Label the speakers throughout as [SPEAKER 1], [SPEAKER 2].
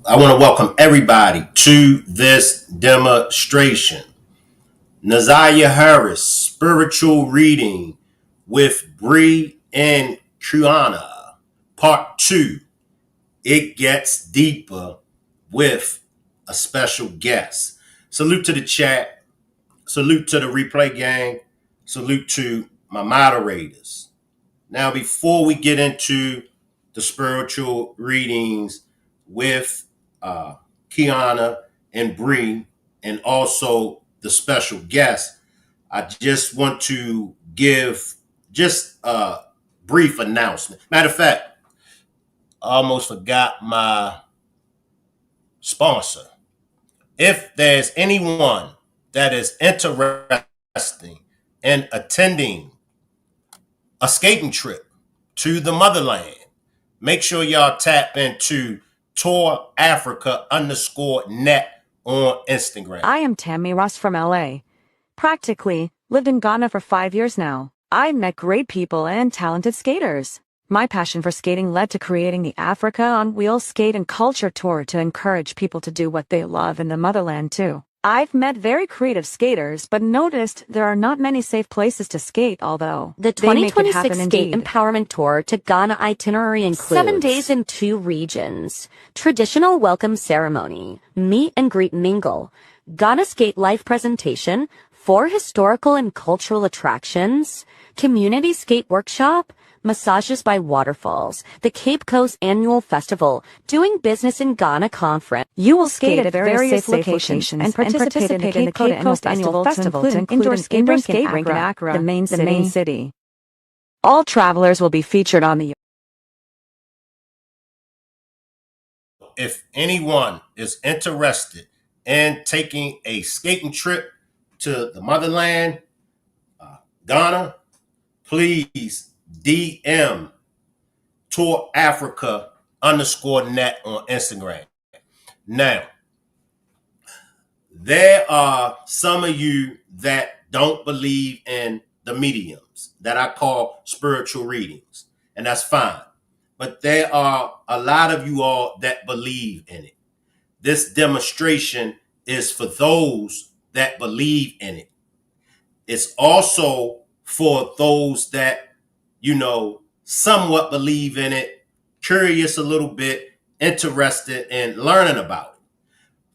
[SPEAKER 1] I want to welcome everybody to this demonstration. Naziah Harris, spiritual reading with Bree and Quiona, part 2. It gets deeper with a special guest. Salute to the chat. Salute to the replay gang. Salute to my moderators. Now, before we get into the spiritual readings with uh, Quiona and Bree, and also the special guest, I just want to give just a brief announcement. Matter of fact, I almost forgot my sponsor. If there's anyone that is interested in attending a skating trip to the motherland, make sure y'all tap into Tour Africa _net on Instagram.
[SPEAKER 2] I am Tammy Ross from LA. Practically lived in Ghana for 5 years now. I met great people and talented skaters. My passion for skating led to creating the Africa on Wheels Skate and Culture Tour to encourage people to do what they love in the motherland too. I've met very creative skaters, but noticed there are not many safe places to skate, although
[SPEAKER 3] The
[SPEAKER 2] they make it
[SPEAKER 3] 2026
[SPEAKER 2] happen
[SPEAKER 3] Skate
[SPEAKER 2] indeed.
[SPEAKER 3] Empowerment Tour to Ghana itinerary includes 7 days in 2 regions, traditional welcome ceremony, meet and greet mingle, Ghana Skate live presentation, 4 historical and cultural attractions, community skate workshop, massages by waterfalls, the Cape Coast Annual Festival, doing business in Ghana conference.
[SPEAKER 2] You will
[SPEAKER 3] Skate
[SPEAKER 2] skate
[SPEAKER 3] at
[SPEAKER 2] at
[SPEAKER 3] various
[SPEAKER 2] various
[SPEAKER 3] locations
[SPEAKER 2] locations and participate in the Cape Coast Annual Festival to include an indoor skate rink in Accra, the main city. All travelers will be featured on the
[SPEAKER 1] If anyone is interested in taking a skating trip to the motherland, Ghana, please DM Tour Africa _net on Instagram. Now, there are some of you that don't believe in the mediums that I call spiritual readings, and that's fine. But there are a lot of you all that believe in it. This demonstration is for those that believe in it. It's also for those that, somewhat believe in it, curious a little bit, interested in learning about it.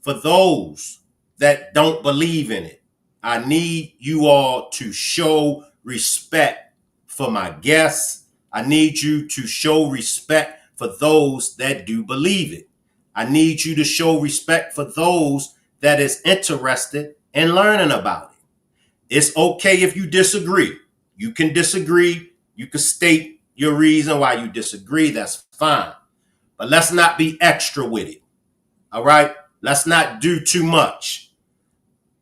[SPEAKER 1] For those that don't believe in it, I need you all to show respect for my guests. I need you to show respect for those that do believe it. I need you to show respect for those that is interested in learning about it. It's okay if you disagree. You can disagree. You can state your reason why you disagree. That's fine. But let's not be extra with it. All right? Let's not do too much.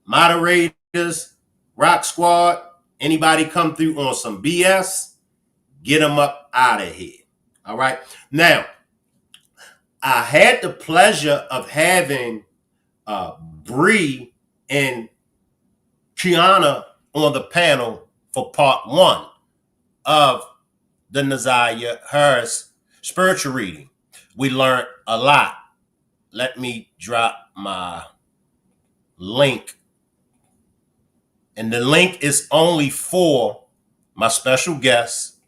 [SPEAKER 1] Moderators, Rock Squad, anybody come through on some BS, get them up out of here. All right? Now, I had the pleasure of having Bree and Quiona on the panel for part 1 of the Naziah Harris spiritual reading. We learned a lot. Let me drop my link. And the link is only for my special guests.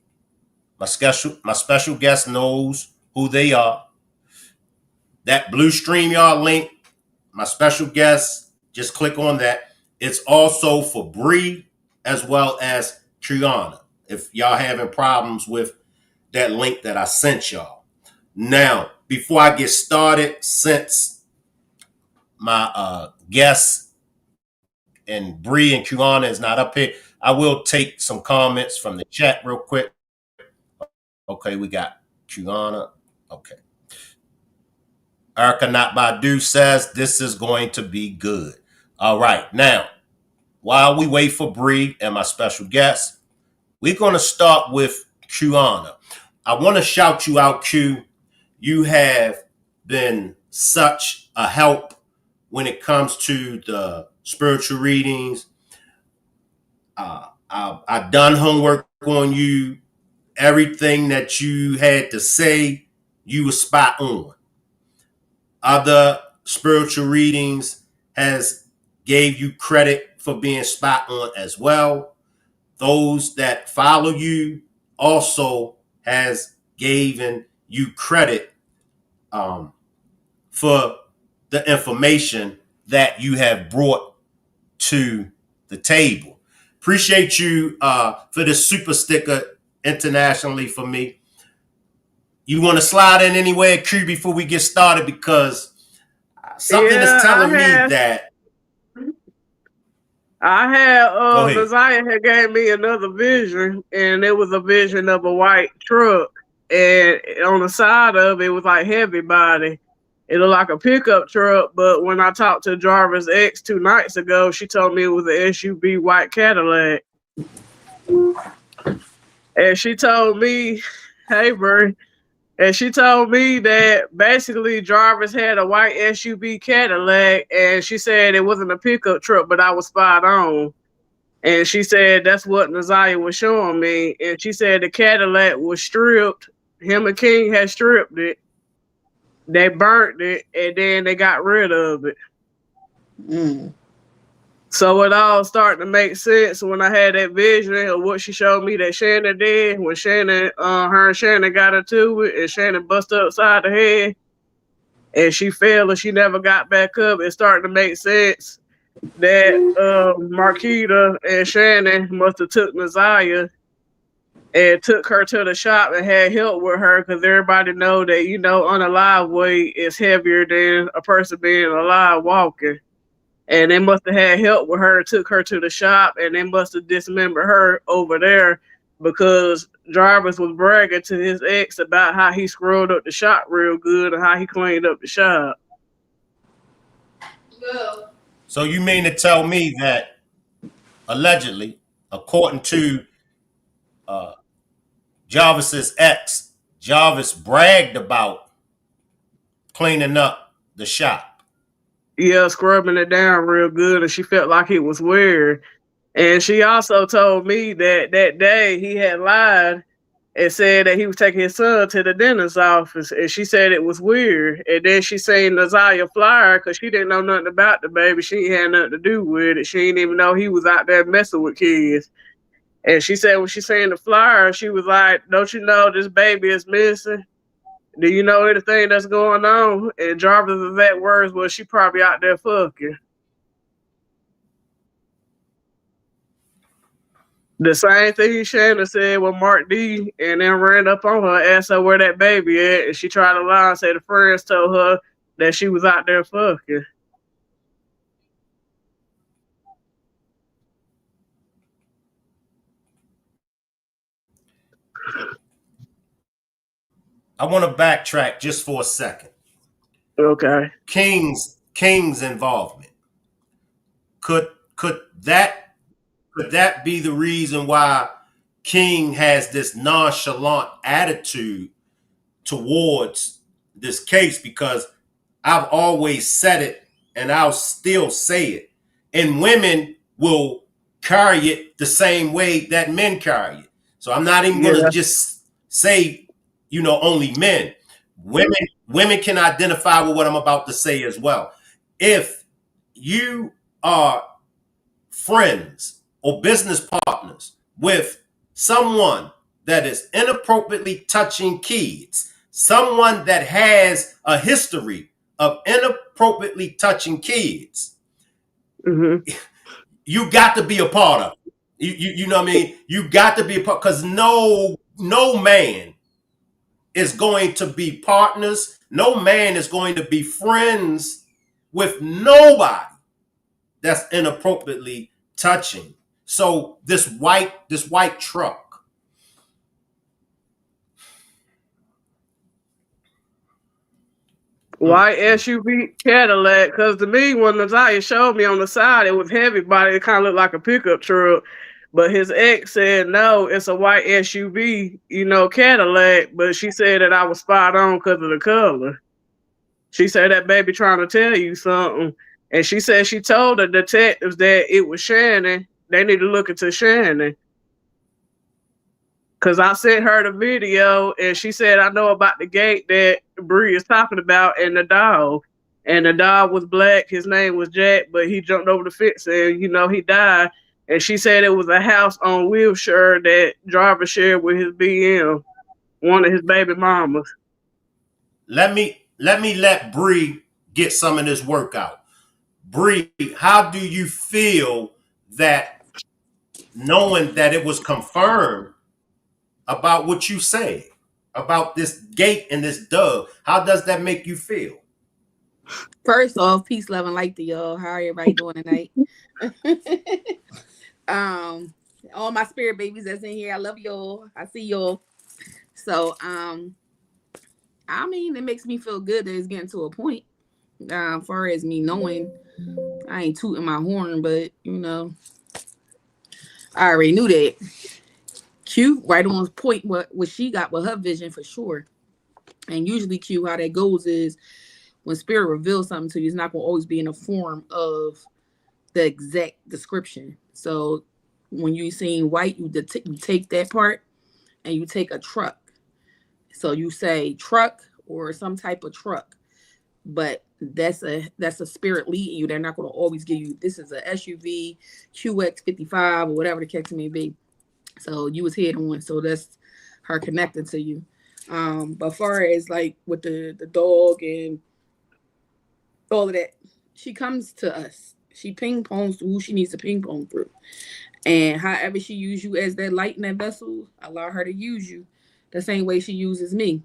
[SPEAKER 1] My special guest knows who they are. That blue StreamYard link, my special guest, just click on that. It's also for Bree as well as Quiona, if y'all having problems with that link that I sent y'all. Now, before I get started, since my guests and Bree and Quiona is not up here, I will take some comments from the chat real quick. Okay, we got Quiona. Okay. Erica Not Badu says this is going to be good. All right. Now, while we wait for Bree and my special guest, we're going to start with Quiona. I want to shout you out, Q. You have been such a help when it comes to the spiritual readings. I've done homework on you. Everything that you had to say, you were spot on. other spiritual readings has gave you credit for being spot on as well. Those that follow you also has given you credit for the information that you have brought to the table. Appreciate you for the super sticker internationally for me. You want to slide in anywhere, Q, before we get started? Because something is telling me that.
[SPEAKER 4] I had
[SPEAKER 1] Go ahead.
[SPEAKER 4] Desire had gave me another vision, and it was a vision of a white truck, and on the side of it was like heavy body. It looked like a pickup truck, but when I talked to Jarvis X 2 nights ago, she told me it was an SUV white Cadillac. And she told me, hey, Bree, and she told me that basically Jarvis had a white SUV Cadillac, and she said it wasn't a pickup truck, but I was spot on. And she said that's what Naziah was showing me. And she said the Cadillac was stripped. Him and King had stripped it. They burnt it, and then they got rid of it.
[SPEAKER 5] Mm.
[SPEAKER 4] So it all started to make sense when I had that vision of what she showed me that Shannon did. When Shannon, her and Shannon got into it, and Shannon busted upside the head, and she fell, and she never got back up. It started to make sense that Marquita and Shannon must have took Naziah and took her to the shop and had help with her, because everybody know that, unalive weight is heavier than a person being alive walking. And they must have had help with her, took her to the shop, and they must have dismembered her over there, because Jarvis was bragging to his ex about how he scrubbed up the shop real good and how he cleaned up the shop.
[SPEAKER 1] So you mean to tell me that allegedly, according to Jarvis's ex, Jarvis bragged about cleaning up the shop?
[SPEAKER 4] Yeah, scrubbing it down real good, and she felt like it was weird. And she also told me that that day he had lied and said that he was taking his son to the dentist's office, and she said it was weird. And then she seen Naziah flyer, because she didn't know nothing about the baby. She had nothing to do with it. She didn't even know he was out there messing with kids. And she said when she seen the flyer, she was like, don't you know this baby is missing? Do you know anything that's going on? And Jarvis' exact words was, she probably out there fucking. The same thing Shannon said with Mark D, and then ran up on her, asked her where that baby at, and she tried to lie and say the friends told her that she was out there fucking.
[SPEAKER 1] I want to backtrack just for a second.
[SPEAKER 4] Okay.
[SPEAKER 1] King's involvement. Could that be the reason why King has this nonchalant attitude towards this case? Because I've always said it, and I'll still say it. And women will carry it the same way that men carry it. So I'm not even going to just say, only men. Women can identify with what I'm about to say as well. If you are friends or business partners with someone that is inappropriately touching kids, someone that has a history of inappropriately touching kids, you got to be a part of it. You know what I mean? You got to be a part, because no man is going to be partners. No man is going to be friends with nobody that's inappropriately touching. So this white truck.
[SPEAKER 4] White SUV Cadillac, because to me, when Naziah showed me on the side, it was heavy body. It kind of looked like a pickup truck. But his ex said, no, it's a white SUV, Cadillac. But she said that I was spot on because of the color. She said that baby trying to tell you something. And she said she told the detectives that it was Shannon. They need to look into Shannon. Cause I sent her the video and she said, I know about the gate that Bree is talking about and the dog. And the dog was black. His name was Jack, but he jumped over the fence and, he died. And she said it was a house on Wilshire that Jarvis shared with his BM, one of his baby mamas.
[SPEAKER 1] Let me let Bree get some of this work out. Bree, how do you feel that knowing that it was confirmed about what you said about this gate and this dove? How does that make you feel?
[SPEAKER 5] First off, peace, love, and light to y'all. How are everybody doing tonight? All my spirit babies that's in here, I love y'all. I see y'all. So, I mean, it makes me feel good that it's getting to a point. As far as me knowing, I ain't tooting my horn, but I already knew that. Q right on point what she got with her vision for sure. And usually Q, how that goes is when spirit reveals something to you, it's not going to always be in the form of the exact description. So when you seen white, you take that part and you take a truck. So you say truck or some type of truck, but that's a spirit leading you. They're not going to always give you, this is a SUV, QX55 or whatever the case may be. So you was heading one. So that's her connecting to you. But far as like with the dog and all of that, she comes to us. She ping pongs to who she needs to ping pong through. And however she use you as that light in that vessel, allow her to use you the same way she uses me.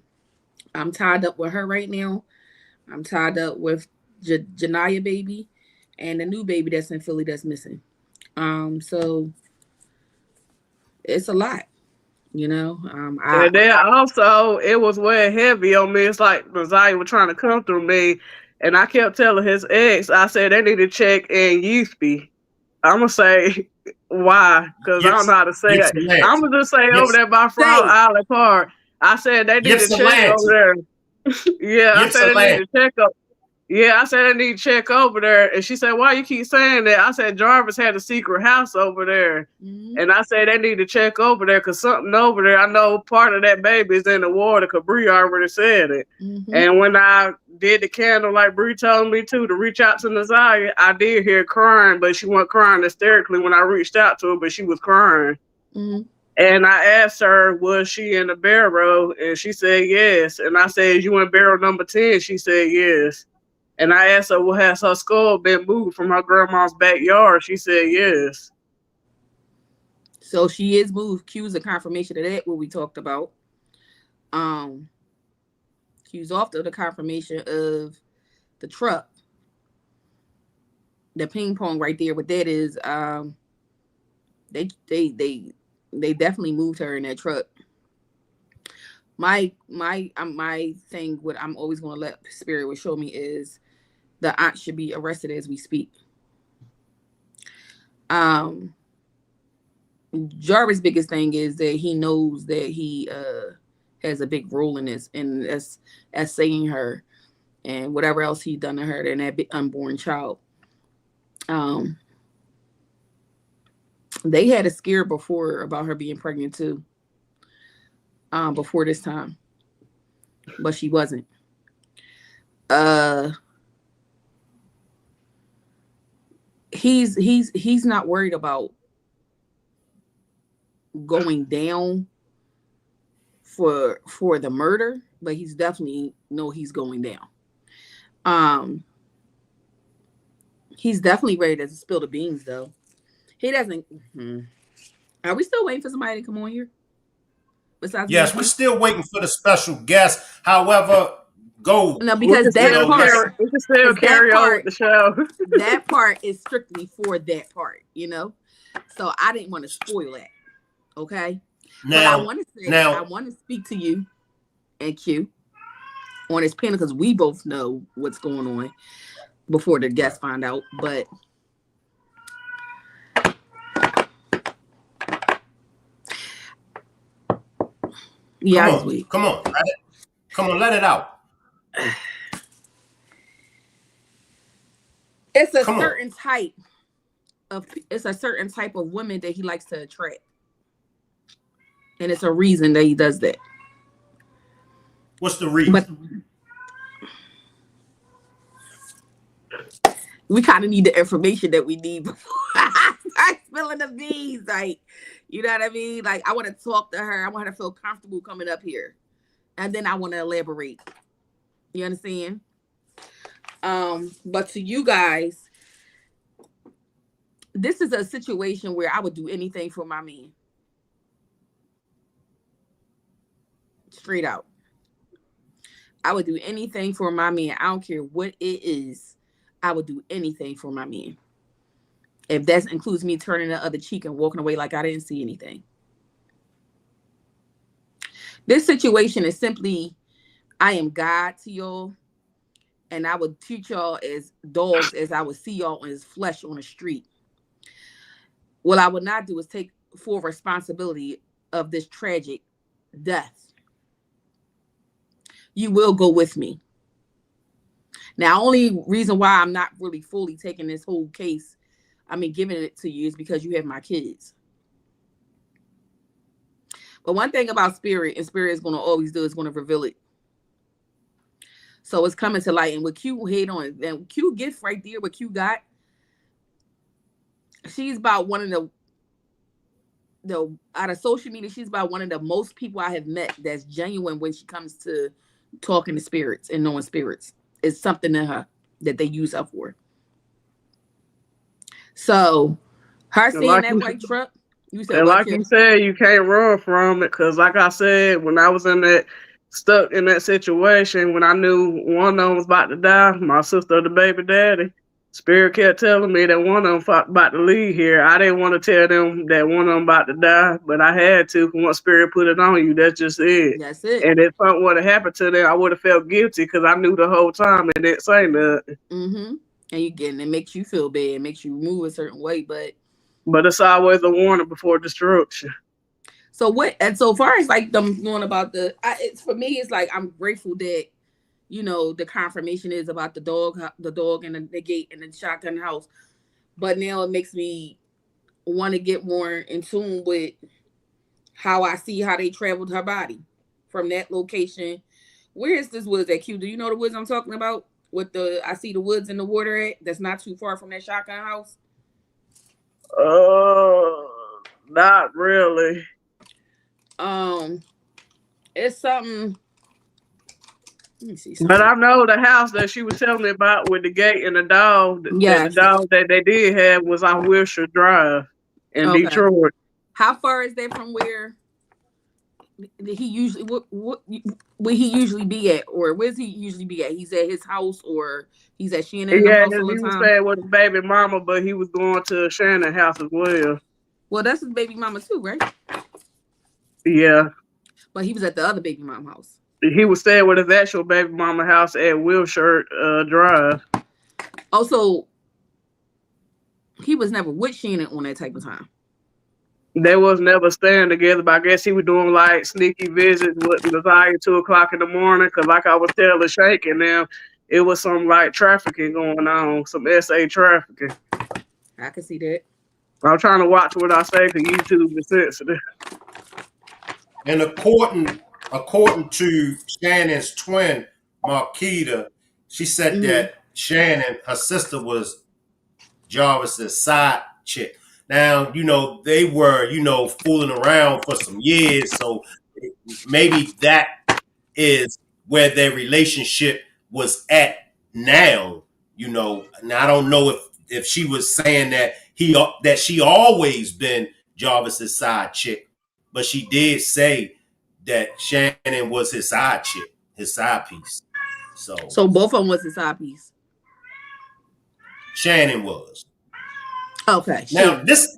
[SPEAKER 5] I'm tied up with her right now. I'm tied up with Janaya baby and the new baby that's in Philly that's missing. So it's a lot,
[SPEAKER 4] And then also, it was way heavy on me. It's like Messiah was trying to come through me. And I kept telling his ex, I said, they need to check in Yeasty. I'm going to say why, because I don't know how to say it. I'm going to just say over there by Frog Island Park. I said, they need to check over there. Yeah, I said, they need to check up. Yeah, I said I need to check over there. And she said, why you keep saying that? I said, Jarvis had a secret house over there. Mm-hmm. And I said, they need to check over there because something over there, I know part of that baby is in the water because Bree already said it. Mm-hmm. And when I did the candle like Bree told me to reach out to Nazaria, I did hear crying, but she wasn't crying hysterically when I reached out to her, but she was crying. Mm-hmm. And I asked her, was she in the barrel? And she said, yes. And I said, you in barrel number 10? She said, yes. And I asked her, well, has her skull been moved from her grandma's backyard? She said, yes.
[SPEAKER 5] So she is moved. Q's a confirmation of that, what we talked about. Q's off to the confirmation of the truck. The ping pong right there. What that is, they definitely moved her in that truck. My thing, what I'm always going to let spirit would show me is the aunt should be arrested as we speak. Jarvis' biggest thing is that he knows that he has a big role in this, and as saying her and whatever else he done to her and that unborn child. They had a scare before about her being pregnant too. Before this time, but she wasn't. He's not worried about going down for the murder, but he's definitely he's going down. He's definitely ready to spill the beans though. He doesn't. Are we still waiting for somebody to come on here? Besides,
[SPEAKER 1] yes, we're still waiting for the special guest. However, go.
[SPEAKER 5] No, because that part,
[SPEAKER 4] we can still carry on the show.
[SPEAKER 5] That part is strictly for that part, So I didn't want to spoil that. Okay.
[SPEAKER 1] Now,
[SPEAKER 5] but I want to speak to you and Q on this panel because we both know what's going on before the guests find out. But yeah,
[SPEAKER 1] come on, let it out.
[SPEAKER 5] It's a certain type of women that he likes to attract. And it's a reason that he does that.
[SPEAKER 1] What's the reason?
[SPEAKER 5] But we kind of need the information that we need before I start spilling the beans. Like, you know what I mean? Like, I want to talk to her. I want her to feel comfortable coming up here. And then I want to elaborate. You understand? But to you guys, this is a situation where I would do anything for my man. Straight out. I would do anything for my man. I don't care what it is. I would do anything for my man. If that includes me turning the other cheek and walking away like I didn't see anything. This situation is simply, I am God to y'all. And I would treat y'all as dogs as I would see y'all as flesh on the street. What I would not do is take full responsibility of this tragic death. You will go with me. Now, only reason why I'm not really fully taking this whole case, giving it to you, is because you have my kids. But one thing about spirit, and spirit is going to always do, is going to reveal it. So it's coming to light. And what Q hate on, and Q gift right there, what Q got, she's about one of the out of social media, she's about one of the most people I have met that's genuine when she comes to talking to spirits and knowing spirits. It's something in her that they use her for. So her seeing like that white truck,
[SPEAKER 4] you said, and like you said, you can't run from it, because like I said, when I was stuck in that situation, when I knew one of them was about to die, my sister, the baby daddy, spirit kept telling me that one of them about to leave here. I didn't want to tell them that one of them about to die, but I had to. Once spirit put it on you, that's just it.
[SPEAKER 5] That's it.
[SPEAKER 4] And if something would have happened to them, I would have felt guilty, because I knew the whole time and didn't say nothing.
[SPEAKER 5] Mm-hmm. And it makes you feel bad, it makes you move a certain way, but
[SPEAKER 4] it's always a warning before destruction.
[SPEAKER 5] So far as like them knowing about for me, it's like I'm grateful that, the confirmation is about the dog and the gate and the shotgun house. But now it makes me want to get more in tune with how I see how they traveled her body from that location. Where is this woods at, Q? Do you know the woods I'm talking about? I see the woods in the water at, that's not too far from that shotgun house.
[SPEAKER 4] Not really.
[SPEAKER 5] It's something. Let me see something.
[SPEAKER 4] But I know the house that she was telling me about with the gate and the dog.
[SPEAKER 5] Yes.
[SPEAKER 4] The dog that they did have was on Wilshire Drive in Detroit.
[SPEAKER 5] How far is that from where he usually where he usually be at, or where's he usually be at? He's at his house, or he's at Shannon's house all the time? He was
[SPEAKER 4] staying with his baby mama, but he was going to Shannon's house as well.
[SPEAKER 5] Well, that's his baby mama too, right?
[SPEAKER 4] Yeah.
[SPEAKER 5] But he was at the other baby mama house.
[SPEAKER 4] He was staying with his actual baby mama house at Wilshire Drive.
[SPEAKER 5] Also, he was never with Shannon on that type of time.
[SPEAKER 4] They was never staying together, but I guess he was doing like sneaky visits with Desire 2 o'clock in the morning, because like I was telling Shake and them, it was some like trafficking going on, some SA trafficking.
[SPEAKER 5] I can see that.
[SPEAKER 4] I'm trying to watch what I say, because YouTube is sensitive.
[SPEAKER 1] And according to Shannon's twin, Marquita, she said that Shannon, her sister, was Jarvis's side chick. Now, they were, fooling around for some years. So maybe that is where their relationship was at now. Now I don't know if she was saying that she always been Jarvis's side chick, but she did say that Shannon was his side chick, his side piece.
[SPEAKER 5] So both of them was his side piece.
[SPEAKER 1] Shannon was.
[SPEAKER 5] Okay.
[SPEAKER 1] Now this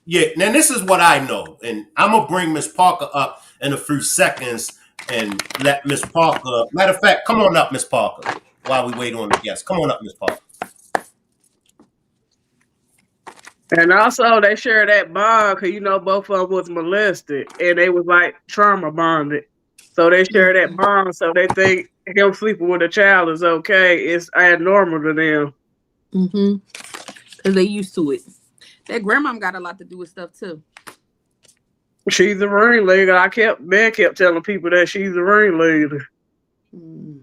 [SPEAKER 1] is what I know, and I'm gonna bring Miss Parker up in a few seconds and let Miss Parker. Matter of fact, come on up, Miss Parker, while we wait on the guests. Come on up, Miss Parker.
[SPEAKER 4] And also, they share that bond because both of them was molested, and they was like trauma bonded. So they share that bond, so they think him sleeping with a child is okay. It's abnormal to them.
[SPEAKER 5] Because they used to it. That grandmom got a lot to do with stuff too.
[SPEAKER 4] She's the ringleader. Ben kept telling people that she's the ringleader.
[SPEAKER 5] Mm.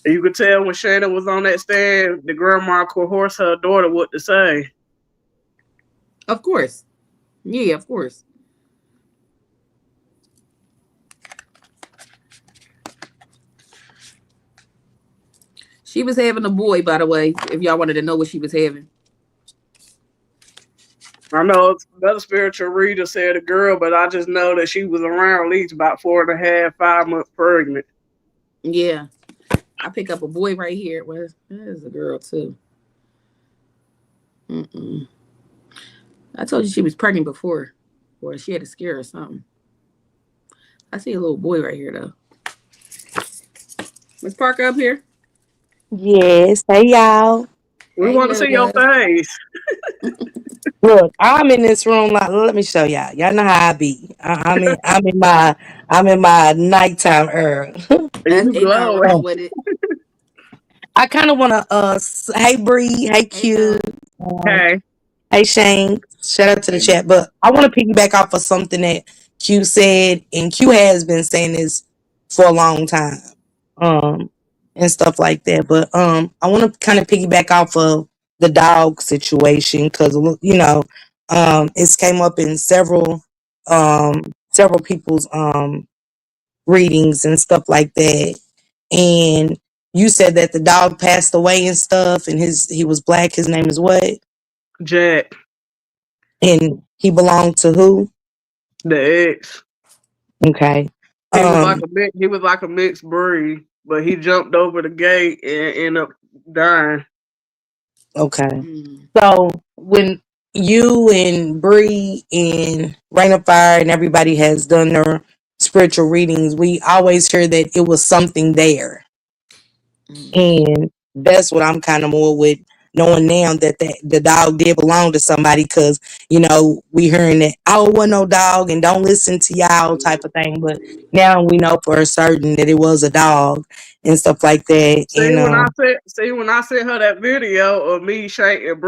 [SPEAKER 4] You could tell when Shannon was on that stand, the grandma coerced her daughter what to say.
[SPEAKER 5] Of course. Yeah, of course. She was having a boy, by the way, if y'all wanted to know what she was having.
[SPEAKER 4] I know another spiritual reader said a girl, but I just know that she was around at least about 4.5, 5 months pregnant.
[SPEAKER 5] Yeah. I pick up a boy right here. Well, there's a girl too. Mm-mm. I told you she was pregnant before, or she had a scare or something. I see a little boy right here though. Miss Parker up here.
[SPEAKER 6] Yes, hey y'all.
[SPEAKER 4] We
[SPEAKER 5] Hey,
[SPEAKER 4] want to see your
[SPEAKER 5] Lotus.
[SPEAKER 4] face.
[SPEAKER 6] Look, I'm in this room. Like, let me show y'all. Y'all know how I be. I'm in my nighttime era.
[SPEAKER 4] You
[SPEAKER 5] Ain't nothing wrong
[SPEAKER 4] glowing.
[SPEAKER 5] with it.
[SPEAKER 6] I kind of want to. Hey Bree, hey
[SPEAKER 5] Hey,
[SPEAKER 6] Q,
[SPEAKER 5] love.
[SPEAKER 6] um,
[SPEAKER 4] Hey,
[SPEAKER 6] hey Shane. Shout out to the
[SPEAKER 5] Hey,
[SPEAKER 6] chat. But I want to piggyback off of something that Q said, and Q has been saying this for a long time, um, and stuff like that. But I want to kind of piggyback off of the dog situation because it's came up in several people's readings and stuff like that. And you said that the dog passed away and stuff, and he was black. His name is what?
[SPEAKER 4] Jack,
[SPEAKER 6] And he belonged to who?
[SPEAKER 4] the ex.
[SPEAKER 6] Okay.
[SPEAKER 4] He was like
[SPEAKER 6] Um,
[SPEAKER 4] a mixed breed, but he jumped over the gate and ended up dying.
[SPEAKER 6] okay.
[SPEAKER 5] mm,
[SPEAKER 6] So when you and Bree and Rain of Fire and everybody has done their spiritual readings, we always hear that it was something there.
[SPEAKER 5] mm,
[SPEAKER 6] And that's what I'm kind of more with knowing now that the dog did belong to somebody because, we hearing that, oh, it wasn't no dog and don't listen to y'all type of thing. But now we know for certain that it was a dog and stuff like that.
[SPEAKER 4] See
[SPEAKER 6] And,
[SPEAKER 4] when I sent her that video of me, Shank, and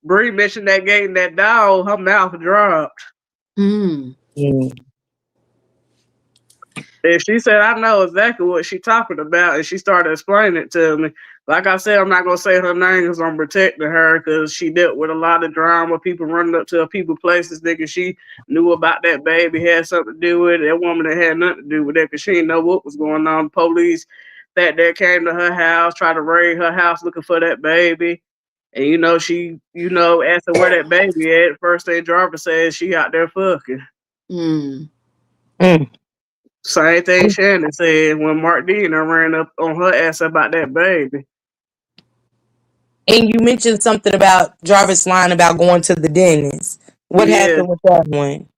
[SPEAKER 4] Bree mentioned that gate and that dog, her mouth dropped.
[SPEAKER 5] mm,
[SPEAKER 6] mm,
[SPEAKER 4] And she said, I know exactly what she talking about. And she started explaining it to me. Like I said, I'm not going to say her name because I'm protecting her because she dealt with a lot of drama, people running up to her, people places thinking she knew about that baby, had something to do with it. That woman that had nothing to do with it because she didn't know what was going on. Police that came to her house, tried to raid her house looking for that baby. And she, asked her where that baby at. First thing Jarvis says, she out there fucking.
[SPEAKER 5] mm.
[SPEAKER 6] mm.
[SPEAKER 4] Same thing Shannon said when Mark Dina ran up on her ass about that baby.
[SPEAKER 6] And you mentioned something about Jarvis lying about going to the dentist. What
[SPEAKER 4] Yeah.
[SPEAKER 6] happened with that one?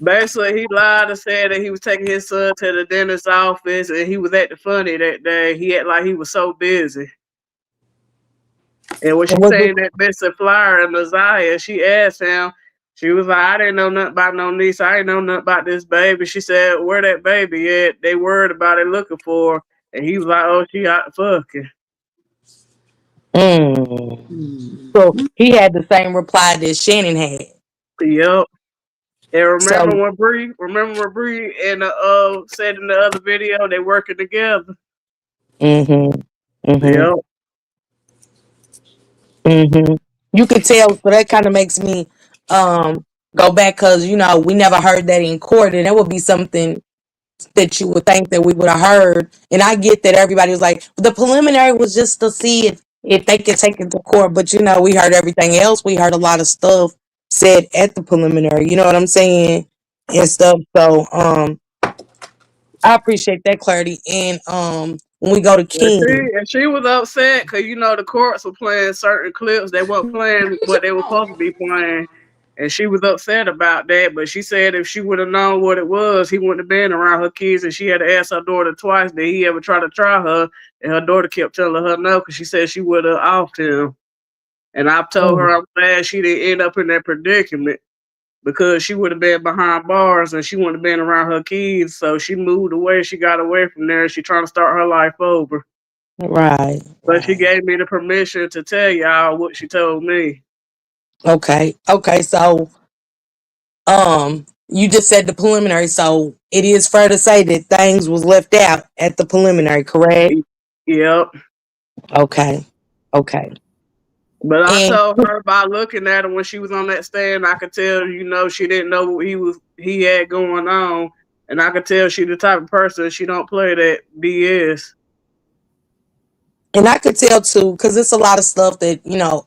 [SPEAKER 4] Basically, he lied and said that he was taking his son to the dentist's office and he was acting funny that day. He acted like he was so busy. And when
[SPEAKER 6] And
[SPEAKER 4] she
[SPEAKER 6] was it
[SPEAKER 4] seen that Mr. Flyer and Messiah, she asked him, she was like, I didn't know nothing about no niece. I didn't know nothing about this baby. She said, where that baby at? They worried about it looking for her. And he was like, oh, she out fucking.
[SPEAKER 6] mm.
[SPEAKER 5] Mm.
[SPEAKER 6] So he had the same reply that Shannon had.
[SPEAKER 4] Yep. And
[SPEAKER 6] So
[SPEAKER 4] remember when Bree and said in the other video they working together.
[SPEAKER 6] mm-hmm, mm-hmm,
[SPEAKER 4] Yep.
[SPEAKER 6] mm-hmm. You could tell, so that kind of makes me go back because we never heard that in court, and that would be something that you would think that we would have heard. And I get that everybody was like, the preliminary was just to see if they could take it to court, but we heard everything else. We heard a lot of stuff said at the preliminary. You know what I'm saying and stuff. So I appreciate that clarity. And when we go to
[SPEAKER 4] And
[SPEAKER 6] King,
[SPEAKER 4] she was upset because the courts were playing certain clips. They weren't playing what they were supposed to be playing. And she was upset about that. But she said if she would have known what it was, he wouldn't have been around her kids. And she had to ask her daughter twice did he ever try to try her. And her daughter kept telling her no because she said she would have offed him. And I've told
[SPEAKER 6] mm,
[SPEAKER 4] her I'm glad she didn't end up in that predicament because she would have been behind bars and she wouldn't have been around her kids. So she moved away. She got away from there. She trying to start her life over.
[SPEAKER 6] right,
[SPEAKER 4] But she
[SPEAKER 6] right.
[SPEAKER 4] gave me the permission to tell y'all what she told me.
[SPEAKER 6] Okay. Okay. So You just said the preliminary, so it is fair to say that things was left out at the preliminary, correct?
[SPEAKER 4] Yep.
[SPEAKER 6] Okay. Okay.
[SPEAKER 4] But I
[SPEAKER 6] And
[SPEAKER 4] told her by looking at her when she was on that stand, I could tell, she didn't know what he had going on. And I could tell she the type of person, she don't play that BS.
[SPEAKER 6] and I could tell too, because it's a lot of stuff that,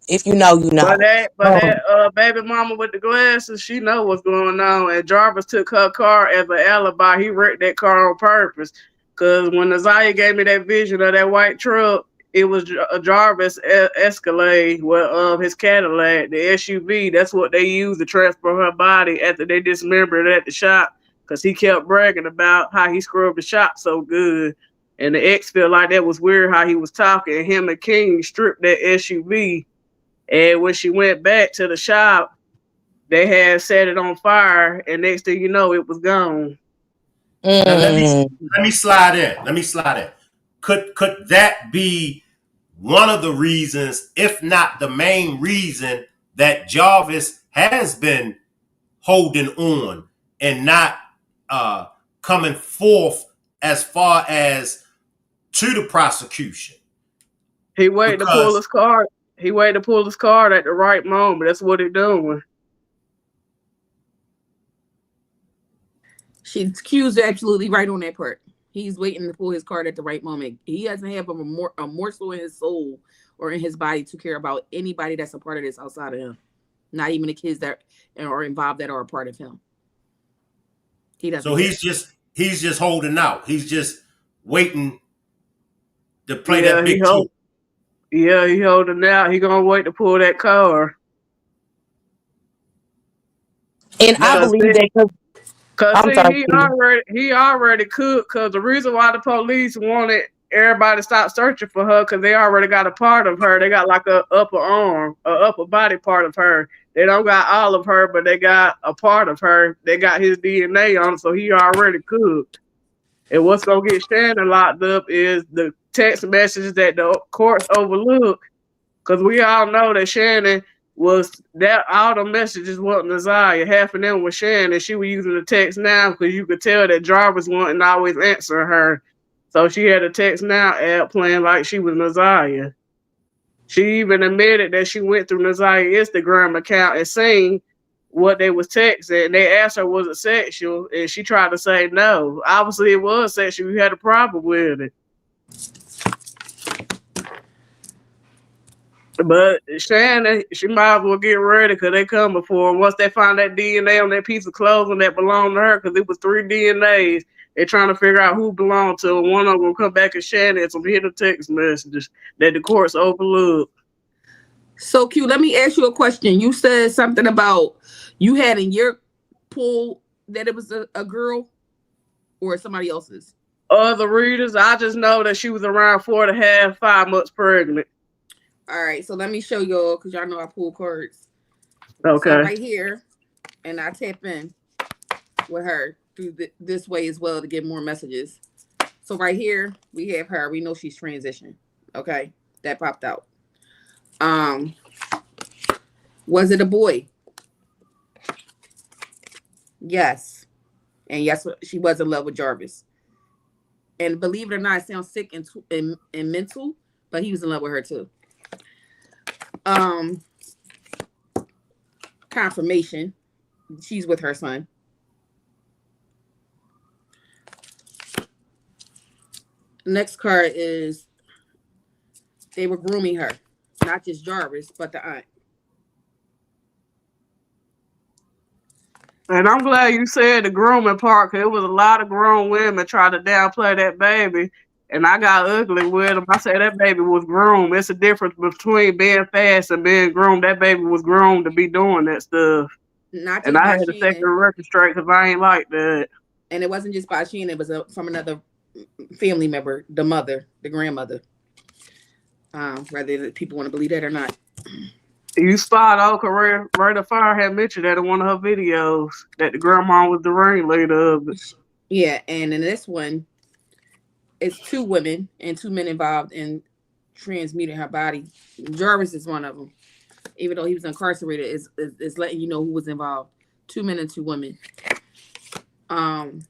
[SPEAKER 6] if you know, you
[SPEAKER 4] But
[SPEAKER 6] know.
[SPEAKER 4] that baby mama with the glasses, she know what's going on. And Jarvis took her car as an alibi. He wrecked that car on purpose. Cause when Isaiah gave me that vision of that white truck, it was a Jarvis Escalade with his Cadillac, the SUV. That's what they used to transport her body after they dismembered it at the shop. Cause he kept bragging about how he scrubbed the shop so good. And the ex felt like that was weird how he was talking. Him and King stripped that SUV, and when she went back to the shop, they had set it on fire, and next thing you know, it was gone.
[SPEAKER 1] Now let
[SPEAKER 6] Mm.
[SPEAKER 1] me slide in. Let me slide in. Could that be one of the reasons, if not the main reason, that Jarvis has been holding on and not coming forth as far as to the prosecution?
[SPEAKER 4] He waited to pull
[SPEAKER 1] Because
[SPEAKER 4] his card. He waited to pull his card at the right moment. That's what he doing.
[SPEAKER 5] Q's absolutely right on that part. He's waiting to pull his card at the right moment. He doesn't have a morsel in his soul or in his body to care about anybody that's a part of this outside of him. Not even the kids that are involved that are a part of him. He doesn't.
[SPEAKER 1] so
[SPEAKER 5] care.
[SPEAKER 1] he's just holding out. He's just waiting to play that big tool.
[SPEAKER 4] Yeah, he holding out. He gonna wait to pull that card.
[SPEAKER 6] And I
[SPEAKER 1] Now,
[SPEAKER 6] believe that
[SPEAKER 4] Cause
[SPEAKER 6] I'm
[SPEAKER 4] see,
[SPEAKER 6] sorry.
[SPEAKER 4] he already could. Cause the reason why the police wanted everybody to stop searching for her, cause they already got a part of her. They got like a upper arm, a upper body part of her. They don't got all of her, but they got a part of her. They got his DNA on, so he already cooked. And what's gonna get Shannon locked up is the text messages that the courts overlook. Cause we all know that Shannon was that all the messages wasn't Isaiah. Half of them was Shannon. She was using the text now because you could tell that Jarvis wasn't always answering her. So she had a text now app playing like she was Naziah. She even admitted that she went through Naziah's Instagram account and seen what they was texting. They asked her, was it sexual? And she tried to say no. Obviously it was sexual. You had a problem with it. But Shannon, she might as well get ready because they coming for her. Once they find that DNA on that piece of clothing that belonged to her, because it was 3 DNAs, they're trying to figure out who belonged to her. One of them will come back as Shannon and some hidden text messages that the courts overlooked.
[SPEAKER 5] So Q, let me ask you a question. You said something about you had in your pool that it was a girl or somebody else's.
[SPEAKER 4] Other readers, I just know that she was around 4.5, 5 months pregnant.
[SPEAKER 5] All right, so let me show y'all because y'all know I pull cards.
[SPEAKER 4] Okay.
[SPEAKER 5] So right here, and I tap in with her through this way as well to get more messages. So right here, we have her. We know she's transitioned. Okay, that popped out. Was it a boy? Yes. And yes, she was in love with Jarvis. And believe it or not, it sounds sick and mental, but he was in love with her too. Confirmation. She's with her son. Next card is they were grooming her. Not just Jarvis, but the aunt.
[SPEAKER 4] And I'm glad you said the grooming part, because it was a lot of grown women trying to downplay that baby. And I got ugly with them. I said that baby was groomed. It's a difference between being fast and being groomed. That baby was groomed to be doing that stuff.
[SPEAKER 5] Not just
[SPEAKER 4] And I
[SPEAKER 5] by
[SPEAKER 4] had to take the
[SPEAKER 5] Shannon.
[SPEAKER 4] record straight because I ain't like that.
[SPEAKER 5] And it wasn't just by Shannon. It was from another family member, the mother, the grandmother. Whether people want to believe that or not.
[SPEAKER 4] You spot on, Rita Fire had mentioned that in one of her videos that the grandma was the ringleader of it.
[SPEAKER 5] Yeah, and in this one, it's 2 women and 2 men involved in transmuting her body. Jarvis is one of them. Even though he was incarcerated, is letting you know who was involved. 2 men and 2 women. I've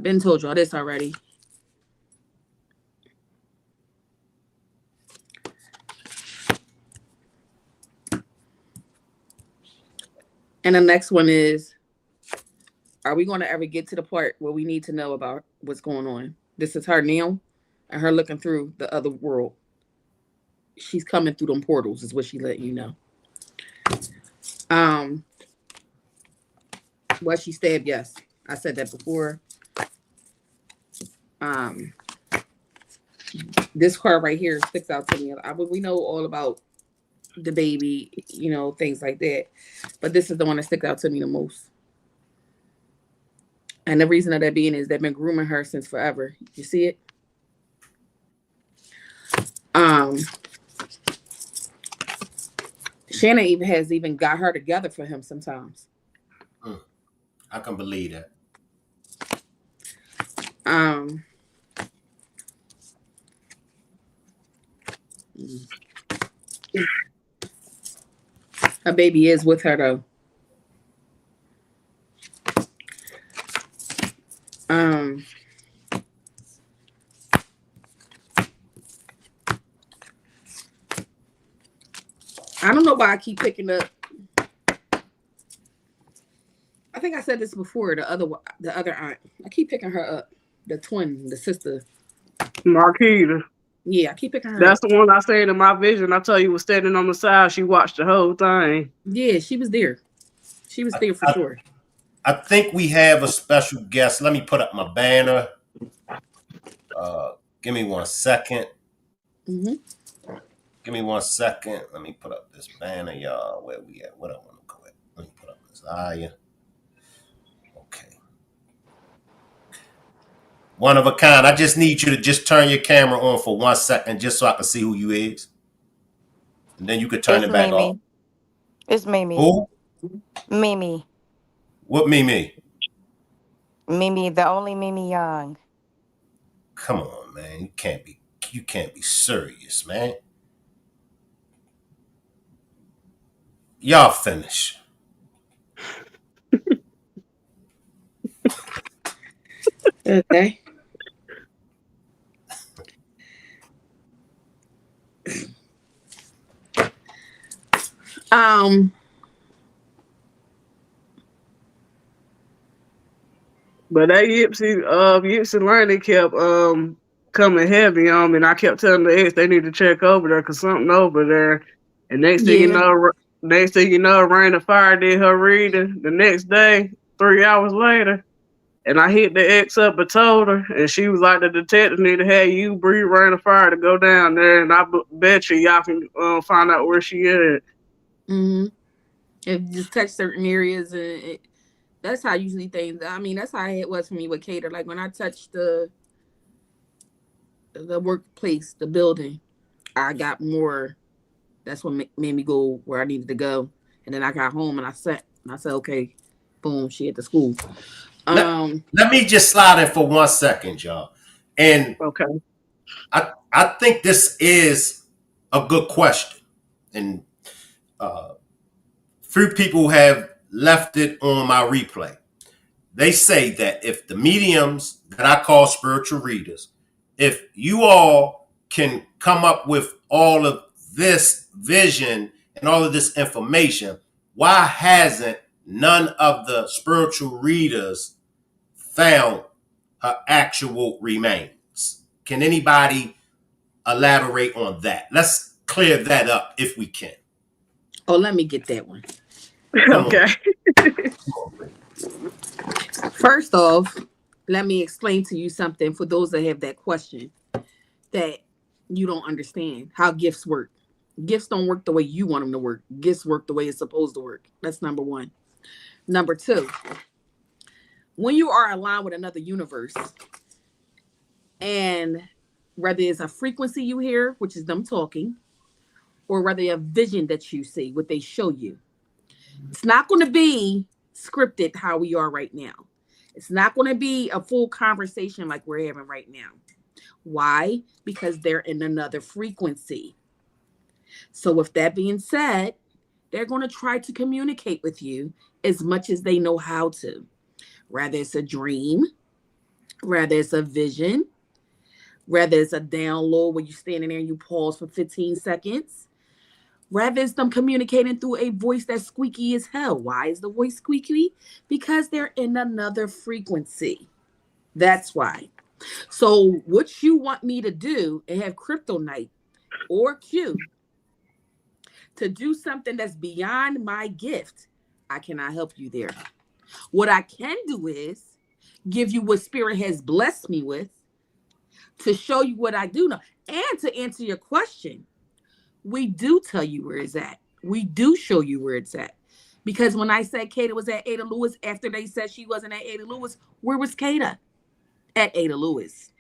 [SPEAKER 5] been told y'all this already. And the next one is, are we going to ever get to the part where we need to know about what's going on? This is her now, and her looking through the other world. She's coming through them portals, is what she let you know. Was she stabbed? Yes. I said that before. This card right here sticks out to me. We know all about the baby, you know, things like that. But this is the one that sticks out to me the most. And the reason of that being is they've been grooming her since forever. You see it? Shannon has got her together for him sometimes.
[SPEAKER 1] I can believe that.
[SPEAKER 5] Her baby is with her though. I don't know why I keep picking up. I think I said this before. The other aunt. I keep picking her up. The twin, the sister.
[SPEAKER 4] Marquita.
[SPEAKER 5] Yeah, I keep picking her
[SPEAKER 4] That's
[SPEAKER 5] up.
[SPEAKER 4] the one I seen in my vision. I tell you, was standing on the side. She watched the whole thing.
[SPEAKER 5] Yeah, she was there. She was there for sure.
[SPEAKER 1] I think we have a special guest. Let me put up my banner. Give me 1 second.
[SPEAKER 5] Mm-hmm.
[SPEAKER 1] Give me 1 second. Let me put up this banner, y'all. Where we at? What I want to go at? Let me put up this eye. Okay. One of a kind. I just need you to just turn your camera on for 1 second just so I can see who you is. And then you could turn it back off.
[SPEAKER 7] It's Mimi.
[SPEAKER 1] Who?
[SPEAKER 7] Mimi.
[SPEAKER 1] What Mimi?
[SPEAKER 7] Mimi, the only Mimi Young.
[SPEAKER 1] Come on, man. You can't be serious, man. Y'all finish.
[SPEAKER 5] Okay.
[SPEAKER 4] But that Yipsy learning kept coming heavy on me, and I kept telling the ex they need to check over there because something over there. And next thing you know, Raina Fire did her reading the next day, 3 hours later. And I hit the ex up and told her, and she was like, the detective need to have you, Bree, Raina Fire to go down there, and I bet y'all can find out where she at.
[SPEAKER 5] Mm-hmm. If you just touch certain areas, and that's how usually things. I mean, that's how it was for me with Cater. Like when I touched the workplace, the building, I got more. That's what made me go where I needed to go. And then I got home and I said, okay, boom, she at the school.
[SPEAKER 1] Let me just slide in for 1 second, y'all. And
[SPEAKER 4] okay,
[SPEAKER 1] I think this is a good question. And few people have left it on my replay. They say that if the mediums that I call spiritual readers, if you all can come up with all of this vision and all of this information, why hasn't none of the spiritual readers found her actual remains? Can anybody elaborate on that? Let's clear that up if we can.
[SPEAKER 5] Oh, let me get that one.
[SPEAKER 4] Okay.
[SPEAKER 5] First off, let me explain to you something for those that have that question that you don't understand how gifts work. Gifts don't work the way you want them to work. Gifts work the way it's supposed to work. That's number one. Number two, when you are aligned with another universe, and whether it's a frequency you hear, which is them talking, or whether a vision that you see, what they show you, it's not going to be scripted how we are right now. It's not going to be a full conversation like we're having right now. Why? Because they're in another frequency. So with that being said, they're going to try to communicate with you as much as they know how to. Whether it's a dream, whether it's a vision, whether it's a download where you're standing there and you pause for 15 seconds, whether it's them communicating through a voice that's squeaky as hell. Why is the voice squeaky? Because they're in another frequency. That's why. So what you want me to do and have Kryptonite or Q to do something that's beyond my gift, I cannot help you there. What I can do is give you what Spirit has blessed me with to show you what I do know. And to answer your question, we do tell you where it's at. We do show you where it's at. Because when I said Kata was at Ada Lewis, after they said she wasn't at Ada Lewis, where was Kata? At Ada Lewis.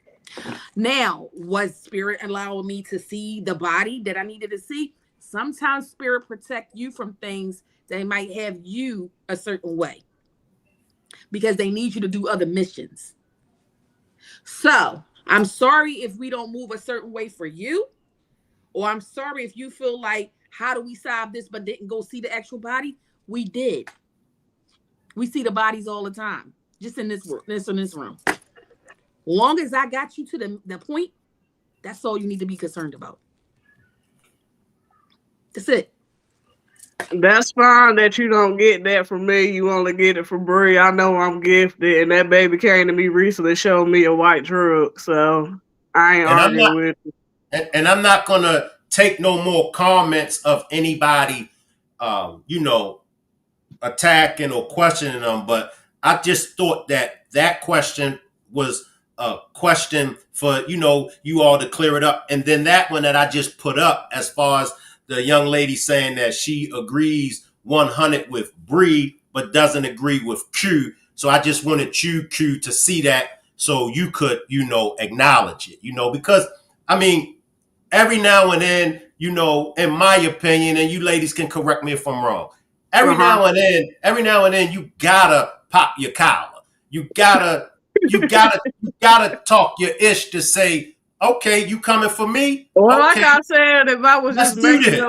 [SPEAKER 5] Now, was Spirit allowing me to see the body that I needed to see? Sometimes Spirit protect you from things that might have you a certain way because they need you to do other missions. So I'm sorry if we don't move a certain way for you, or I'm sorry if you feel like, how do we solve this but didn't go see the actual body? We did. We see the bodies all the time, just in this room. Long as I got you to the point, that's all you need to be concerned about. That's it.
[SPEAKER 4] That's fine that you don't get that from me. You only get it from Bree. I know I'm gifted, and that baby came to me recently, showed me a white truck. So I ain't arguing with it.
[SPEAKER 1] And I'm not gonna take no more comments of anybody, attacking or questioning them. But I just thought that question was a question for you all to clear it up. And then that one that I just put up, as far as the young lady saying that she agrees 100 with Bree, but doesn't agree with Q. So I just wanted you, Q, to see that so you could, acknowledge it, because I mean, every now and then, in my opinion, and you ladies can correct me if I'm wrong. Every now and then, you gotta pop your collar. You gotta talk your ish to say, okay, you coming for me?
[SPEAKER 4] Well,
[SPEAKER 1] okay.
[SPEAKER 4] Like I said, if I was just making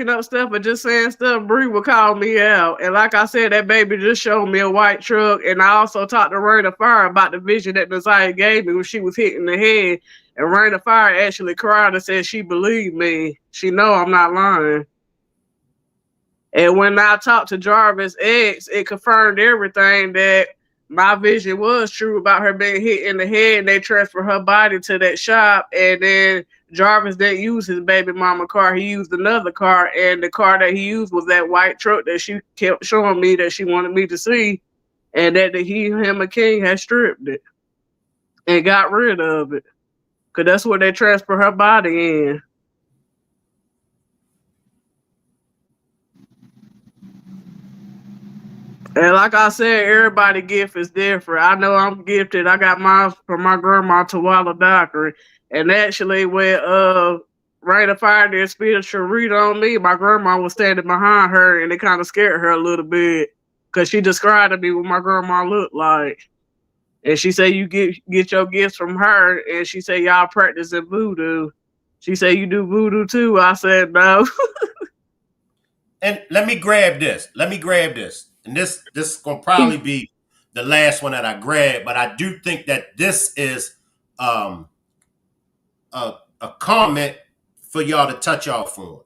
[SPEAKER 4] up stuff and just saying stuff, Bree would call me out. And like I said, that baby just showed me a white truck. And I also talked to Rain of Fire about the vision that Desire gave me when she was hit in the head. And Rain of Fire actually cried and said she believed me. She know I'm not lying. And when I talked to Jarvis X, it confirmed everything that my vision was true about her being hit in the head, and they transferred her body to that shop. And then Jarvis didn't use his baby mama car. He used another car, and the car that he used was that white truck that she kept showing me that she wanted me to see, and that him and King had stripped it and got rid of it. Because that's what they transfer her body in. And like I said, everybody's gift is different. I know I'm gifted. I got mine from my grandma, Tawala Dockery. And actually, when Rain of Fire did spiritual read on me, my grandma was standing behind her, and it kind of scared her a little bit because she described to me what my grandma looked like. And she said, you get your gifts from her. And she said, y'all practice in voodoo. She said, you do voodoo too? I said, no.
[SPEAKER 1] And let me grab this. And this is going to probably be the last one that I grab, but I do think that this is a comment for y'all to touch off on.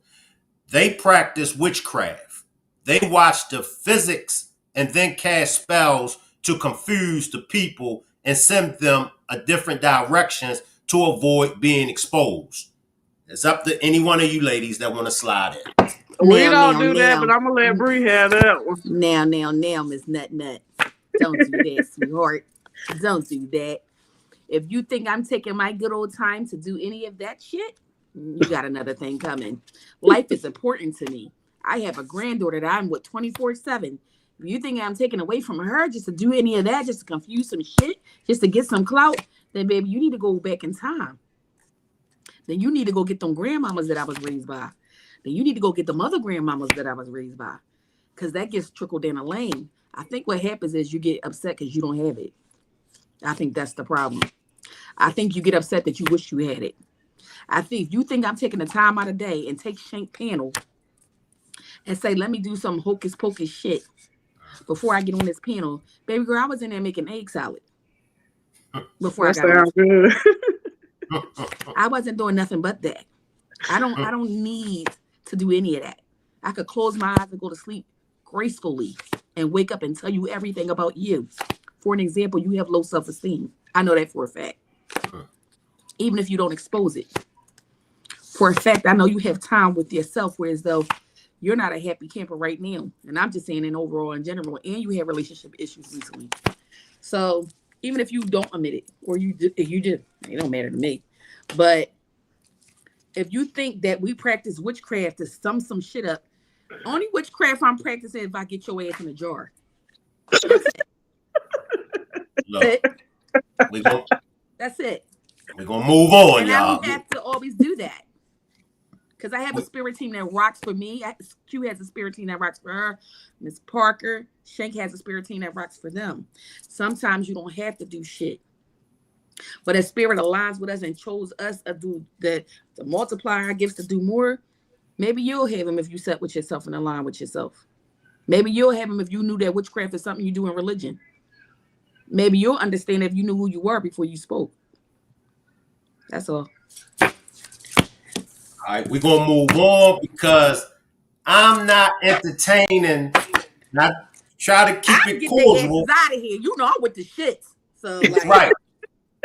[SPEAKER 1] They practice witchcraft. They watch the physics and then cast spells to confuse the people and send them a different directions to avoid being exposed. It's up to any one of you ladies that want to slide in.
[SPEAKER 4] We don't do that, but I'm going to let Bree have that one.
[SPEAKER 5] Now, Miss Nut. Don't do that, sweetheart. Don't do that. If you think I'm taking my good old time to do any of that shit, you got another thing coming. Life is important to me. I have a granddaughter that I'm with 24/7. If you think I'm taking away from her just to do any of that, just to confuse some shit, just to get some clout, then baby, you need to go back in time. Then you need to go get them grandmamas that I was raised by. Then you need to go get them other grandmamas that I was raised by. Because that gets trickled down a lane. I think what happens is you get upset because you don't have it. I think that's the problem. I think you get upset that you wish you had it. I think if you think I'm taking the time out of the day and take Shank panel and say, let me do some hocus pocus shit before I get on this panel. Baby girl, I was in there making egg salad before I
[SPEAKER 4] That
[SPEAKER 5] got on
[SPEAKER 4] sounds
[SPEAKER 5] this.
[SPEAKER 4] good.
[SPEAKER 5] I wasn't doing nothing but that. I don't need to do any of that. I could close my eyes and go to sleep gracefully and wake up and tell you everything about you. For an example, you have low self-esteem. I know that for a fact. Even if you don't expose it. For a fact, I know you have time with yourself, whereas though you're not a happy camper right now. And I'm just saying in overall, in general, and you have relationship issues recently. So even if you don't admit it, or you do, it don't matter to me. But if you think that we practice witchcraft to sum some shit up, only witchcraft I'm practicing if I get your ass in a jar. That's it.
[SPEAKER 1] Look,
[SPEAKER 5] That's it.
[SPEAKER 1] We're gonna move on,
[SPEAKER 5] and
[SPEAKER 1] y'all.
[SPEAKER 5] I don't have to always do that. Because I have a spirit team that rocks for me. Q has a spirit team that rocks for her. Miss Parker, Shank has a spirit team that rocks for them. Sometimes you don't have to do shit. But as spirit aligns with us and chose us to do to multiply our gifts to do more, maybe you'll have him if you set with yourself and align with yourself. Maybe you'll have him if you knew that witchcraft is something you do in religion. Maybe you'll understand if you knew who you were before you spoke. That's all.
[SPEAKER 1] All right, we're gonna move on because I'm not entertaining. Not try to keep it
[SPEAKER 5] get
[SPEAKER 1] cordial.
[SPEAKER 5] their asses out of here. You know I'm with the shits. So like,
[SPEAKER 1] right.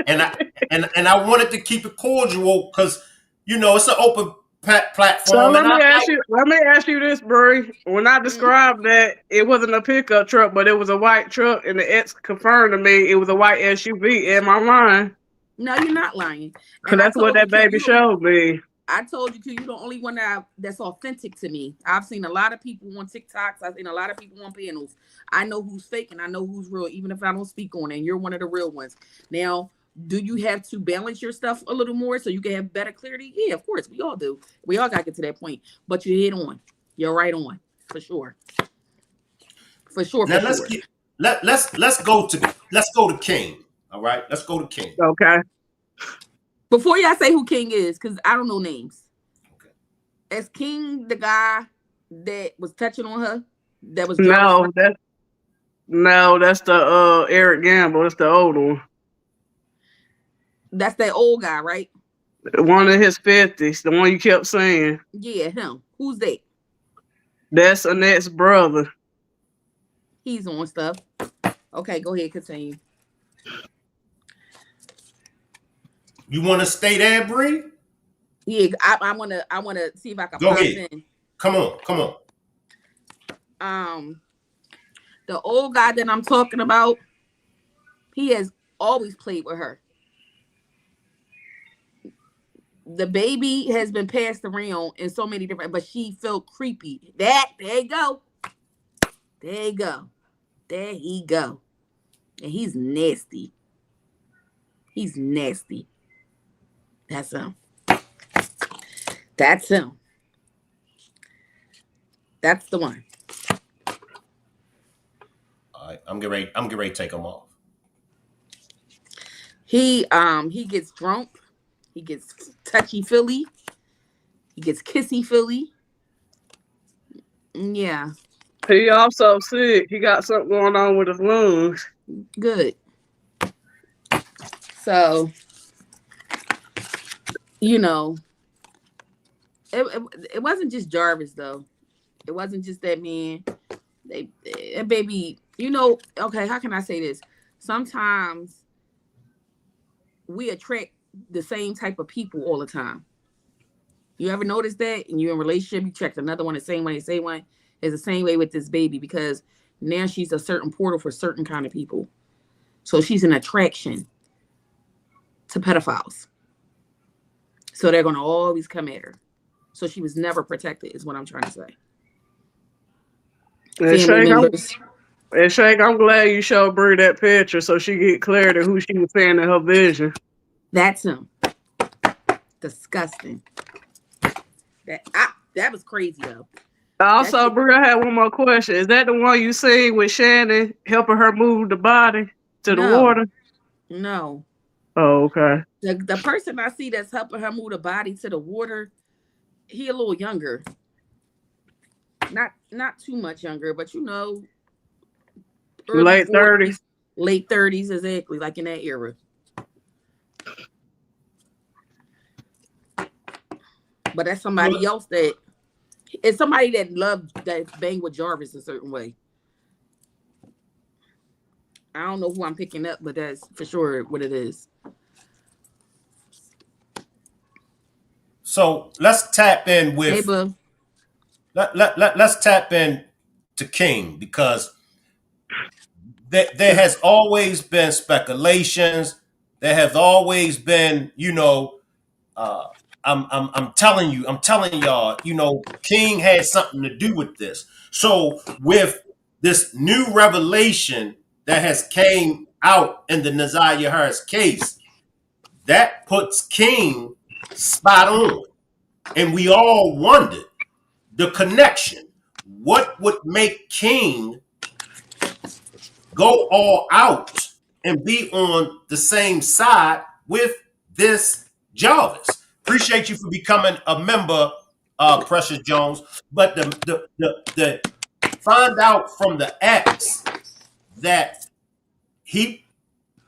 [SPEAKER 1] And I wanted to keep it cordial because it's an open
[SPEAKER 4] So
[SPEAKER 1] platform.
[SPEAKER 4] let me ask you this, Bree. When I described that, it wasn't a pickup truck, but it was a white truck, and the ex confirmed to me it was a white SUV. Am I lying?
[SPEAKER 5] No, you're not lying.
[SPEAKER 4] Because that's what that baby showed me.
[SPEAKER 5] I told you, Q, you're the only one that's authentic to me. I've seen a lot of people on TikToks. I've seen a lot of people on panels. I know who's fake and I know who's real, even if I don't speak on it. And you're one of the real ones. Now, do you have to balance your stuff a little more so you can have better clarity? Yeah, of course. We all do. We all got to get to that point. But you're head on. You're right on. For sure. For sure.
[SPEAKER 1] Now
[SPEAKER 5] For sure.
[SPEAKER 1] let's go to King. All right, let's go to King.
[SPEAKER 4] Okay.
[SPEAKER 5] Before y'all say who King is, because I don't know names. Okay. Is King the guy that was touching on her? That was
[SPEAKER 4] no, that's the Eric Gamble. That's the old one.
[SPEAKER 5] That's that old guy, right?
[SPEAKER 4] One in his 50s, the one you kept saying.
[SPEAKER 5] Yeah, him. Who's that?
[SPEAKER 4] That's Annette's brother.
[SPEAKER 5] He's on stuff. Okay, go ahead, continue.
[SPEAKER 1] You want to stay there, Bree?
[SPEAKER 5] Yeah, I want to see if I can
[SPEAKER 1] go ahead. In. Come on.
[SPEAKER 5] The old guy that I'm talking about, he has always played with her. The baby has been passed around in so many different, but she felt creepy. There you go. There he go. And he's nasty. That's him. That's the one.
[SPEAKER 1] All right, I'm getting ready to take him off.
[SPEAKER 5] He gets drunk. He gets touchy-feely. He gets kissy-feely. Yeah.
[SPEAKER 4] He also sick. He got something going on with his lungs.
[SPEAKER 5] Good. So, it wasn't just Jarvis, though. It wasn't just that man. That baby, okay, how can I say this? Sometimes we attract the same type of people all the time. You ever notice that? And you're in a relationship, you attract another one the same way. It's the same way with this baby because now she's a certain portal for certain kind of people. So she's an attraction to pedophiles. So they're going to always come at her. So she was never protected is what I'm trying to say.
[SPEAKER 4] And Shank, I'm glad you showed Bree that picture so she get clarity who she was seeing in her vision.
[SPEAKER 5] That's him. Disgusting. That was crazy though.
[SPEAKER 4] Also, Bree, I had one more question. Is that the one you seen with Shannon helping her move the body to the water?
[SPEAKER 5] No.
[SPEAKER 4] Oh, okay.
[SPEAKER 5] The person I see that's helping her move the body to the water, he a little younger. not too much younger, but early
[SPEAKER 4] Late 30s.
[SPEAKER 5] 40s, late 30s, exactly, like in that era. But that's somebody else that it's somebody that loved that bang with Jarvis a certain way. I don't know who I'm picking up, but that's for sure what it is.
[SPEAKER 1] So let's tap in
[SPEAKER 5] Hey,
[SPEAKER 1] with
[SPEAKER 5] boo.
[SPEAKER 1] let's tap in to King, because there has always been speculations. There has always been, uh, I'm telling y'all, King had something to do with this. So with this new revelation that has came out in the Nazaria Harris case, that puts King spot on. And we all wondered the connection. What would make King go all out and be on the same side with this Jarvis? Appreciate you for becoming a member, Precious Jones. But the find out from the ex that he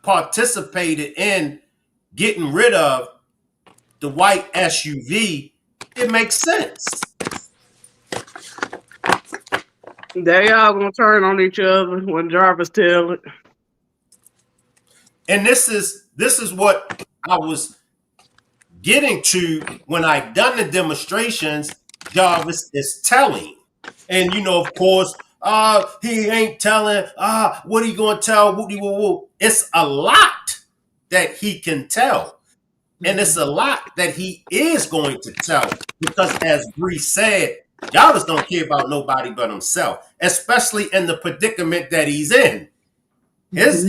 [SPEAKER 1] participated in getting rid of the white SUV, it makes sense.
[SPEAKER 4] They all gonna turn on each other when Jarvis tell it.
[SPEAKER 1] And this is what I was getting to when I done the demonstrations. Jarvis is telling, and of course, he ain't telling. What he gonna tell? It's a lot that he can tell, and it's a lot that he is going to tell, because, as Bree said, Jarvis don't care about nobody but himself, especially in the predicament that he's in. His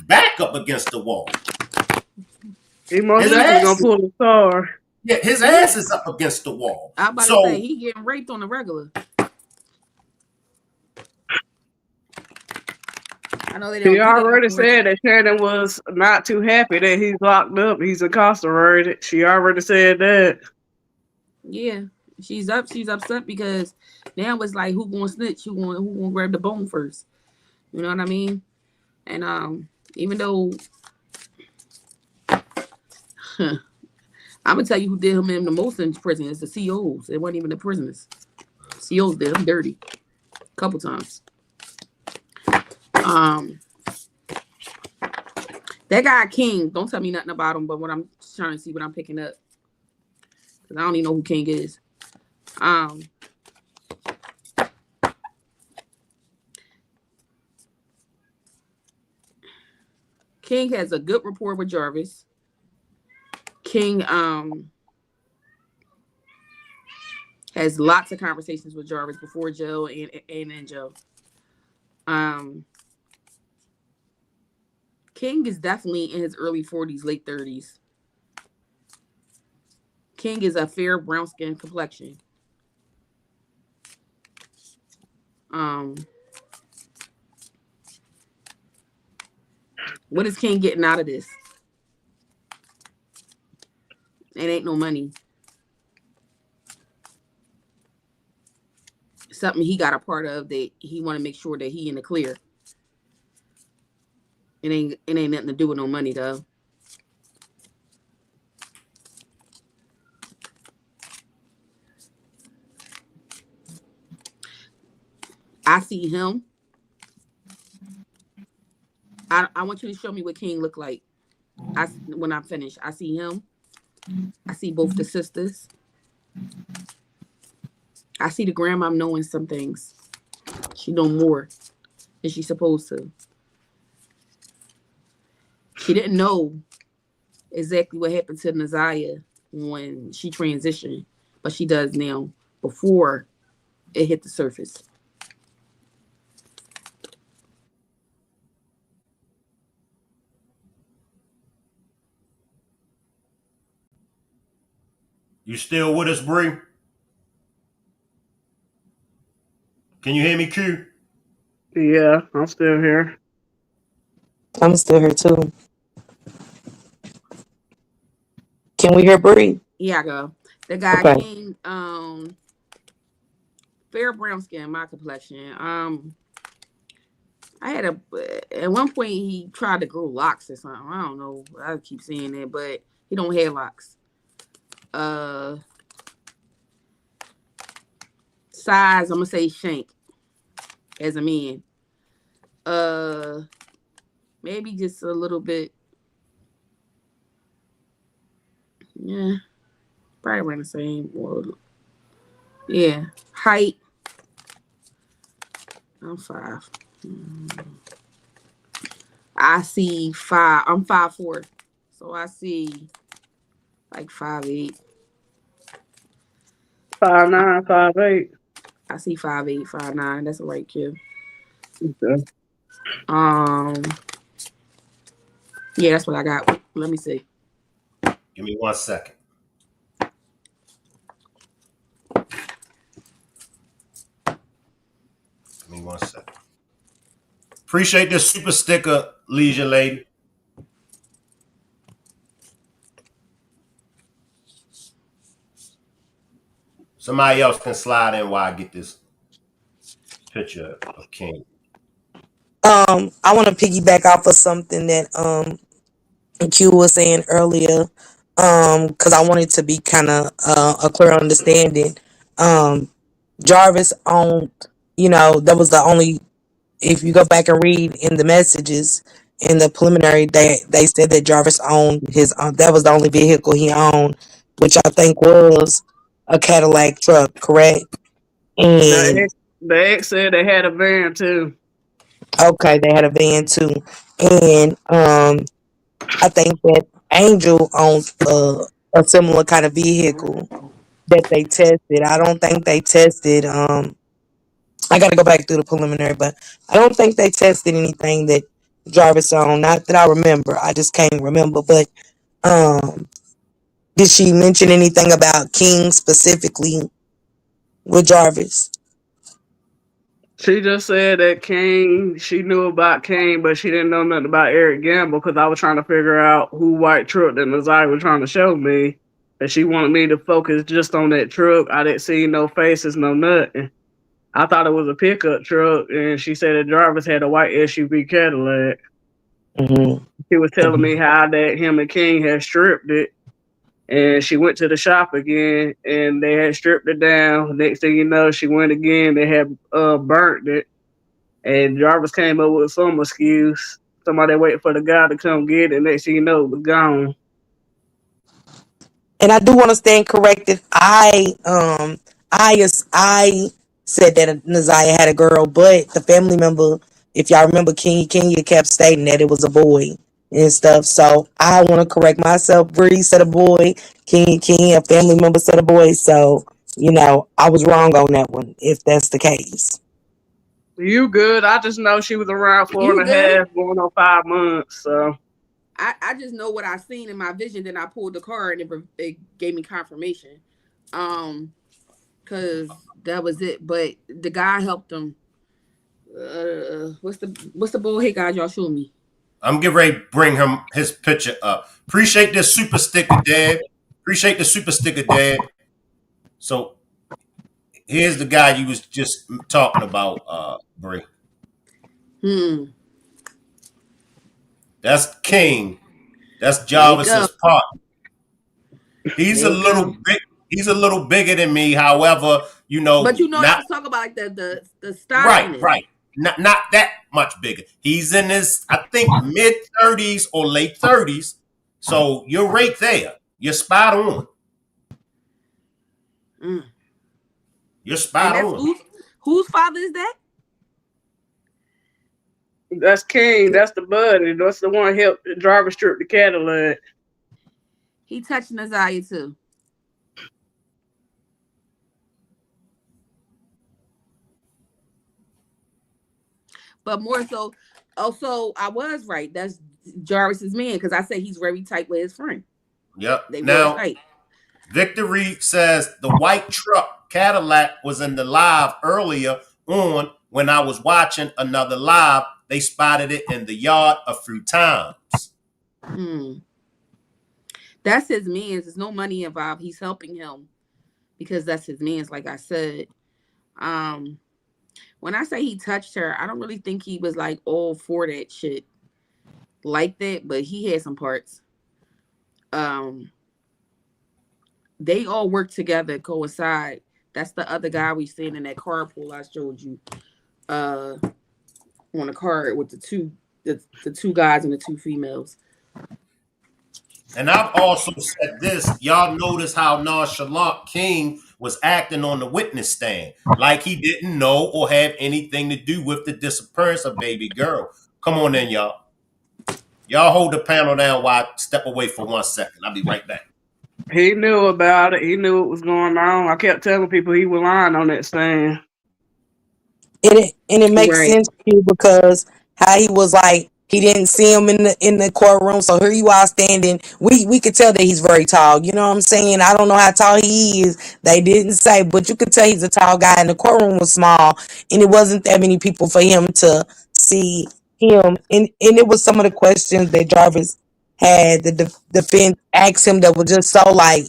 [SPEAKER 1] back up against the wall.
[SPEAKER 4] He most
[SPEAKER 1] His
[SPEAKER 4] definitely
[SPEAKER 1] ass,
[SPEAKER 4] gonna pull the star.
[SPEAKER 1] yeah, his ass is up against the wall.
[SPEAKER 5] I'm about to say
[SPEAKER 1] So
[SPEAKER 5] he getting raped on the regular. I know they don't
[SPEAKER 4] He
[SPEAKER 5] do that no
[SPEAKER 4] already
[SPEAKER 5] more.
[SPEAKER 4] said that Shannon was not too happy that he's locked up. He's incarcerated. She already said that.
[SPEAKER 5] Yeah, she's upset because now it's like who gonna snitch? Who gonna grab the bone first? You know what I mean? And even though I'm gonna tell you who did him in the most in prison is the COs. It wasn't even the prisoners. COs did him dirty a couple times. That guy King, don't tell me nothing about him, but what I'm trying to see what I'm picking up. Because I don't even know who King is. King has a good rapport with Jarvis. King has lots of conversations with Jarvis before jail and in jail. King is definitely in his early 40s, late 30s. King is a fair brown skin complexion. What is King getting out of this? It ain't no money. Something he got a part of that he want to make sure that he in the clear. It ain't nothing to do with no money though. I see him. I want you to show me what King look like. When I'm finished, I see him. I see both the sisters. I see the grandma knowing some things. She know more than she's supposed to. She didn't know exactly what happened to Nazaria when she transitioned, but she does now before it hit the surface.
[SPEAKER 1] you still with us, Bree? Can you hear me, Q?
[SPEAKER 4] Yeah, I'm still here.
[SPEAKER 6] I'm still here too. Can we hear Bree?
[SPEAKER 5] Yeah, I go. The guy
[SPEAKER 6] Okay.
[SPEAKER 5] King fair brown skin, my complexion. I had at one point he tried to grow locks or something. I don't know. I keep saying that, but he don't have locks. Size, I'm gonna say shank as a man. Maybe just a little bit. Yeah, probably around the same. Well, yeah, height. I'm 5. I see 5. I'm 5'4", so I see like 5'8".
[SPEAKER 4] 5'9", 5'8".
[SPEAKER 5] I see 5'8", 5'9". That's a right kid.
[SPEAKER 4] Okay.
[SPEAKER 5] Yeah, that's what I got. Let me see.
[SPEAKER 1] Give me 1 second. Give me 1 second. Appreciate this super sticker, Leisure Lady. Somebody else can slide in while I get this picture of King.
[SPEAKER 6] I want to piggyback off of something that Q was saying earlier, because I wanted to be kind of a clear understanding. Um, Jarvis owned, that was the only. If you go back and read in the messages in the preliminary, they said that Jarvis owned his. That was the only vehicle he owned, which I think was a Cadillac truck, correct? And
[SPEAKER 4] The ex said they had a van too.
[SPEAKER 6] okay, they had a van too, and I think that Angel owns a similar kind of vehicle that they tested. I don't think they tested. I got to go back through the preliminary, but I don't think they tested anything that Jarvis owned. Not that I remember. I just can't remember. But um, did she mention anything about King specifically with Jarvis?
[SPEAKER 4] She just said that she knew about Kane, but she didn't know nothing about Eric Gamble because I was trying to figure out who white truck that Nazai was trying to show me. And she wanted me to focus just on that truck. I didn't see no faces, no nothing. I thought it was a pickup truck, and she said that Jarvis had a white SUV Cadillac.
[SPEAKER 6] Mm-hmm.
[SPEAKER 4] She was telling me how that him and King had stripped it, and she went to the shop again, and they had stripped it down. Next thing you know, she went again. They had burnt it, and Jarvis came up with some excuse. Somebody waiting for the guy to come get it. Next thing you know, it was gone.
[SPEAKER 6] And I do want to stand corrected. I said that Naziah had a girl, but the family member, if y'all remember, Kenya kept stating that it was a boy and stuff. So I want to correct myself. Bree said a boy. King, a family member said a boy. So I was wrong on that one. If that's the case.
[SPEAKER 4] You good? I just know she was around four
[SPEAKER 5] You
[SPEAKER 4] and a
[SPEAKER 5] good?
[SPEAKER 4] half, going on 5 months. So
[SPEAKER 5] I just know what I seen in my vision. Then I pulled the card and it gave me confirmation. Cause that was it. But the guy helped him. What's the bullhead guy y'all showed me?
[SPEAKER 1] I'm getting ready to bring him his picture up. Appreciate this super sticker, Dad. Appreciate the super sticker, Dad. So here's the guy you was just talking about, Bree. That's King. That's Jarvis's partner. He's a little big. He's a little bigger than me. However,
[SPEAKER 5] But I
[SPEAKER 1] not
[SPEAKER 5] was talking about like the
[SPEAKER 1] right,
[SPEAKER 5] stodginess.
[SPEAKER 1] right. Not that much bigger. He's in his, I think, mid-30s or late 30s. So you're right there. You're spot on. You're spot
[SPEAKER 5] And that's
[SPEAKER 1] on.
[SPEAKER 5] whose father is that?
[SPEAKER 4] that's King. That's the buddy. That's the one helped the driver strip the Cadillac.
[SPEAKER 5] He touched Naziah too. But more so, also I was right. That's Jarvis's man because I said he's very tight with his friend.
[SPEAKER 1] Yep.
[SPEAKER 5] They real
[SPEAKER 1] Now,
[SPEAKER 5] tight.
[SPEAKER 1] Victory says the white truck Cadillac was in the live earlier on when I was watching another live. They spotted it in the yard a few times.
[SPEAKER 5] That's his man's. There's no money involved. He's helping him because that's his man's, like I said. When I say he touched her, I don't really think he was like all for that shit like that, but he had some parts. Um, they all work together, coincide. That's the other guy we seen in that carpool I showed you. On the card with the two guys and the two females.
[SPEAKER 1] And I've also said this. Y'all notice how nonchalant King was acting on the witness stand, like he didn't know or have anything to do with the disappearance of baby girl. Come on in, y'all. Y'all hold the panel down while I step away for 1 second. I'll be right back.
[SPEAKER 4] He knew about it. He knew what was going on. I kept telling people he was lying on that stand.
[SPEAKER 6] And it makes
[SPEAKER 5] Right.
[SPEAKER 6] sense to you because how he was like he didn't see him in the courtroom, so here you are standing. We could tell that he's very tall. You know what I'm saying? I don't know how tall he is. They didn't say, but you could tell he's a tall guy. And the courtroom was small, and it wasn't that many people for him to see him. And it was some of the questions that Jarvis had the defense asked him that was just so like,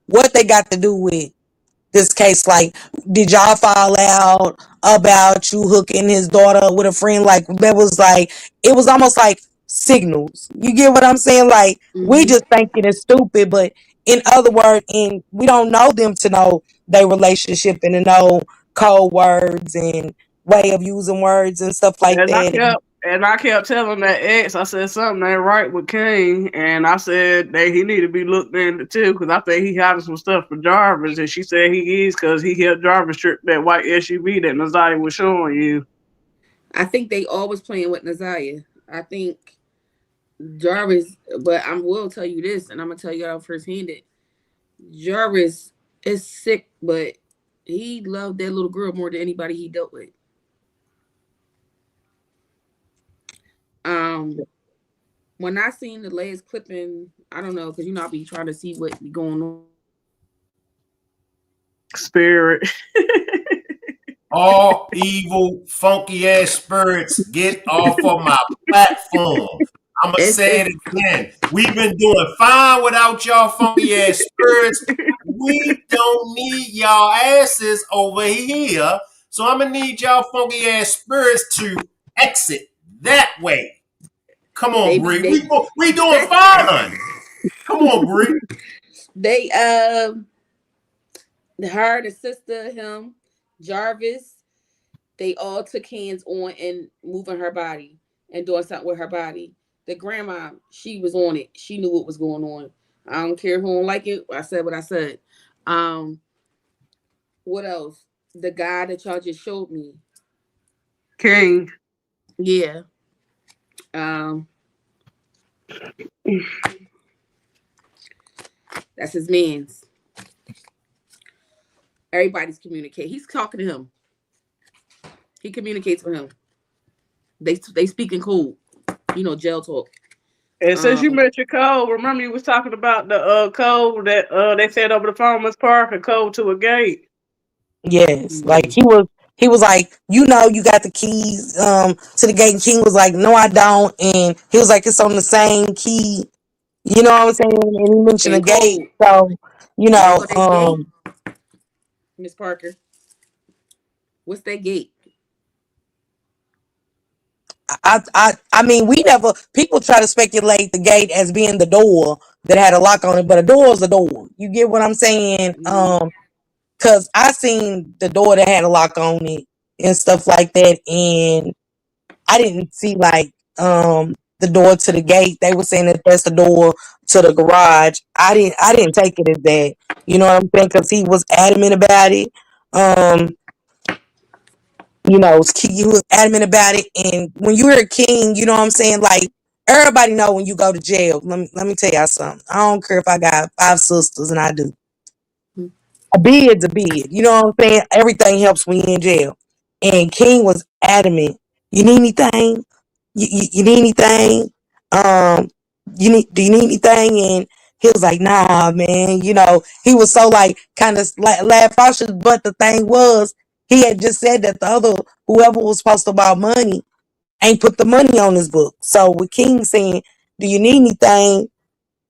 [SPEAKER 6] what they got to do with this case? Like, did y'all fall out about you hooking his daughter up with a friend? Like, that was like, it was almost like signals. You get what I'm saying? Like, we
[SPEAKER 5] Mm-hmm.
[SPEAKER 6] just thinking it's stupid, but in other words, and we don't know them to know their relationship and to know code words and way of using words and stuff like
[SPEAKER 4] And I
[SPEAKER 6] that.
[SPEAKER 4] kept and I kept telling that ex, I said something ain't right with King, and I said that he need to be looked into too, because I think he hiding some stuff for Jarvis, and she said he is because he helped Jarvis trip that white SUV that Nazaria was showing you.
[SPEAKER 5] I think they always playing with Naziah. I think Jarvis, but I will tell you this, and I'm gonna tell y'all firsthand that Jarvis is sick, but he loved that little girl more than anybody he dealt with. Um, when I seen the latest clipping, I don't know, because I'll be trying to see what be going on.
[SPEAKER 4] Spirit.
[SPEAKER 1] All evil, funky ass spirits, get off of my platform. I'm going to say
[SPEAKER 5] It's
[SPEAKER 1] it again. We've been doing fine without y'all funky ass spirits. We don't need y'all asses over here. So I'm going to need y'all funky ass spirits to exit that way. Come on,
[SPEAKER 5] they be
[SPEAKER 1] Bree.
[SPEAKER 5] they
[SPEAKER 1] We doing fine. Come on, Bree.
[SPEAKER 5] they her, the sister, him, Jarvis, they all took hands on and moving her body and doing something with her body. The grandma, she was on it. She knew what was going on. I don't care who don't like it. I said what I said. Um, what else? The guy that y'all just showed me.
[SPEAKER 4] King.
[SPEAKER 5] Yeah. Um, that's his man's. Everybody's communicating. He's talking to him. He communicates with him. They speak in code. Jail talk.
[SPEAKER 4] And since you
[SPEAKER 5] Um,
[SPEAKER 4] mentioned Cole, remember you was talking about the code that they said over the phone was park and code to a gate.
[SPEAKER 6] Yes, like he was like, you got the keys to the gate, and King was like, no, I don't, and he was like, it's on the same key. You know what I'm saying? And he mentioned a
[SPEAKER 5] in
[SPEAKER 6] gate,
[SPEAKER 5] code.
[SPEAKER 6] so
[SPEAKER 5] You know that gate, Miss Parker. What's that gate?
[SPEAKER 6] I mean, we never people try to speculate the gate as being the door that had a lock on it, but a door is a door. You get what I'm saying?
[SPEAKER 5] Mm-hmm.
[SPEAKER 6] Cause I seen the door that had a lock on it and stuff like that, and I didn't see like the door to the gate. They were saying that that's the door to the garage. I didn't take it as that. You know what I'm saying? Because he was adamant about it. Um, he was adamant about it. And when you're a king, you know what I'm saying? Like, everybody know when you go to jail. Let me tell y'all something. I don't care if I got 5 sisters, and I do. A bid's a bid. You know what I'm saying? Everything helps when you're in jail. And King was adamant. You need anything? You need anything? Um, do you need anything? And he was like, nah, man. He was so like kind of laugh cautious, but the thing was, he had just said that the other whoever was supposed to borrow money ain't put the money on his book. So with King saying, do you need anything?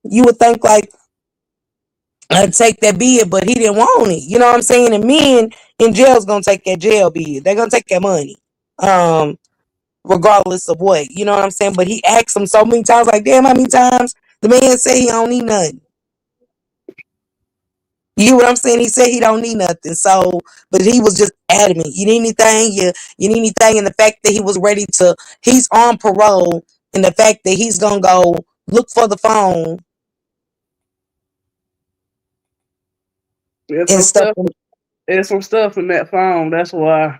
[SPEAKER 6] You would think like take that bid, but he didn't want it. You know what I'm saying? And men in jail's gonna take that jail bid. They're gonna take that money. Regardless of what. You know what I'm saying? But he asked him so many times, like, damn, how many times the man said he don't need nothing. You know what I'm saying? He said he don't need nothing. So, but he was just adamant. You need anything? You need anything? And the fact that he was ready to, he's on parole, and the fact that he's gonna go look for the phone
[SPEAKER 4] There's
[SPEAKER 6] and
[SPEAKER 4] some
[SPEAKER 6] stuff.
[SPEAKER 4] stuff. There's some stuff in that phone. That's why.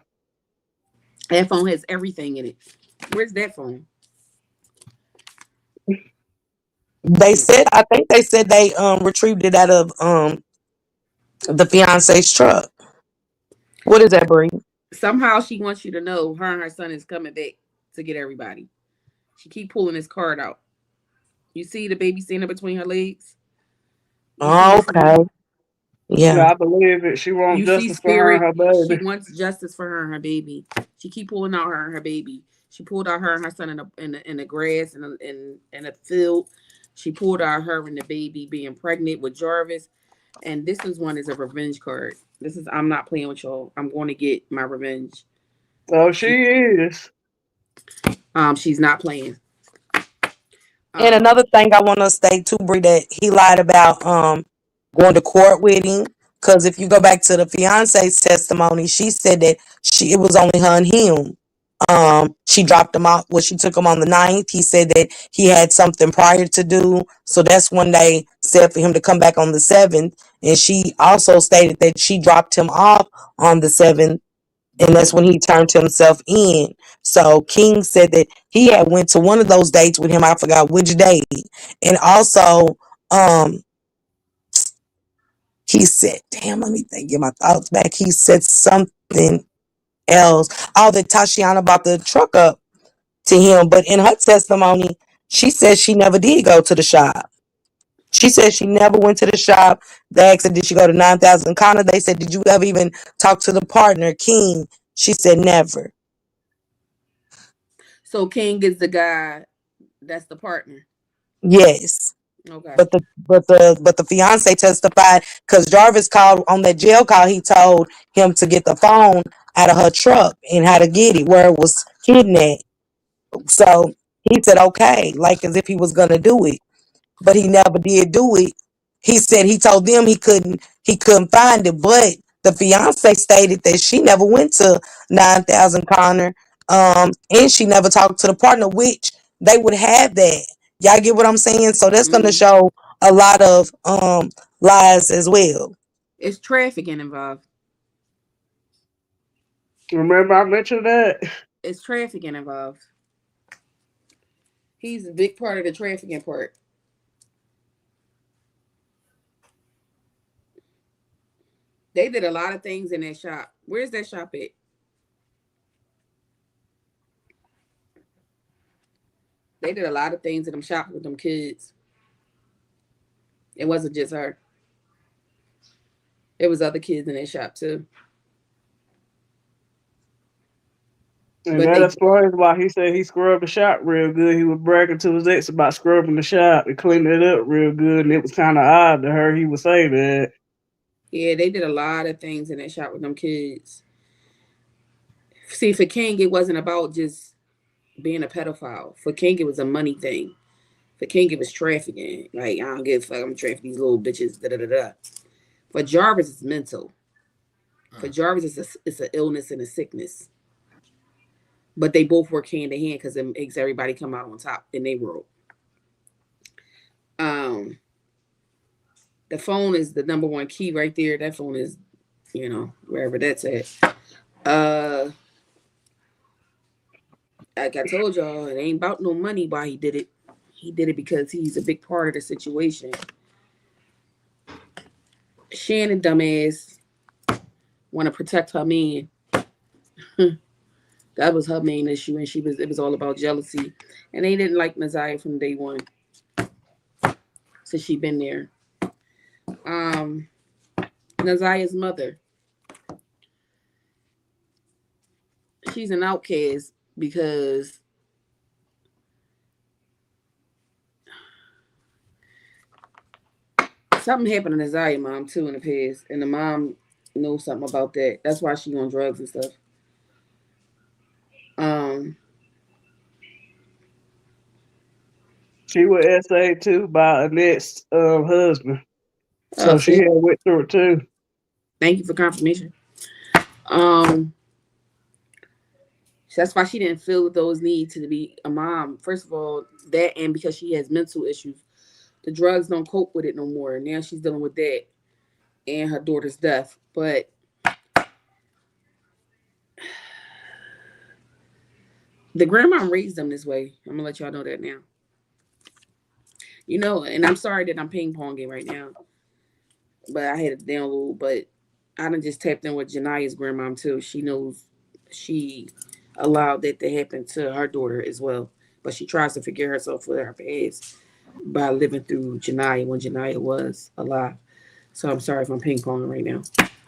[SPEAKER 5] That phone has everything in it. Where's that phone?
[SPEAKER 6] They said, I think they said they retrieved it out of the fiance's truck. What is that, Bree?
[SPEAKER 5] Somehow she wants you to know her and her son is coming back to get everybody. She keep pulling his card out. You see the baby standing between her legs? You see the
[SPEAKER 6] Okay.
[SPEAKER 5] spirit?
[SPEAKER 6] Yeah.
[SPEAKER 4] Yeah, I believe it. She wants
[SPEAKER 5] You see
[SPEAKER 4] justice for her and
[SPEAKER 5] spirit?
[SPEAKER 4] her
[SPEAKER 5] She
[SPEAKER 4] baby.
[SPEAKER 5] wants justice for her and her baby. She keep pulling out her and her baby. She pulled out her and her son in the grass in a field. She pulled out her and the baby being pregnant with Jarvis. And this is a revenge card. I'm not playing with y'all. I'm going to get my revenge.
[SPEAKER 4] Oh, she is.
[SPEAKER 5] She's not playing.
[SPEAKER 6] And
[SPEAKER 5] Um,
[SPEAKER 6] another thing I want to state too, Bree, that he lied about going to court with him. Because if you go back to the fiance's testimony, she said that it was only her and him. She dropped him off. Well, she took him on the 9th. He said that he had something prior to do, so that's when they said for him to come back on the 7th. And she also stated that she dropped him off on the 7th, and that's when he turned himself in. So King said that he had went to one of those dates with him. I forgot which date. And also, he said, damn, let me think, get my thoughts back. He said something else. Oh, that Tashiana brought the truck up to him. But in her testimony, she said she never did go to the shop. She said she never went to the shop. They asked her, did she go to 9,000 Connor? They said, did you ever even talk to the partner, King? She said, never.
[SPEAKER 5] so King is the guy that's the partner.
[SPEAKER 6] Yes.
[SPEAKER 5] Okay.
[SPEAKER 6] But the fiance testified because Jarvis called on that jail call. He told him to get the phone out of her truck and how to get it where it was kidnapped. So he said okay, like as if he was gonna do it, but he never did do it. He said he told them he couldn't find it, but the fiance stated that she never went to 9,000 Connor, and she never talked to the partner, which they would have that. Y'all get what I'm saying? So that's gonna
[SPEAKER 5] Mm-hmm.
[SPEAKER 6] show a lot of lies as well.
[SPEAKER 5] It's trafficking involved.
[SPEAKER 4] Remember I mentioned that?
[SPEAKER 5] It's trafficking involved. He's a big part of the trafficking part. They did a lot of things in that shop. Where's that shop at? They did a lot of things in them shops with them kids. It wasn't just her. It was other kids in that shop too.
[SPEAKER 4] And
[SPEAKER 5] But
[SPEAKER 4] that
[SPEAKER 5] they
[SPEAKER 4] explains why he said he scrubbed the shop real good. He was bragging to his ex about scrubbing the shop and cleaning it up real good. And it was kind of odd to her he would say that.
[SPEAKER 5] yeah, they did a lot of things in that shop with them kids. See, for King, it wasn't about just being a pedophile. For King, it was a money thing. For King, it was trafficking. Like, I don't give a fuck. I'm trafficking these little bitches. Da da da da. For Jarvis, it's mental. For Jarvis, it's an illness and a sickness. But they both work hand in hand because it makes everybody come out on top in their world. Um, the phone is the number one key right there. That phone is, wherever that's at. Uh, like I told y'all, it ain't about no money why he did it. He did it because he's a big part of the situation. Shannon, dumbass, want to protect her man. That was her main issue, and it was all about jealousy. And they didn't like Naziah from day one, since she been there. Um, Naziah's mother, she's an outcast because something happened to Zaya mom too in the past, and the mom knows something about that. That's why she on drugs and stuff. Um.
[SPEAKER 4] She was SA too by Annette's husband.
[SPEAKER 5] Oh,
[SPEAKER 4] So she
[SPEAKER 5] see,
[SPEAKER 4] had went through it too.
[SPEAKER 5] thank you for confirmation. Um. So that's why she didn't feel those needs to be a mom. First of all, that and because she has mental issues, the drugs don't cope with it no more. Now she's dealing with that and her daughter's death. But the grandma raised them this way. I'm gonna let y'all know that now. You know, and I'm sorry that I'm ping ponging right now, but I had it download. But I done just tapped in with Jania's grandmom too. She knows she allowed that to happen to her daughter as well. But she tries to forgive herself for her past by living through Janiyah when Janiyah was alive. So I'm sorry if I'm ping ponging right now.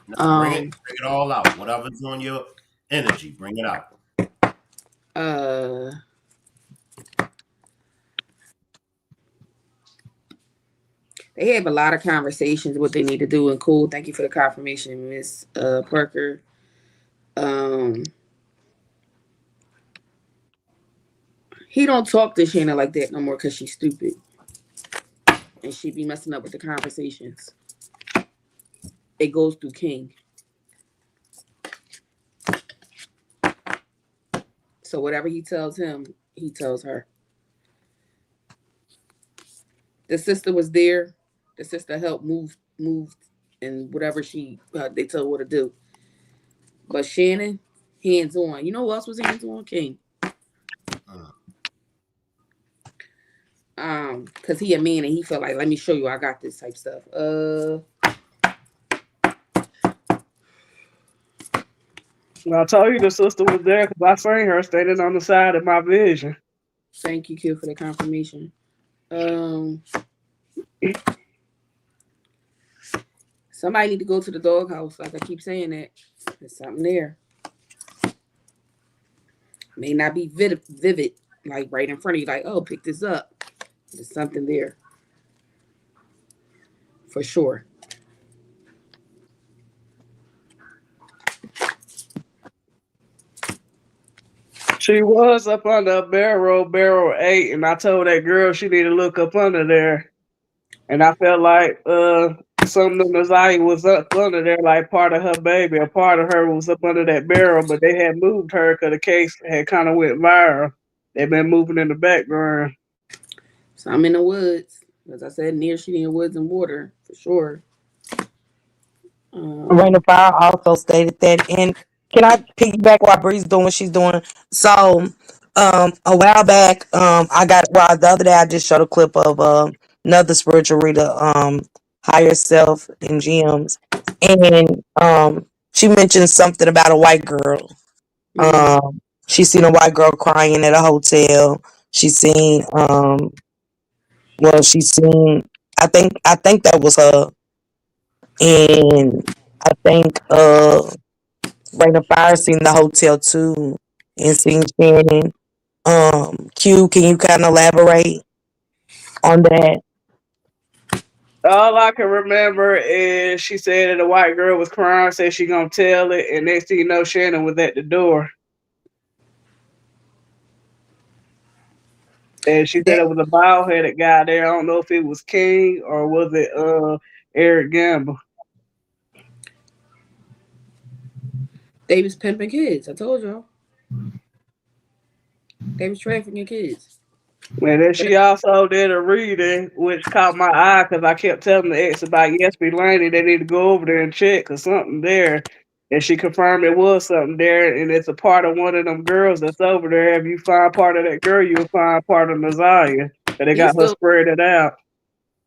[SPEAKER 1] Now
[SPEAKER 5] Um
[SPEAKER 1] bring it all out. Whatever's on your energy, bring it out.
[SPEAKER 5] uh they have a lot of conversations what they need to do and cool. Thank you for the confirmation, Miss Parker. Um he don't talk to Shannon like that no more because she's stupid and she be messing up with the conversations. It goes through King. So whatever he tells him, he tells her. The sister was there. The sister helped move, and whatever she they told her to do. But Shannon, hands on. You know who else was hands on? King.
[SPEAKER 1] Mm.
[SPEAKER 5] Cause he a man and he felt like, let me show you I got this type stuff.
[SPEAKER 4] I told you the sister was there because I seen her standing on the side of my vision.
[SPEAKER 5] Thank you, Q, for the confirmation. Somebody need to go to the doghouse. Like I keep saying that. There's something there. May not be vivid, like right in front of you, like, oh, pick this up. There's something there. For sure.
[SPEAKER 4] She was up under a barrel 8, and I told that girl she need to look up under there. And I felt like some of the Messiah was up under there, like part of her baby, a part of her was up under that barrel, but they had moved her because the case had kind of went viral. They've been moving in the background.
[SPEAKER 5] So I'm in the woods. As I said, near shooting in woods and water, for sure.
[SPEAKER 6] Rain
[SPEAKER 5] Um,
[SPEAKER 6] of Fire also stated that. And can I piggyback while Bree's doing what she's doing? So, a while back, the other day I just showed a clip of another spiritual reader, Higher Self and Gems, and she mentioned something about a white girl.
[SPEAKER 5] mm,
[SPEAKER 6] She seen a white girl crying at a hotel. She seen she seen I think that was her, and I think Rain of Fire seen the hotel too and seen Shannon. Q, can you kind of elaborate on that?
[SPEAKER 4] All I can remember is she said that a white girl was crying, said she gonna tell it, and next thing you know, Shannon was at the door. And she said
[SPEAKER 5] that
[SPEAKER 4] it was a bald headed guy there. I don't know if it was King or was it Eric Gamble.
[SPEAKER 5] they was pimping kids. I told y'all they was trafficking kids.
[SPEAKER 4] And then she also did a reading, which caught my eye because I kept telling the ex about yes, be Laney, they need to go over there and check or something there. And she confirmed it was something there, and it's a part of one of them girls that's over there. If you find part of that girl, you'll find part of Nazaria. And they
[SPEAKER 5] He's
[SPEAKER 4] got her
[SPEAKER 5] still
[SPEAKER 4] spread it out.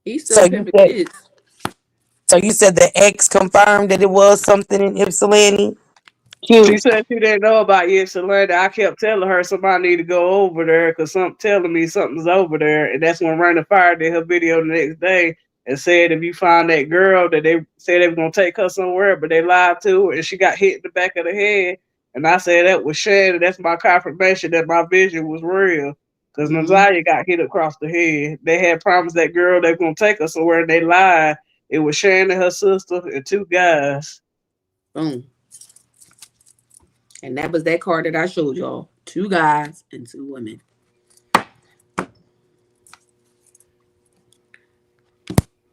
[SPEAKER 5] he's
[SPEAKER 6] So
[SPEAKER 5] still
[SPEAKER 6] you
[SPEAKER 5] pimping
[SPEAKER 6] said
[SPEAKER 5] kids.
[SPEAKER 6] so you said the ex confirmed that it was something in Ypsilanti.
[SPEAKER 4] She
[SPEAKER 6] Q.
[SPEAKER 4] said she didn't know about Ypsilanti. I kept telling her somebody need to go over there because something telling me something's over there. And that's when Rain of Fire did her video the next day and said if you find that girl that they said they were gonna take her somewhere, but they lied to her and she got hit in the back of the head. And I said that was Shannon. That's my confirmation that my vision was real. Because
[SPEAKER 5] Mm-hmm.
[SPEAKER 4] Nazaria got hit across the head. They had promised that girl they were gonna take her somewhere and they lied It was Shannon, her sister, and 2 guys.
[SPEAKER 5] Boom. And that was that card that I showed y'all. 2 guys and 2 women.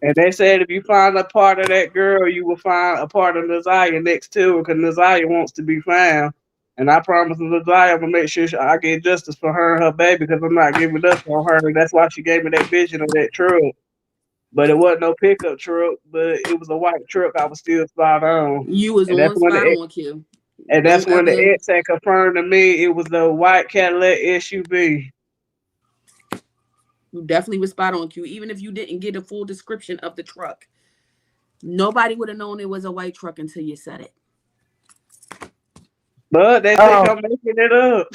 [SPEAKER 4] And they said if you find a part of that girl, you will find a part of Naziah next to her because Naziah wants to be found. And I promise Naziah I'm gonna make sure I get justice for her and her baby because I'm not giving up on her. That's why she gave me that vision of that truck. But it wasn't no pickup truck, but it was a white truck. I was still spot on.
[SPEAKER 5] You was
[SPEAKER 4] And that's
[SPEAKER 5] on
[SPEAKER 4] when
[SPEAKER 5] spot
[SPEAKER 4] the
[SPEAKER 5] on, Q.
[SPEAKER 4] and that's
[SPEAKER 5] Don't
[SPEAKER 4] when the
[SPEAKER 5] ever.
[SPEAKER 4] ex had confirmed to me it was the white Cadillac SUV.
[SPEAKER 5] You definitely was spot on, Q. Even if you didn't get a full description of the truck, nobody would have known it was a white truck until you said it.
[SPEAKER 4] But they think I'm making it up.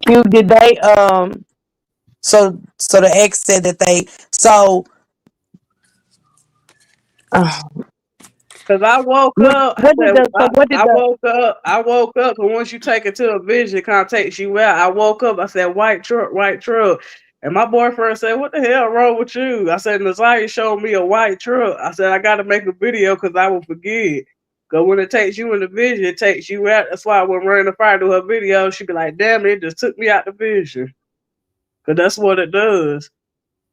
[SPEAKER 6] Q, did they so the ex said that they so uh,
[SPEAKER 4] Cause I woke up,
[SPEAKER 6] what did the so what did
[SPEAKER 4] I
[SPEAKER 6] the
[SPEAKER 4] I woke up, and once you take it to a vision, it kind of takes you out. I woke up, I said, white truck, white truck. And my boyfriend said, what the hell wrong with you? I said, Naziah showed me a white truck. I said, I got to make a video because I will forget. Because when it takes you in the vision, it takes you out. That's why when Rain Fire do her video, she be like, damn, it just took me out the vision. Because that's what it does.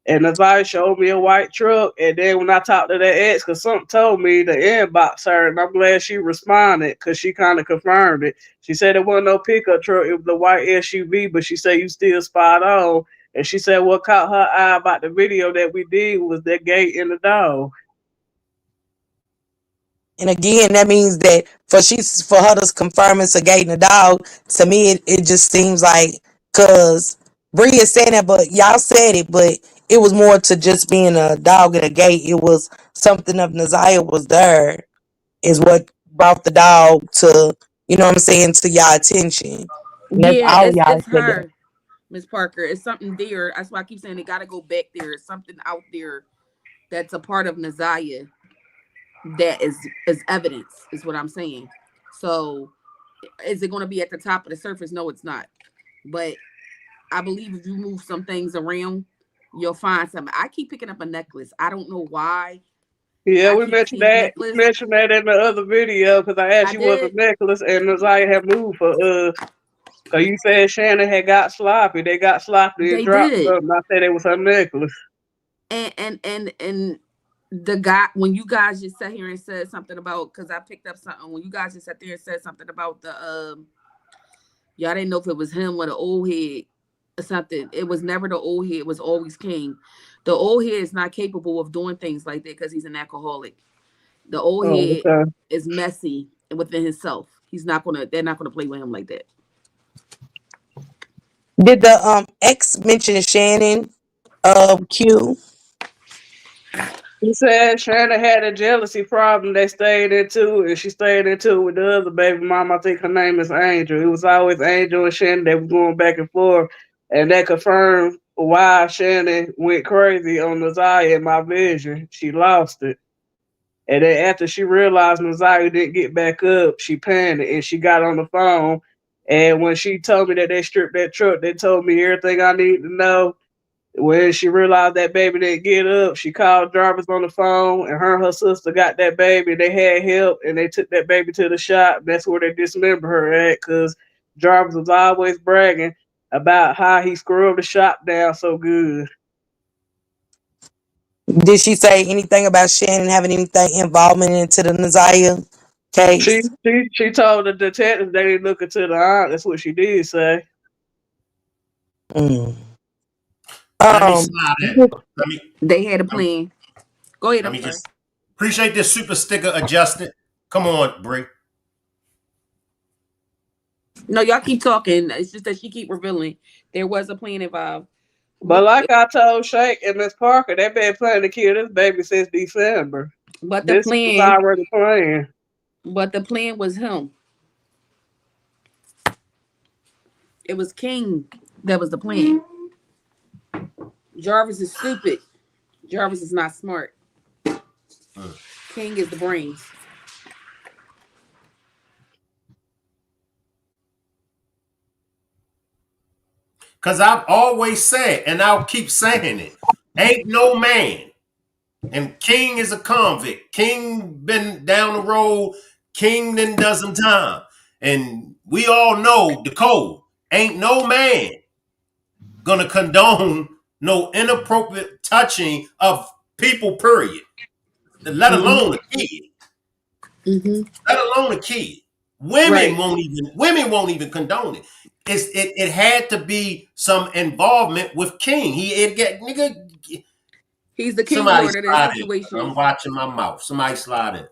[SPEAKER 4] And Naziah showed me a white truck. And then when I talked to that ex, because something told me to inbox her, and I'm glad she responded because she kind of confirmed it. She said it wasn't no pickup truck, it was the white SUV, but she said you still spot on. And she said what caught her eye about the video that we did was that gate in the dog.
[SPEAKER 6] and again that means that for her to confirm it's a gate and a dog, to me it just seems like because Bree is saying that, but y'all said it, but it was more to just being a dog at a gate. It was something of Naziah was there is what brought the dog to, you know what I'm saying, to y'all attention. And that's
[SPEAKER 5] Yeah,
[SPEAKER 6] all y'all
[SPEAKER 5] it's
[SPEAKER 6] said that.
[SPEAKER 5] her, Miss Parker. It's something there. That's why I keep saying they got to go back there. It's something out there that's a part of Naziah that is evidence. Is what I'm saying. So, is it going to be at the top of the surface? No, it's not. But I believe if you move some things around, you'll find something. I keep picking up a necklace. I don't know why.
[SPEAKER 4] Yeah,
[SPEAKER 5] I
[SPEAKER 4] we
[SPEAKER 5] keep
[SPEAKER 4] mentioned
[SPEAKER 5] seeing
[SPEAKER 4] that. We
[SPEAKER 5] necklace.
[SPEAKER 4] mentioned that in the other video because I asked
[SPEAKER 5] I
[SPEAKER 4] you what the
[SPEAKER 5] did.
[SPEAKER 4] necklace and Naziah had moved for because you said Shannon had got sloppy. They got sloppy and
[SPEAKER 5] They
[SPEAKER 4] dropped
[SPEAKER 5] did.
[SPEAKER 4] something. I said it was her necklace.
[SPEAKER 5] And the guy, when you guys just sat here and said something about, because I picked up something when you guys just sat there and said something about the y'all didn't know if it was him or the old head or something. It was never the old head. It was always King. The old head is not capable of doing things like that because he's an alcoholic. The old
[SPEAKER 4] Oh,
[SPEAKER 5] head
[SPEAKER 4] okay.
[SPEAKER 5] is messy within himself. He's not gonna. They're not gonna play with him like that.
[SPEAKER 6] Did the ex mention Shannon Q?
[SPEAKER 4] He said Shannon had a jealousy problem they stayed into, and she stayed into it with the other baby mom. I think her name is Angel. It was always Angel and Shannon. They was going back and forth, and that confirmed why Shannon went crazy on Naziah in my vision. She lost it. And then after she realized Naziah didn't get back up, she panicked and she got on the phone. And when she told me that they stripped that truck, they told me everything I need to know. When she realized that baby didn't get up, she called Jarvis on the phone, and her and her sister got that baby. They had help, and they took that baby to the shop. That's where they dismembered her at, because Jarvis was always bragging about how he scrubbed the shop down so good.
[SPEAKER 6] Did she say anything about Shannon having anything involvement into the Naziah
[SPEAKER 4] She
[SPEAKER 6] case?
[SPEAKER 4] she told the detectives they didn't look into the aunt. That's what she did say.
[SPEAKER 6] Mm.
[SPEAKER 1] Let me slide in. Let me
[SPEAKER 5] They had a plan. Go ahead.
[SPEAKER 1] let
[SPEAKER 5] I'm
[SPEAKER 1] me
[SPEAKER 5] sorry.
[SPEAKER 1] just appreciate this super sticker adjusted. Come on, Bree.
[SPEAKER 5] No, y'all keep talking. It's just that she keep revealing there was a plan involved.
[SPEAKER 4] But like I told Shake and Miss Parker, they been planning to kill this baby since December.
[SPEAKER 5] But the
[SPEAKER 4] This was
[SPEAKER 5] plan,
[SPEAKER 4] already planned.
[SPEAKER 5] but the plan was him. It was King that was the plan. Jarvis is stupid. Jarvis is not smart. King is the brains.
[SPEAKER 1] Because I've always said, and I'll keep saying it, ain't no man And King is a convict. King been down the road. King then does some time. And we all know the code. Ain't no man gonna condone no inappropriate touching of people, period. Let
[SPEAKER 5] Mm-hmm.
[SPEAKER 1] alone a kid.
[SPEAKER 5] Mm-hmm.
[SPEAKER 1] Let alone a kid.
[SPEAKER 5] Right.
[SPEAKER 1] Women won't even condone it. It had to be some involvement with King. It get nigga.
[SPEAKER 5] He's the king
[SPEAKER 1] Somebody
[SPEAKER 5] lord of that
[SPEAKER 1] slide in.
[SPEAKER 5] situation.
[SPEAKER 1] I'm watching my mouth. Somebody slide in.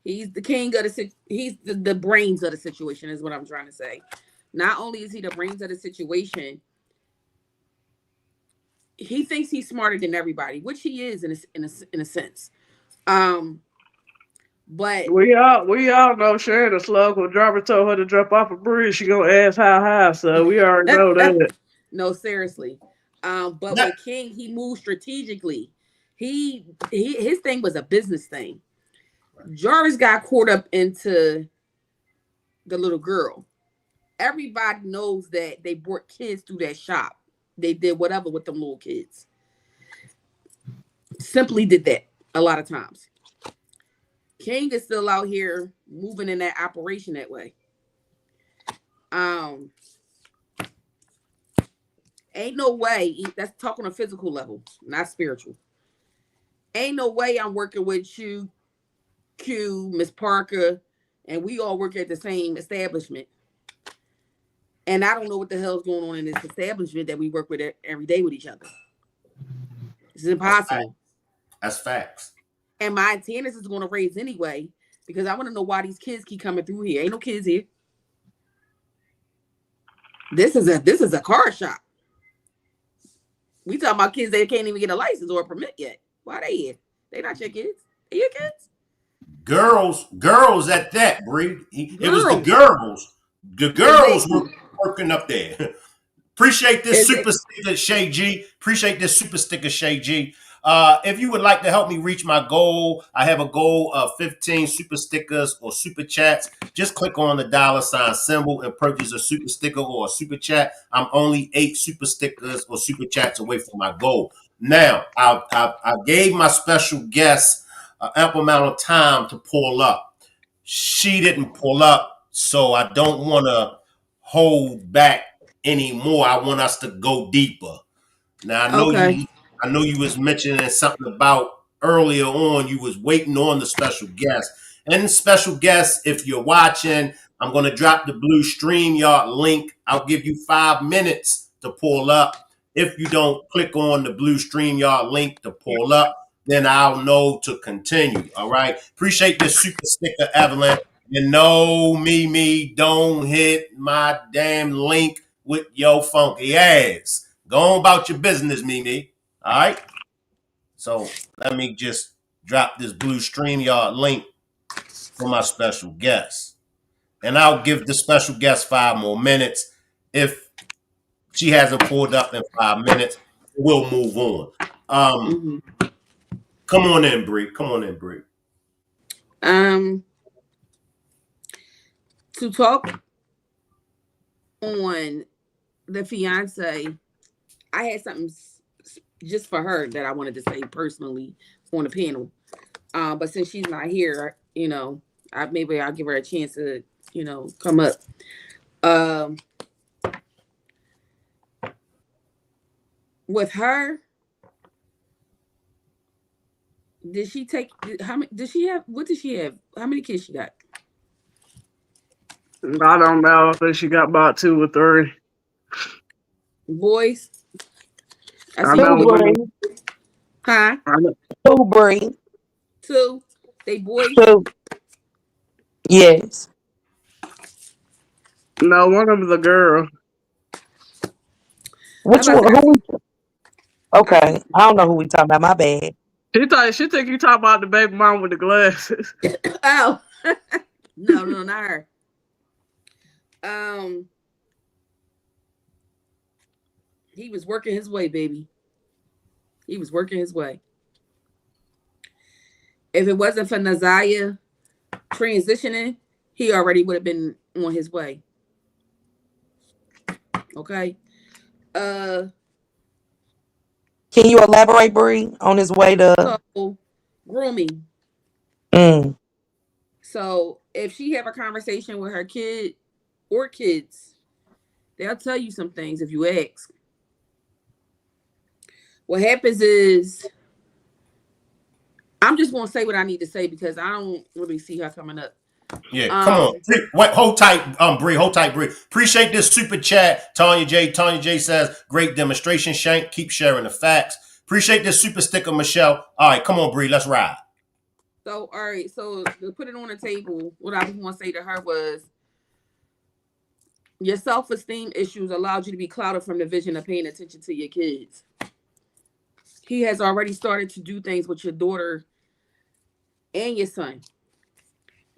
[SPEAKER 5] He's the king of he's the brains of the situation, is what I'm trying to say. Not only is he the brains of the situation, he thinks he's smarter than everybody, which he is in a sense. Um, but
[SPEAKER 4] We all know Shannon slug when driver told her to drop off a Bree, she gonna ask how high, so we already know that.
[SPEAKER 5] no, seriously. But
[SPEAKER 1] That,
[SPEAKER 5] with King, he moved strategically. He his thing was a business thing. Jarvis got caught up into the little girl. Everybody knows that they brought kids through that shop. They did whatever with them little kids. Simply did that a lot of times. King is still out here moving in that operation that way. Um, ain't no way. That's talking on a physical level, not spiritual. Ain't no way I'm working with you, Q, Miss Parker, and we all work at the same establishment. And I don't know what the hell's going on in this establishment that we work with every day with each other. It's
[SPEAKER 1] that's facts.
[SPEAKER 5] impossible.
[SPEAKER 1] That's facts.
[SPEAKER 5] And my antennas is going to raise anyway because I want to know why these kids keep coming through here. Ain't no kids here. This is a car shop. We talking about kids that can't even get a license or a permit yet. Why they here? They not your kids. They your kids.
[SPEAKER 1] Girls at that, Bree. It was the
[SPEAKER 5] Girls.
[SPEAKER 1] girls. The girls were
[SPEAKER 5] Exactly.
[SPEAKER 1] working up there. Appreciate this super
[SPEAKER 5] Exactly.
[SPEAKER 1] sticker, Shay G. Appreciate this super sticker, Shay G. If you would like to help me reach my goal, I have a goal of 15 super stickers or super chats. Just click on the $ symbol and purchase a super sticker or a super chat. I'm only 8 super stickers or super chats away from my goal. Now, I gave my special guest an ample amount of time to pull up. She didn't pull up, so I don't want to hold back anymore. I want us to go deeper. Now
[SPEAKER 5] Okay.
[SPEAKER 1] I know you was mentioning something about earlier on. You was waiting on the special guest. And the special guest, if you're watching, I'm going to drop the Blue StreamYard link. I'll give you 5 minutes to pull up. If you don't click on the Blue StreamYard link to pull up, then I'll know to continue. All right. Appreciate this super sticker, Evelyn. And no, Mimi, don't hit my damn link with your funky ass. Go on about your business, Mimi. All right. So let me just drop this Blue StreamYard link for my special guest. And I'll give the special guest 5 more minutes. If she hasn't pulled up in 5 minutes, we'll move on.
[SPEAKER 5] Mm-hmm.
[SPEAKER 1] Come on in, Bree. Come on in, Bree.
[SPEAKER 5] Um, to talk on the fiance, I had something just for her that I wanted to say personally on the panel. But since she's not here, maybe I'll give her a chance to, come up. With her, did she take how many? Did she have? What did she have? How many kids she got?
[SPEAKER 4] I don't know. I think she got about 2 or 3.
[SPEAKER 5] Boys. I
[SPEAKER 4] I
[SPEAKER 5] see
[SPEAKER 6] Two
[SPEAKER 4] know
[SPEAKER 5] boys.
[SPEAKER 4] one.
[SPEAKER 6] Bree.
[SPEAKER 5] Huh?
[SPEAKER 4] I know,
[SPEAKER 6] Two Bree.
[SPEAKER 5] 2. They boys.
[SPEAKER 6] Two. Yes.
[SPEAKER 4] no, one of them's a girl.
[SPEAKER 5] I'm
[SPEAKER 6] Which
[SPEAKER 5] about to say
[SPEAKER 6] one?
[SPEAKER 5] I
[SPEAKER 6] Who?
[SPEAKER 5] see. I
[SPEAKER 6] Okay.
[SPEAKER 5] see.
[SPEAKER 6] I don't know who we talking about. My bad.
[SPEAKER 4] She think you talking about the baby mom with the glasses.
[SPEAKER 5] Oh, no, not her. He was working his way, baby. He was working his way. If it wasn't for Naziah transitioning, he already would have been on his way. Okay.
[SPEAKER 6] Can you elaborate, Bree, on his way to?
[SPEAKER 5] So grooming.
[SPEAKER 6] Mm.
[SPEAKER 5] So if she have a conversation with her kid or kids, they'll tell you some things if you ask. What happens is, I'm just gonna say what I need to say because I don't really see her coming up.
[SPEAKER 1] Yeah, come on. Wait, hold tight, Bree. Hold tight, Bree. Appreciate this super chat. Tanya J. Tanya J says, great demonstration, Shank. Keep sharing the facts. Appreciate this super sticker, Michelle. All right, come on, Bree. Let's ride.
[SPEAKER 5] So, all right. So to put it on the table, what I was want to say to her was, your self-esteem issues allowed you to be clouded from the vision of paying attention to your kids. He has already started to do things with your daughter and your son.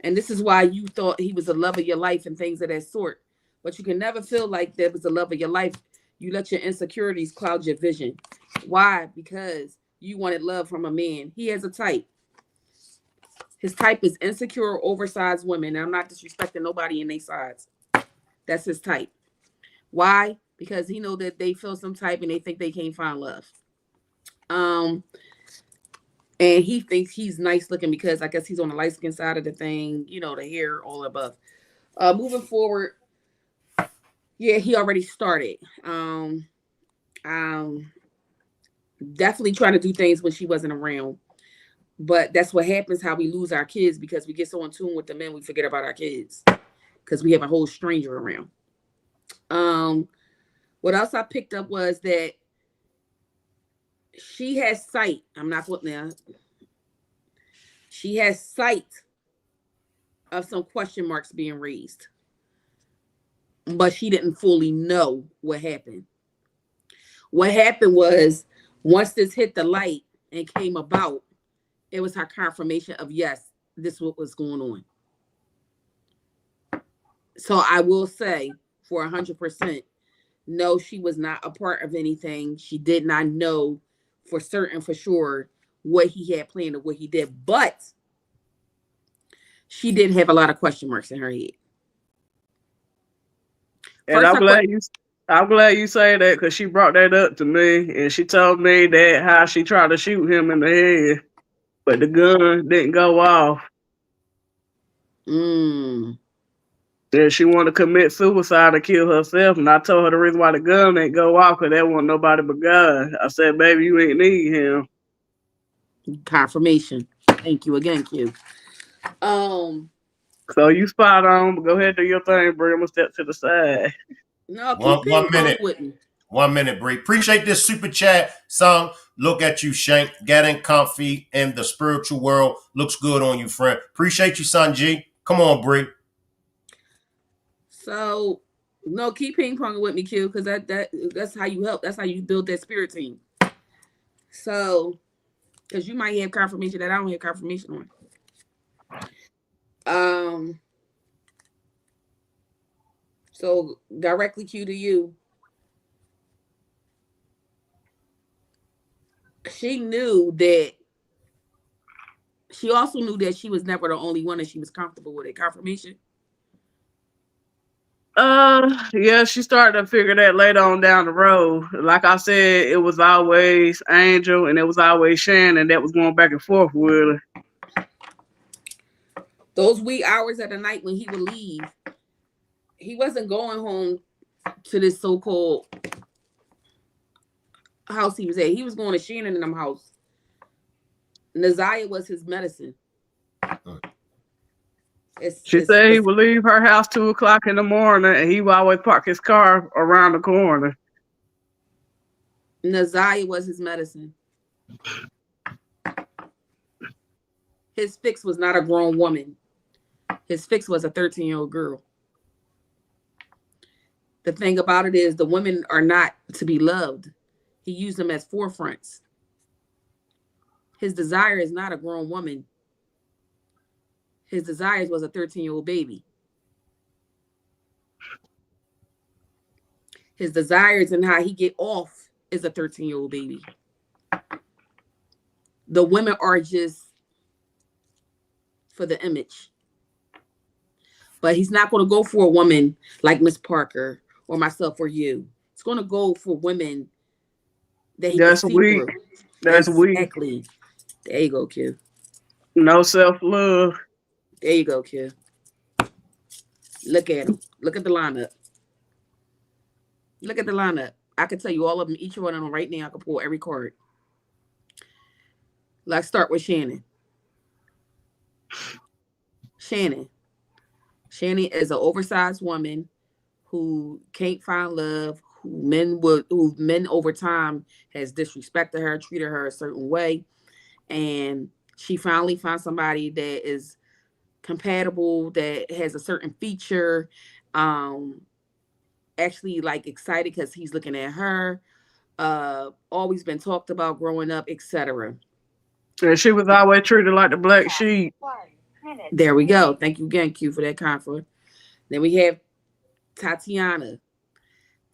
[SPEAKER 5] And this is why you thought he was the love of your life and things of that sort. But you can never feel like that was the love of your life. You let your insecurities cloud your vision. Why? Because you wanted love from a man. He has a type. His type is insecure, oversized women. And I'm not disrespecting nobody in their sides. That's his type. Why? Because he know that they feel some type and they think they can't find love. And he thinks he's nice looking because I guess he's on the light skin side of the thing, you know, the hair all above. Moving forward, yeah, he already started. Definitely trying to do things when she wasn't around. But that's what happens, how we lose our kids, because we get so in tune with the men, we forget about our kids because we have a whole stranger around. What else I picked up was that she has sight. I'm not putting there. She has sight of some question marks being raised, but she didn't fully know what happened. What happened was, once this hit the light and came about, it was her confirmation of, yes, this is what was going on. So I will say for 100%, no, she was not a part of anything. She did not know for certain, for sure, what he had planned or what he did, but she did have a lot of question marks in her head.
[SPEAKER 4] And I'm glad you say that, because she brought that up to me, and she told me that how she tried to shoot him in the head, but the gun didn't go off.
[SPEAKER 5] Mm.
[SPEAKER 4] And she wanted to commit suicide or kill herself, and I told her the reason why the gun didn't go off, because there wasn't nobody but God. I said, baby, you ain't need him.
[SPEAKER 5] Confirmation. Thank you again, Q.
[SPEAKER 4] So you spot on, but go ahead and do your thing, Bree. I'm gonna step to the side.
[SPEAKER 5] No, keep
[SPEAKER 1] One
[SPEAKER 5] ping pong
[SPEAKER 1] minute.
[SPEAKER 5] with me.
[SPEAKER 1] 1 minute, Bree. Appreciate this super chat, son. Look at you, Shank. Getting comfy in the spiritual world. Looks good on you, friend. Appreciate you, son G. Come on, Bree.
[SPEAKER 5] So, no, keep ping ponging with me, Q, because that's how you help. That's how you build that spirit team. So, because you might have confirmation that I don't have confirmation on. So directly Q to you. She knew that. She also knew that she was never the only one, and she was comfortable with it. Confirmation.
[SPEAKER 4] Yeah, she started to figure that later on down the road. Like I said, it was always Angel and it was always Shannon that was going back and forth with her.
[SPEAKER 5] Those wee hours of the night when he would leave, he wasn't going home to this so-called house he was at. He was going to Shannon and them house. Naziah was his medicine.
[SPEAKER 4] She said he would leave her house 2:00 in the morning, and he would always park his car around the corner.
[SPEAKER 5] Naziah was his medicine. His fix was not a grown woman. His fix was a 13-year-old girl. The thing about it is, the women are not to be loved. He used them as forefronts. His desire is not a grown woman. His desires was a 13-year-old baby. His desires and how he get off is a 13-year-old baby. The women are just for the image. But he's not going to go for a woman like Miss Parker or myself or you. He's going to go for women that he could
[SPEAKER 4] That's
[SPEAKER 5] see
[SPEAKER 4] weak.
[SPEAKER 5] through.
[SPEAKER 4] That's weak.
[SPEAKER 5] Exactly. There you go, Q.
[SPEAKER 4] No self-love.
[SPEAKER 5] There you go, Q. Look at him. Look at the lineup. Look at the lineup. I can tell you all of them, each one of them right now. I can pull every card. Let's start with Shannon. Shannon is an oversized woman who can't find love, who men over time has disrespected her, treated her a certain way, and she finally found somebody that is compatible, that has a certain feature, actually like excited because he's looking at her, always been talked about growing up, etc.
[SPEAKER 4] And she was always treated like the black sheep.
[SPEAKER 5] There we go. Thank you again, Q, for that comfort. Then we have Tatiana.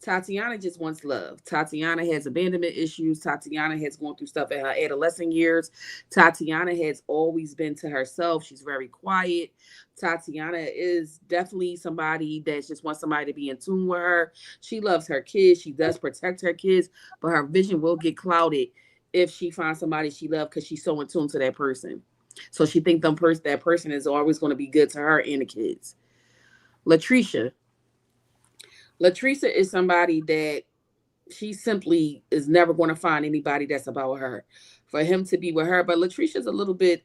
[SPEAKER 5] Tatiana just wants love. Tatiana has abandonment issues. Tatiana has gone through stuff in her adolescent years. Tatiana has always been to herself. She's very quiet. Tatiana is definitely somebody that just wants somebody to be in tune with her. She loves her kids. She does protect her kids, but her vision will get clouded if she finds somebody she loves because she's so in tune to that person. So she thinks that person is always going to be good to her and the kids. Latricia is somebody that she simply is never going to find anybody that's about her for him to be with her. But Latricia's a little bit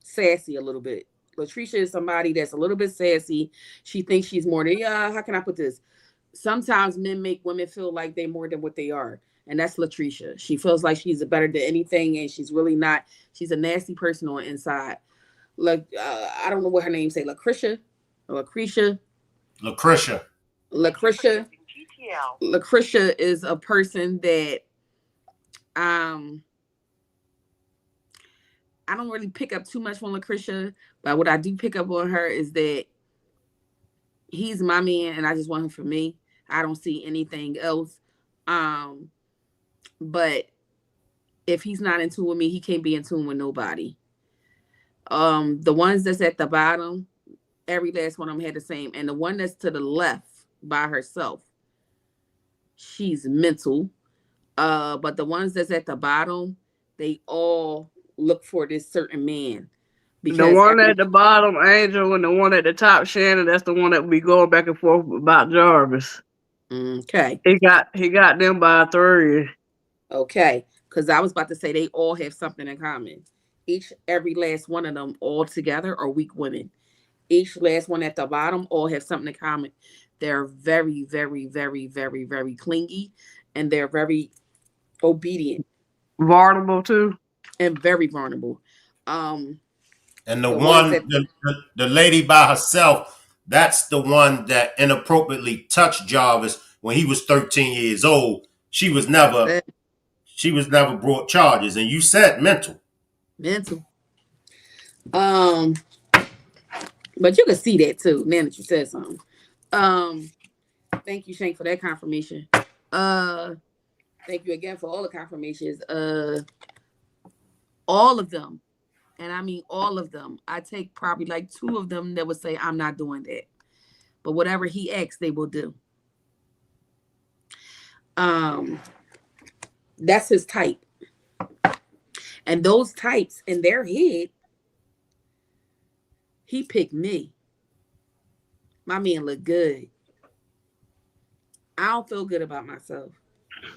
[SPEAKER 5] sassy, a little bit. Latricia is somebody that's a little bit sassy. She thinks she's more than, how can I put this? Sometimes men make women feel like they're more than what they are. And that's Latricia. She feels like she's better than anything, and she's really not. She's a nasty person on the inside. Like, I don't know what her name say. Lucretia. Lucretia is a person that I don't really pick up too much from Lucretia, but what I do pick up on her is that he's my man and I just want him for me. I don't see anything else. But if he's not in tune with me, he can't be in tune with nobody. The ones that's at the bottom, every last one of them had the same. And the one that's to the left by herself, she's mental. But the ones that's at the bottom, they all look for this certain man.
[SPEAKER 4] The one at the bottom, Angel, and the one at the top, Shannon, that's the one that we going back and forth about Jarvis.
[SPEAKER 5] Okay.
[SPEAKER 4] He got them by 3.
[SPEAKER 5] Okay. Because I was about to say they all have something in common. Every last one of them all together are weak women. Each last one at the bottom all have something in common. They're very, very, very, very, very clingy, and they're very obedient.
[SPEAKER 4] Vulnerable too.
[SPEAKER 5] And very vulnerable.
[SPEAKER 1] And the lady by herself, that's the one that inappropriately touched Jarvis when he was 13 years old. She was never brought charges. And you said mental.
[SPEAKER 5] But you can see that too, now that you said something. Thank you, Shank, for that confirmation. Thank you again for all the confirmations. All of them, and I mean all of them. I take probably like 2 of them that would say, I'm not doing that. But whatever he asks, they will do. That's his type. And those types in their head, he picked me. My man look good. I don't feel good about myself.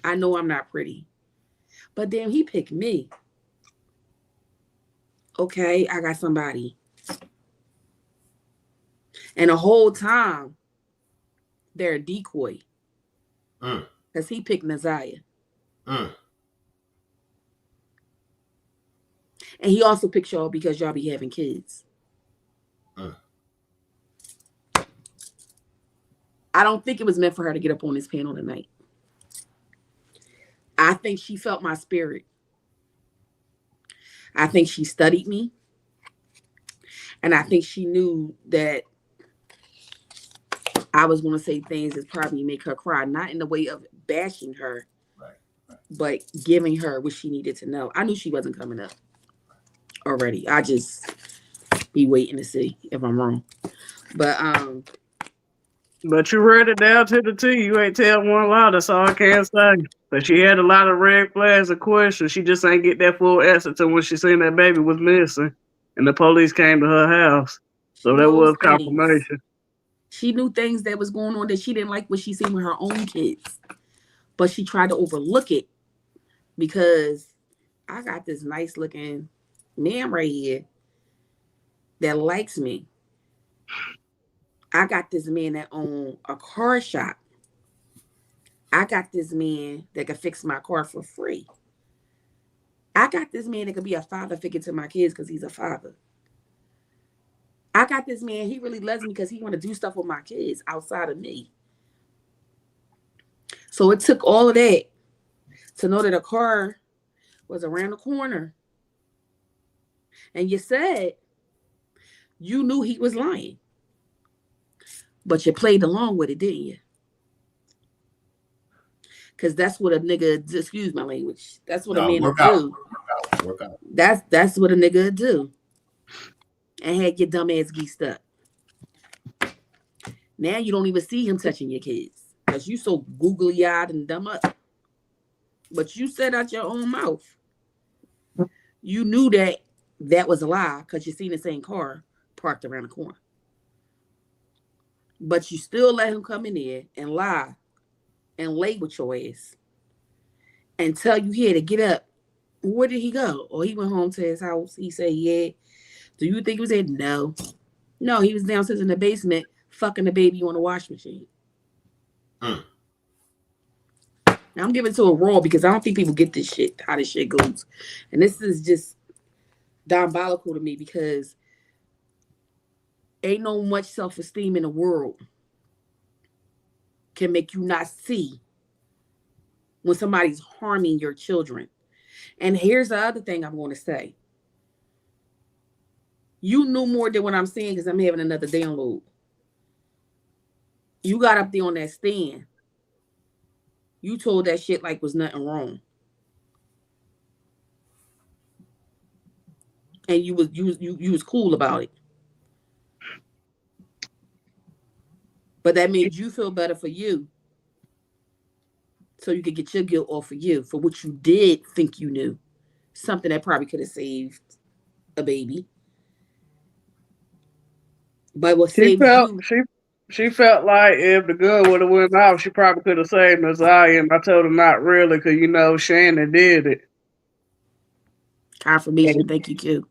[SPEAKER 5] I know I'm not pretty. But damn, he picked me. Okay, I got somebody. And the whole time, they're a decoy. Because he picked Naziah. And he also picked y'all because y'all be having kids. I don't think it was meant for her to get up on this panel tonight. I think she felt my spirit. I think she studied me. And I think she knew that I was going to say things that probably make her cry, not in the way of bashing her, but giving her what she needed to know. I knew she wasn't coming up already. I just be waiting to see if I'm wrong. But
[SPEAKER 4] But you read it down to the T. You ain't tell one lie. That's all I can say. But she had a lot of red flags and questions. She just ain't get that full answer to when she seen that baby was missing, and the police came to her house.
[SPEAKER 5] She
[SPEAKER 4] So that
[SPEAKER 5] knows
[SPEAKER 4] was
[SPEAKER 5] things.
[SPEAKER 4] confirmation.
[SPEAKER 5] She knew things that was going on that she didn't like what she seen with her own kids. But she tried to overlook it because I got this nice looking man right here that likes me. I got this man that own a car shop. I got this man that can fix my car for free. I got this man that could be a father figure to my kids because he's a father. I got this man, he really loves me because he want to do stuff with my kids outside of me. So it took all of that to know that a car was around the corner. And you said you knew he was lying. But you played along with it, didn't you? Because that's what a nigga, excuse my language, that's what a man would do.
[SPEAKER 1] Work out.
[SPEAKER 5] That's what a nigga would do. And had your dumb ass geeked up. Now you don't even see him touching your kids. Because you so googly eyed and dumb up. But you said out your own mouth. You knew that that was a lie because you seen the same car parked around the corner. But you still let him come in there and lie and lay with your ass and tell you he had to get up. Where did he go? Or he went home to his house. He said, yeah. Do you think he was there? No. No, he was downstairs in the basement fucking the baby on the wash machine. Now I'm giving it to a raw because I don't think people get this shit, how this shit goes. And this is just diabolical to me because ain't no much self-esteem in the world can make you not see when somebody's harming your children. And here's the other thing I'm going to say. You knew more than what I'm saying because I'm having another download. You got up there on that stand. You told that shit like was nothing wrong. And you was cool about it. But that made you feel better for you. So you could get your guilt off of you for what you did think you knew. Something that probably could have saved a baby. But what
[SPEAKER 4] She
[SPEAKER 5] saved
[SPEAKER 4] felt
[SPEAKER 5] you.
[SPEAKER 4] she felt like if the gun would have went off, she probably could have saved Messiah. And I told her not really, because Shannon did it.
[SPEAKER 5] Confirmation.
[SPEAKER 4] And
[SPEAKER 5] Thank you, Q.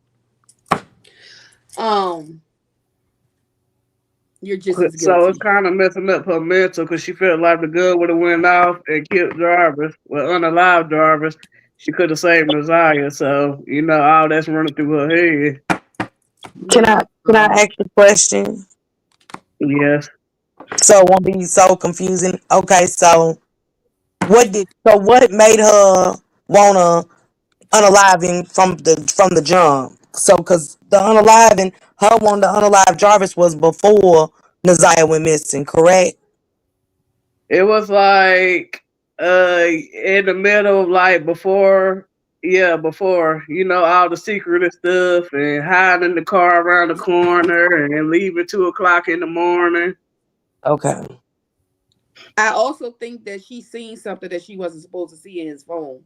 [SPEAKER 5] You're just as
[SPEAKER 4] so it's
[SPEAKER 5] guilty.
[SPEAKER 4] kind of messing up her mental because she felt like the gun would have went off and killed Jarvis, well, unalive Jarvis. She could have saved Messiah. So all that's running through her head.
[SPEAKER 6] Can I
[SPEAKER 5] Yeah.
[SPEAKER 6] can I ask a question?
[SPEAKER 4] Yes.
[SPEAKER 6] So it won't be so confusing. Okay, so what made her wanna unaliving from the jump? So because the unaliving, her wanting to unalive Jarvis was before Naziah went missing, correct?
[SPEAKER 4] It was like in the middle of like before, yeah, before, all the secret stuff and hiding in the car around the corner and leaving 2 o'clock in the morning.
[SPEAKER 6] Okay.
[SPEAKER 5] I also think that she seen something that she wasn't supposed to see in his phone.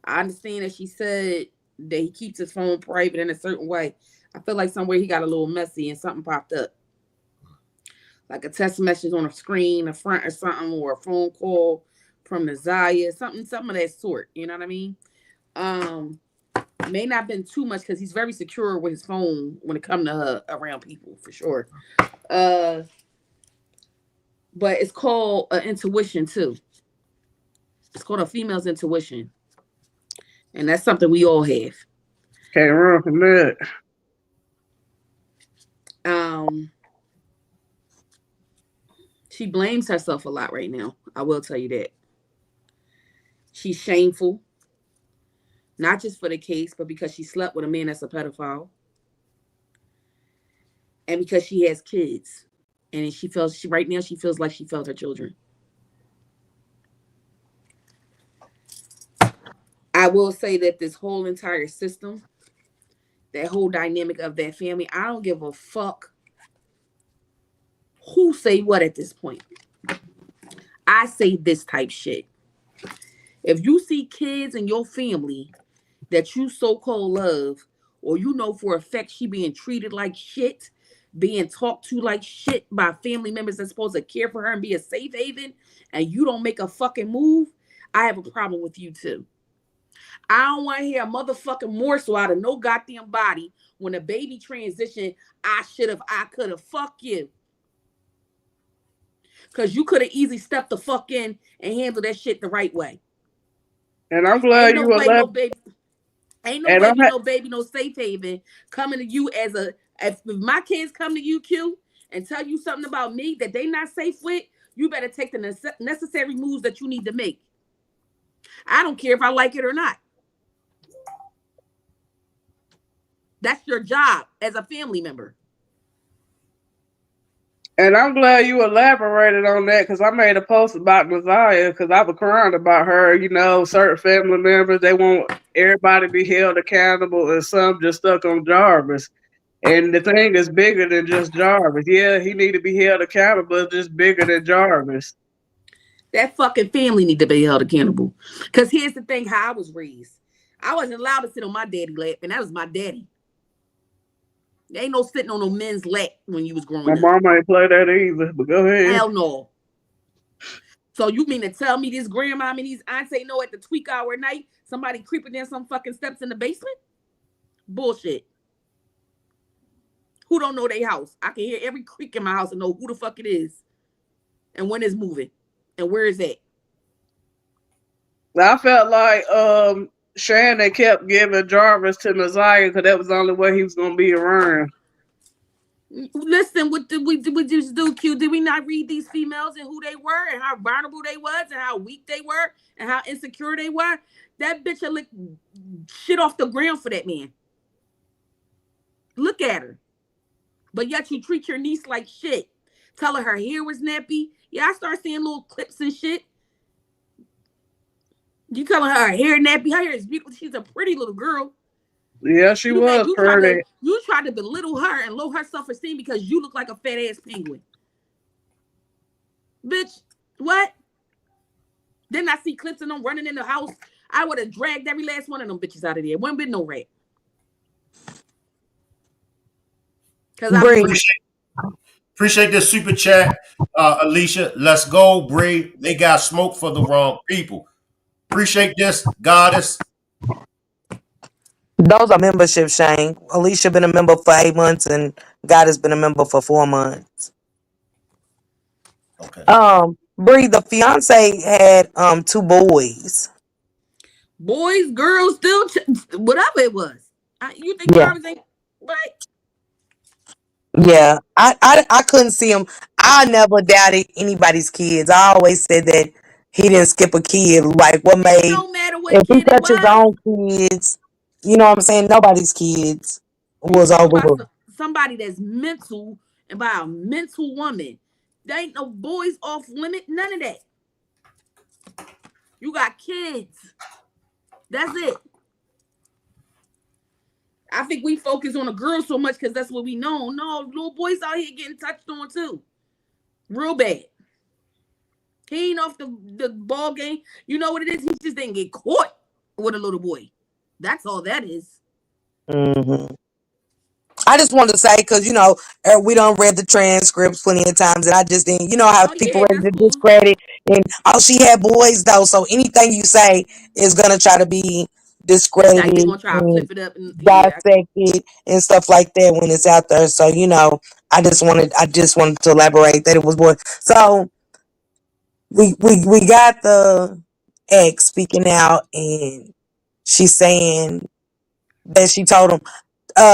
[SPEAKER 5] I understand that she said that he keeps his phone private in a certain way. I feel like somewhere he got a little messy and something popped up. Like a text message on a screen, a front or something, or a phone call from Naziah, something of that sort. You know what I mean? Um, may not have been too much because he's very secure with his phone when it comes to her around people for sure. Uh, but it's called intuition too. It's called a female's intuition, and that's something we all have.
[SPEAKER 4] Can't run from that.
[SPEAKER 5] Um, she blames herself a lot right now. I will tell you that. She's shameful, not just for the case, but because she slept with a man that's a pedophile, and because she has kids, and she right now she feels like she failed her children. I will say that this whole entire system, that whole dynamic of that family, I don't give a fuck who say what at this point? I say this type shit. If you see kids in your family that you so-called love, or you know for a fact she being treated like shit, being talked to like shit by family members that's supposed to care for her and be a safe haven, and you don't make a fucking move, I have a problem with you too. I don't want to hear a motherfucking morsel out of no goddamn body when a baby transition. I should have, I could have. Fuck you. Because you could have easily stepped the fuck in and handled that shit the right way.
[SPEAKER 4] And I'm glad
[SPEAKER 5] Ain't
[SPEAKER 4] you
[SPEAKER 5] no way, no
[SPEAKER 4] elaborate.
[SPEAKER 5] baby. Ain't no
[SPEAKER 4] And
[SPEAKER 5] baby, no baby, no safe haven coming to you as a. If my kids come to you, Q, and tell you something about me that they not safe with, you better take the necessary moves that you need to make. I don't care if I like it or not. That's your job as a family member.
[SPEAKER 4] And I'm glad you elaborated on that because I made a post about Messiah because I was crying about her. You know, certain family members, they want everybody to be held accountable, and some just stuck on Jarvis. And the thing is bigger than just Jarvis. Yeah, he need to be held accountable, but it's just bigger than Jarvis.
[SPEAKER 5] That fucking family need to be held accountable. Because here's the thing, how I was raised. I wasn't allowed to sit on my daddy lap, and that was my daddy. There ain't no sitting on no men's lap when you was growing
[SPEAKER 4] My
[SPEAKER 5] up.
[SPEAKER 4] mama ain't play that either, but go ahead.
[SPEAKER 5] Hell no. So you mean to tell me this grandma and these aunts ain't know at the tweak hour at night somebody creeping down some fucking steps in the basement? Bullshit. Who don't know their house? I can hear every creak in my house and know who the fuck it is and when it's moving and where is it.
[SPEAKER 4] I felt like Shannon kept giving Jarvis to Messiah because that was the only way he was gonna be around.
[SPEAKER 5] Listen, what did we just do, Q? Did we not read these females and who they were and how vulnerable they was and how weak they were and how insecure they were? That bitch will lick shit off the ground for that man. Look at her. But yet you treat your niece like shit. Tell her hair was nappy. Yeah, I start seeing little clips and shit. You telling her hair nappy. Her hair is beautiful. She's a pretty little girl.
[SPEAKER 4] Yeah, she was pretty.
[SPEAKER 5] You tried to belittle her and lower her self-esteem because you look like a fat ass penguin. Bitch, what? Then I see clips of them running in the house. I would have dragged every last one of them bitches out of there. Wouldn't been no rat.
[SPEAKER 1] Appreciate this super chat, Alicia. Let's go, Bree. They got smoke for the wrong people. Appreciate this, goddess.
[SPEAKER 6] Those are membership, Shane. Alicia been a member for 8 months and God has been a member for 4 months.
[SPEAKER 1] Okay.
[SPEAKER 6] Bree, the fiance had 2 boys.
[SPEAKER 5] Boys, girls, still whatever it was. You think Jarvis ain't right?
[SPEAKER 6] Yeah, I couldn't see him. I never doubted anybody's kids. I always said that he didn't skip a kid. Like, what made,
[SPEAKER 5] No matter what
[SPEAKER 6] if he
[SPEAKER 5] kid it
[SPEAKER 6] touched his
[SPEAKER 5] was.
[SPEAKER 6] own kids, you know what I'm saying? Nobody's kids was overlooked.
[SPEAKER 5] Somebody that's mental and by a mental woman. There ain't no boys off limit. None of that. You got kids. That's it. I think we focus on the girls so much because that's what we know. No, little boys out here getting touched on too. Real bad. He ain't off the ball game. You know what it is? He just didn't get caught with a little boy. That's all that is.
[SPEAKER 6] Mm-hmm. I just wanted to say, because, we done read the transcripts plenty of times, and I just didn't, how people ready to
[SPEAKER 5] cool.
[SPEAKER 6] discredit, and, she had boys, though, so anything you say is going to try to be discredited
[SPEAKER 5] Like they're going to try to flip
[SPEAKER 6] and
[SPEAKER 5] it up and
[SPEAKER 6] dissected and stuff like that when it's out there, so, I just wanted to elaborate that it was boys. So, we got the ex speaking out, and she's saying that she told him,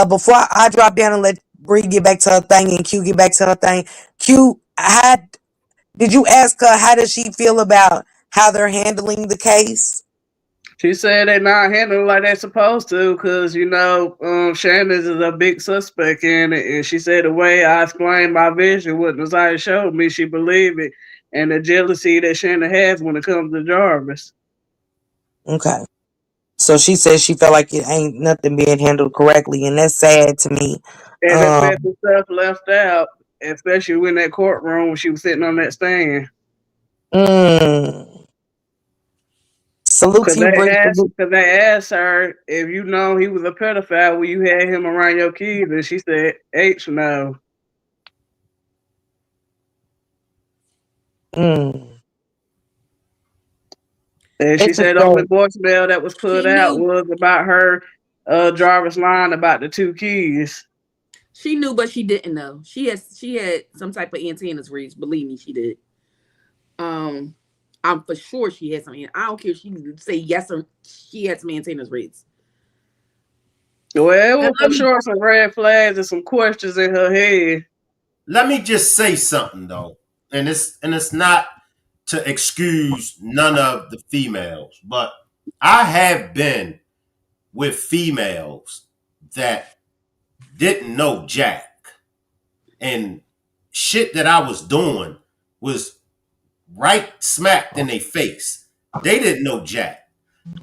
[SPEAKER 6] before I drop down and let Bree get back to her thing and Q get back to her thing, Q, did you ask her how does she feel about how they're handling the case?
[SPEAKER 4] She said they're not handling like they're supposed to because, Shannon is a big suspect in it. And she said the way I explained my vision, what Messiah showed me, she believed it. And the jealousy that Shannon has when it comes to Jarvis.
[SPEAKER 6] Okay. So she says she felt like it ain't nothing being handled correctly, and that's sad to me.
[SPEAKER 4] And that messy stuff left out. especially in that courtroom when she was sitting on that stand.
[SPEAKER 6] Mm. Salute to you, Bree. Salute.
[SPEAKER 4] Cause they asked her if you know he was a pedophile when you had him around your kids, and she said, "H no."
[SPEAKER 6] Mm.
[SPEAKER 4] And she
[SPEAKER 6] It's a
[SPEAKER 4] said the only
[SPEAKER 6] shame.
[SPEAKER 4] voicemail that was put
[SPEAKER 5] She
[SPEAKER 4] out
[SPEAKER 5] knew.
[SPEAKER 4] was about her driver's line about the 2 kids.
[SPEAKER 5] She knew, but she didn't know. She had some type of antennas raised. Believe me, she did. Um, I'm for sure she had some. I don't care if she say yes or she had some antennas raised.
[SPEAKER 4] Well, it
[SPEAKER 1] And
[SPEAKER 4] was for sure some red flags and some questions in her head.
[SPEAKER 1] let me just say something though, and it's not to excuse none of the females, but I have been with females that didn't know Jack, and shit that I was doing was right smacked in their face. They didn't know Jack.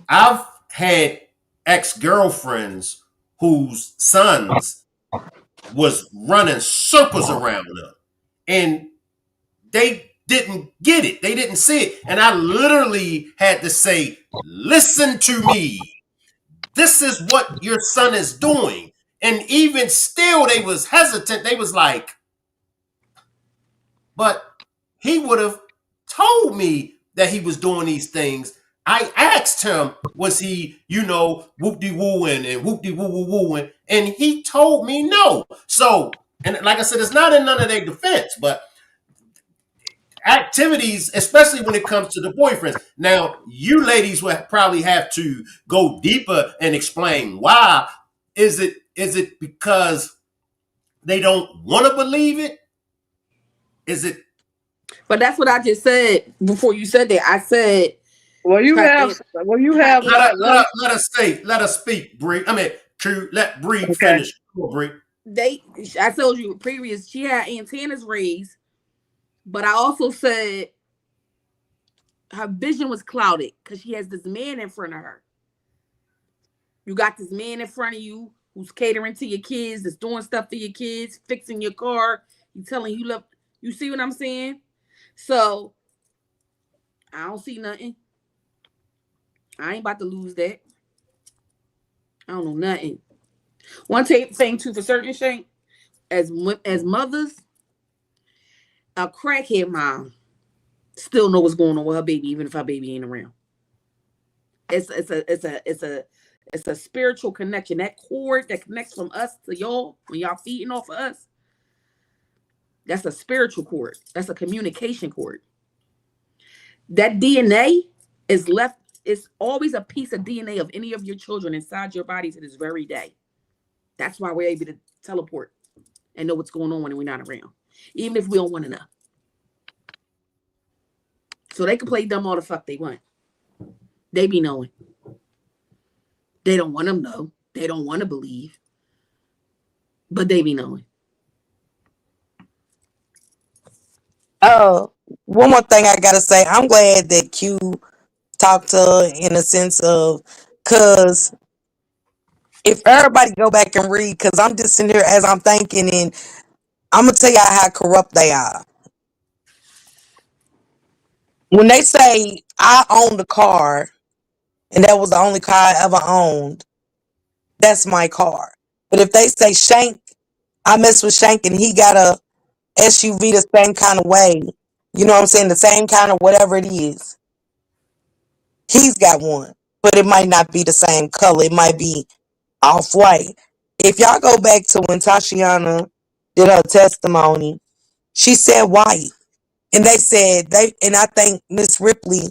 [SPEAKER 1] I've had ex-girlfriends whose sons was running circles around them, and they didn't get it. They didn't see it. And I literally had to say, listen to me. This is what your son is doing. And even still, they was hesitant. They was like, but he would have told me that he was doing these things. I asked him, was he, whoop-de-wooing and whoop-de-woo-woo-wooing? And he told me no. So, and like I said, it's not in none of their defense, but activities, especially when it comes to the boyfriends. Now, you ladies will probably have to go deeper and explain why. Is it because they don't want to believe it? Is it?
[SPEAKER 5] But that's what I just said before you said that. I said
[SPEAKER 4] Well, you
[SPEAKER 5] her
[SPEAKER 4] have,
[SPEAKER 5] aunt,
[SPEAKER 4] well, you
[SPEAKER 5] her
[SPEAKER 4] have
[SPEAKER 5] aunt,
[SPEAKER 1] Let us say. Let us speak, Bree. I mean, to let Bree
[SPEAKER 4] okay.
[SPEAKER 1] finish. Bree.
[SPEAKER 5] they. I told you previous. She had antennas raised, but I also said her vision was clouded because she has this man in front of her. You got this man in front of you who's catering to your kids, that's doing stuff for your kids, fixing your car. He's telling you love. You see what I'm saying? So I don't see nothing. I ain't about to lose that. I don't know nothing. One thing too for certain, Shank, as mothers, a crackhead mom still know what's going on with her baby, even if her baby ain't around. It's a spiritual connection. That cord that connects from us to y'all when y'all feeding off of us, that's a spiritual cord. That's a communication cord. That DNA is left. It's always a piece of DNA of any of your children inside your body to this very day. That's why we're able to teleport and know what's going on when we're not around, even if we don't want to know. So they can play dumb all the fuck they want. They be knowing. They don't want them know. They don't want to believe, but they be knowing.
[SPEAKER 6] Oh, one more thing I gotta say. I'm glad that Q talked to her in a sense of, cause if everybody go back and read, cause I'm just sitting here as I'm thinking, and I'm gonna tell y'all how corrupt they are. When they say I own the car and that was the only car I ever owned, that's my car. But if they say Shank, I mess with Shank and he got a SUV the same kind of way, you know what I'm saying? The same kind of whatever it is. He's got one, but it might not be the same color. It might be off white. If y'all go back to when Tashiana did her testimony, she said white. And they said and I think Miss Ripley,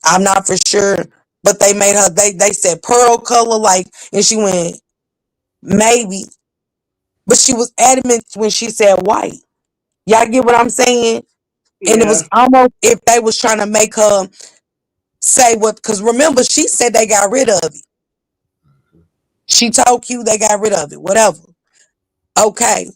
[SPEAKER 6] I'm not for sure, but they made her, they said pearl color, like, and she went, maybe. But she was adamant when she said white. Y'all get what I'm saying? And it
[SPEAKER 4] Yeah,
[SPEAKER 6] was almost if they was trying to make her say what, because remember, she said they got rid of it. She told Q they got rid of it, whatever. Okay.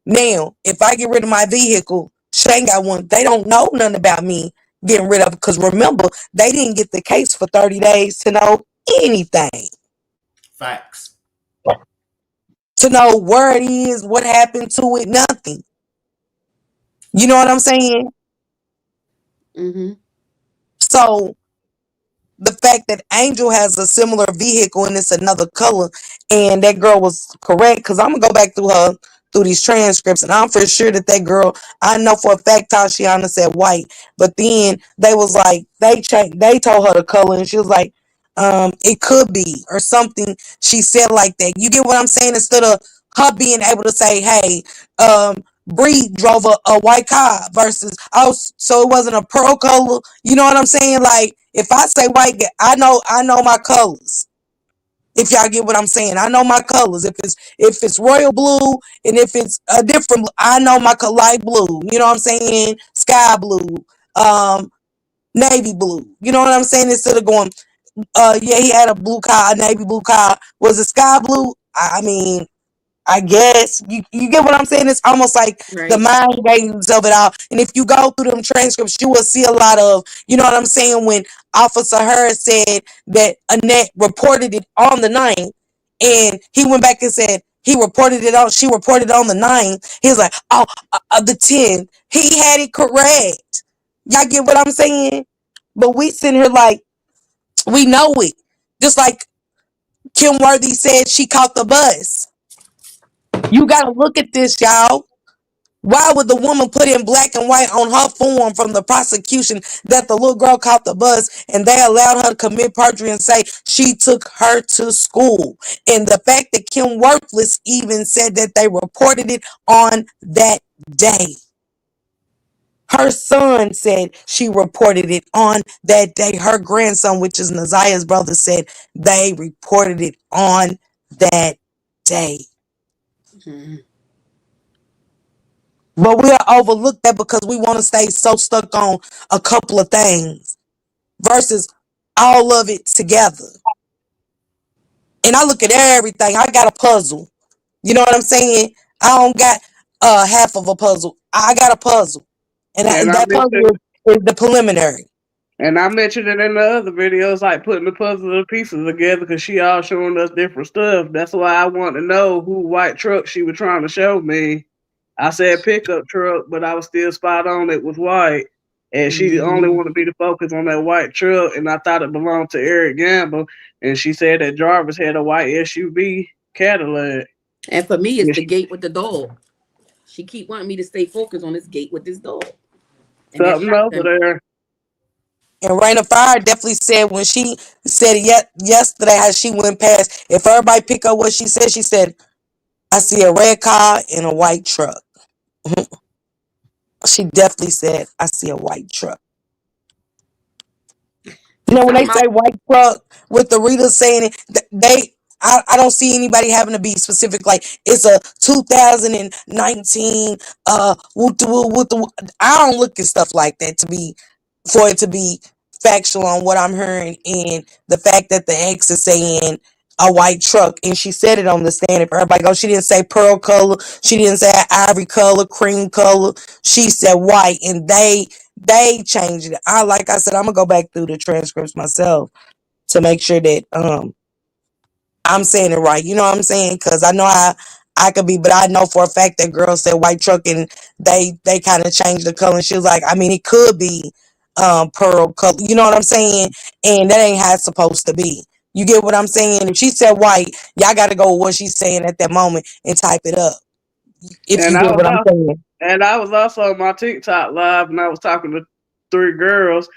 [SPEAKER 6] Now, if I get rid of my vehicle, Shane got one. They don't know nothing about me getting rid of it. Because remember, they didn't get the case for 30 days to know anything.
[SPEAKER 1] Facts.
[SPEAKER 6] To know where it is, what happened to it, nothing. You know what I'm saying?
[SPEAKER 5] Mm-hmm.
[SPEAKER 6] So the fact that Angel has a similar vehicle and it's another color, and that girl was correct, because I'm gonna go back through these transcripts, and I'm for sure that girl, I know for a fact Tashiana said white, but then they was like they told her the color, and she was like, it could be or something. She said like that. You get what I'm saying? Instead of her being able to say, hey, Bree drove a white car versus, oh, so it wasn't a pearl color. You know what I'm saying? Like, if I say white, I know my colors. If y'all get what I'm saying, I know my colors. If it's royal blue, and if it's a different, I know my light blue. You know what I'm saying? Sky blue, um, navy blue. You know what I'm saying? Instead of going, yeah, he had a blue car, a navy blue car. Was it sky blue? I mean, I guess you get what I'm saying. It's almost like the
[SPEAKER 5] Right.
[SPEAKER 6] mind games of it all. And if you go through them transcripts, you will see a lot of, you know what I'm saying, when Officer Harris said that Annette reported it on the 9th, and he went back and said she reported on the 9th. He was like, oh, the 10th. He had it correct. Y'all get what I'm saying? But we sitting here like we know it. Just like Kim Worthy said she caught the bus. You gotta look at this, y'all. Why would the woman put in black and white on her form from the prosecution that the little girl caught the bus, and they allowed her to commit perjury and say she took her to school? And the fact that Kim Worthless even said that they reported it on that day. Her son said she reported it on that day. Her grandson, which is Nazia's brother, said they reported it on that day.
[SPEAKER 5] Mm-hmm.
[SPEAKER 6] But we'll overlook that because we want to stay so stuck on a couple of things versus all of it together. And I look at everything. I got a puzzle. You know what I'm saying? I don't got half of a puzzle. I got a puzzle. And
[SPEAKER 4] And I
[SPEAKER 6] that puzzle
[SPEAKER 4] mentioned
[SPEAKER 6] is the preliminary.
[SPEAKER 4] and I mentioned it in the other videos, like putting the puzzle pieces together because she all showing us different stuff. That's why I want to know who white truck she was trying to show me. I said pickup truck, but I was still spot on. It was white, and she only
[SPEAKER 5] Mm-hmm.
[SPEAKER 4] wanted me to focus on that white truck, and I thought it belonged to Eric Gamble. And she said that Jarvis had a white SUV Cadillac.
[SPEAKER 5] And for me, it's
[SPEAKER 4] And
[SPEAKER 5] the gate with the dog. She keep wanting me to stay focused on this gate with this dog and that
[SPEAKER 4] something over
[SPEAKER 5] shotgun.
[SPEAKER 4] there.
[SPEAKER 6] And Raina Fire definitely said when she said yesterday how she went past, if everybody pick up what she said, I see a red car and a white truck. She definitely said, I see a white truck. You
[SPEAKER 5] It's
[SPEAKER 6] know, when they
[SPEAKER 5] something
[SPEAKER 6] say white truck with the readers saying it, I don't see anybody having to be specific. Like it's a 2019 I don't look at stuff like that for it to be factual on what I'm hearing, and the fact that the ex is saying a white truck, and she said it on the stand. If everybody goes, she didn't say pearl color, she didn't say ivory color, cream color. She said white, and they changed it. Like I said, I'm gonna go back through the transcripts myself to make sure that I'm saying it right. You know what I'm saying? Because I know I could be, but I know for a fact that girl said white truck, and they kind of changed the color. And she was like, I mean, it could be pearl color. You know what I'm saying? And that ain't how it's supposed to be. You get what I'm saying? If she said white, y'all got to go with what she's saying at that moment and type it up. If
[SPEAKER 4] And
[SPEAKER 6] you
[SPEAKER 4] I
[SPEAKER 6] get
[SPEAKER 4] was
[SPEAKER 6] what I'm
[SPEAKER 4] out,
[SPEAKER 6] saying.
[SPEAKER 4] and I was also on my TikTok live, and I was talking to three girls.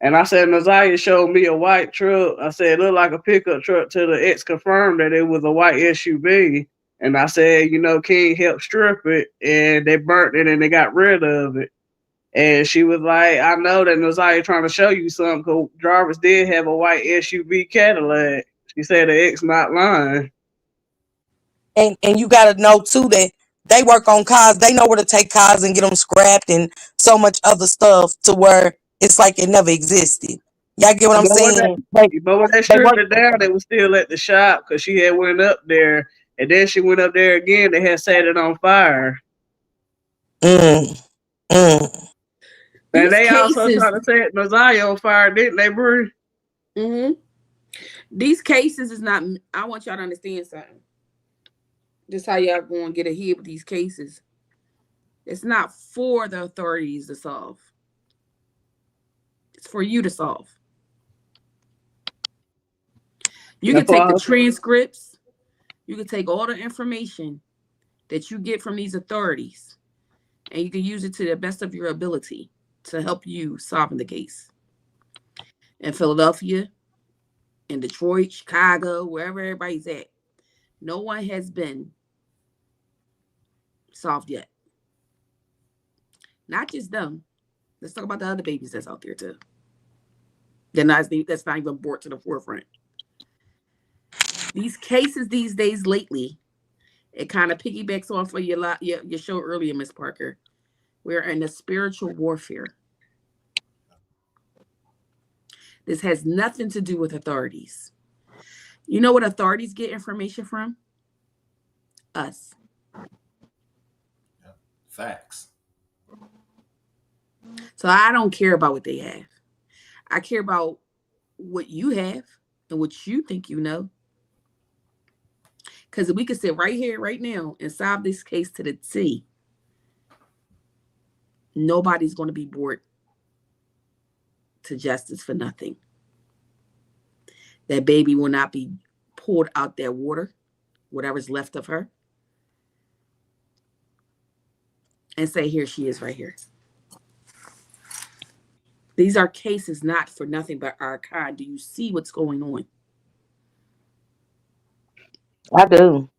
[SPEAKER 4] And I said, Nazia showed me a white truck. I said, it looked like a pickup truck till the ex confirmed that it was a white SUV. And I said, King helped strip it and they burnt it and they got rid of it. And she was like, I know that Nazia trying to show you something because Jarvis did have a white SUV Cadillac. She said the ex not lying.
[SPEAKER 6] And you got to know too that they work on cars. They know where to take cars and get them scrapped and so much other stuff to where it's like it never existed. Y'all get what I'm
[SPEAKER 4] But when they,
[SPEAKER 6] saying? Like
[SPEAKER 4] but when they
[SPEAKER 6] they
[SPEAKER 4] stripped
[SPEAKER 6] work.
[SPEAKER 4] it down, they was still at the shop because she had went up there. And then she went up there again. They had set it on fire.
[SPEAKER 6] Mm, mm.
[SPEAKER 4] And
[SPEAKER 5] These
[SPEAKER 4] they also
[SPEAKER 5] cases,
[SPEAKER 4] tried to set Mosiah on fire, didn't they, Bree?
[SPEAKER 5] mm-hmm. These cases is not. I want y'all to understand something. Just how y'all going to get ahead with these cases. It's not for the authorities to solve. It's for you to solve. You can
[SPEAKER 4] That's
[SPEAKER 5] take
[SPEAKER 4] why
[SPEAKER 5] the transcripts. You can take all the information that you get from these authorities, and you can use it to the best of your ability to help you solving the case. In Philadelphia, in Detroit, Chicago, wherever everybody's at, no one has been solved yet. Not just them. Let's talk about the other babies that's out there too. That's not even brought to the forefront. These cases these days lately, it kind of piggybacks on for your show earlier, Miss Parker. We're in a spiritual warfare. This has nothing to do with authorities. You know what authorities get information from? Us.
[SPEAKER 1] Facts.
[SPEAKER 5] So I don't care about what they have. I care about what you have and what you think you know. Because if we could sit right here, right now, and solve this case to the T, nobody's going to be brought to justice for nothing. That baby will not be pulled out that water, whatever's left of her, and say, here she is right here. These are cases not for nothing but our kind. Do you see what's going on?
[SPEAKER 6] I do.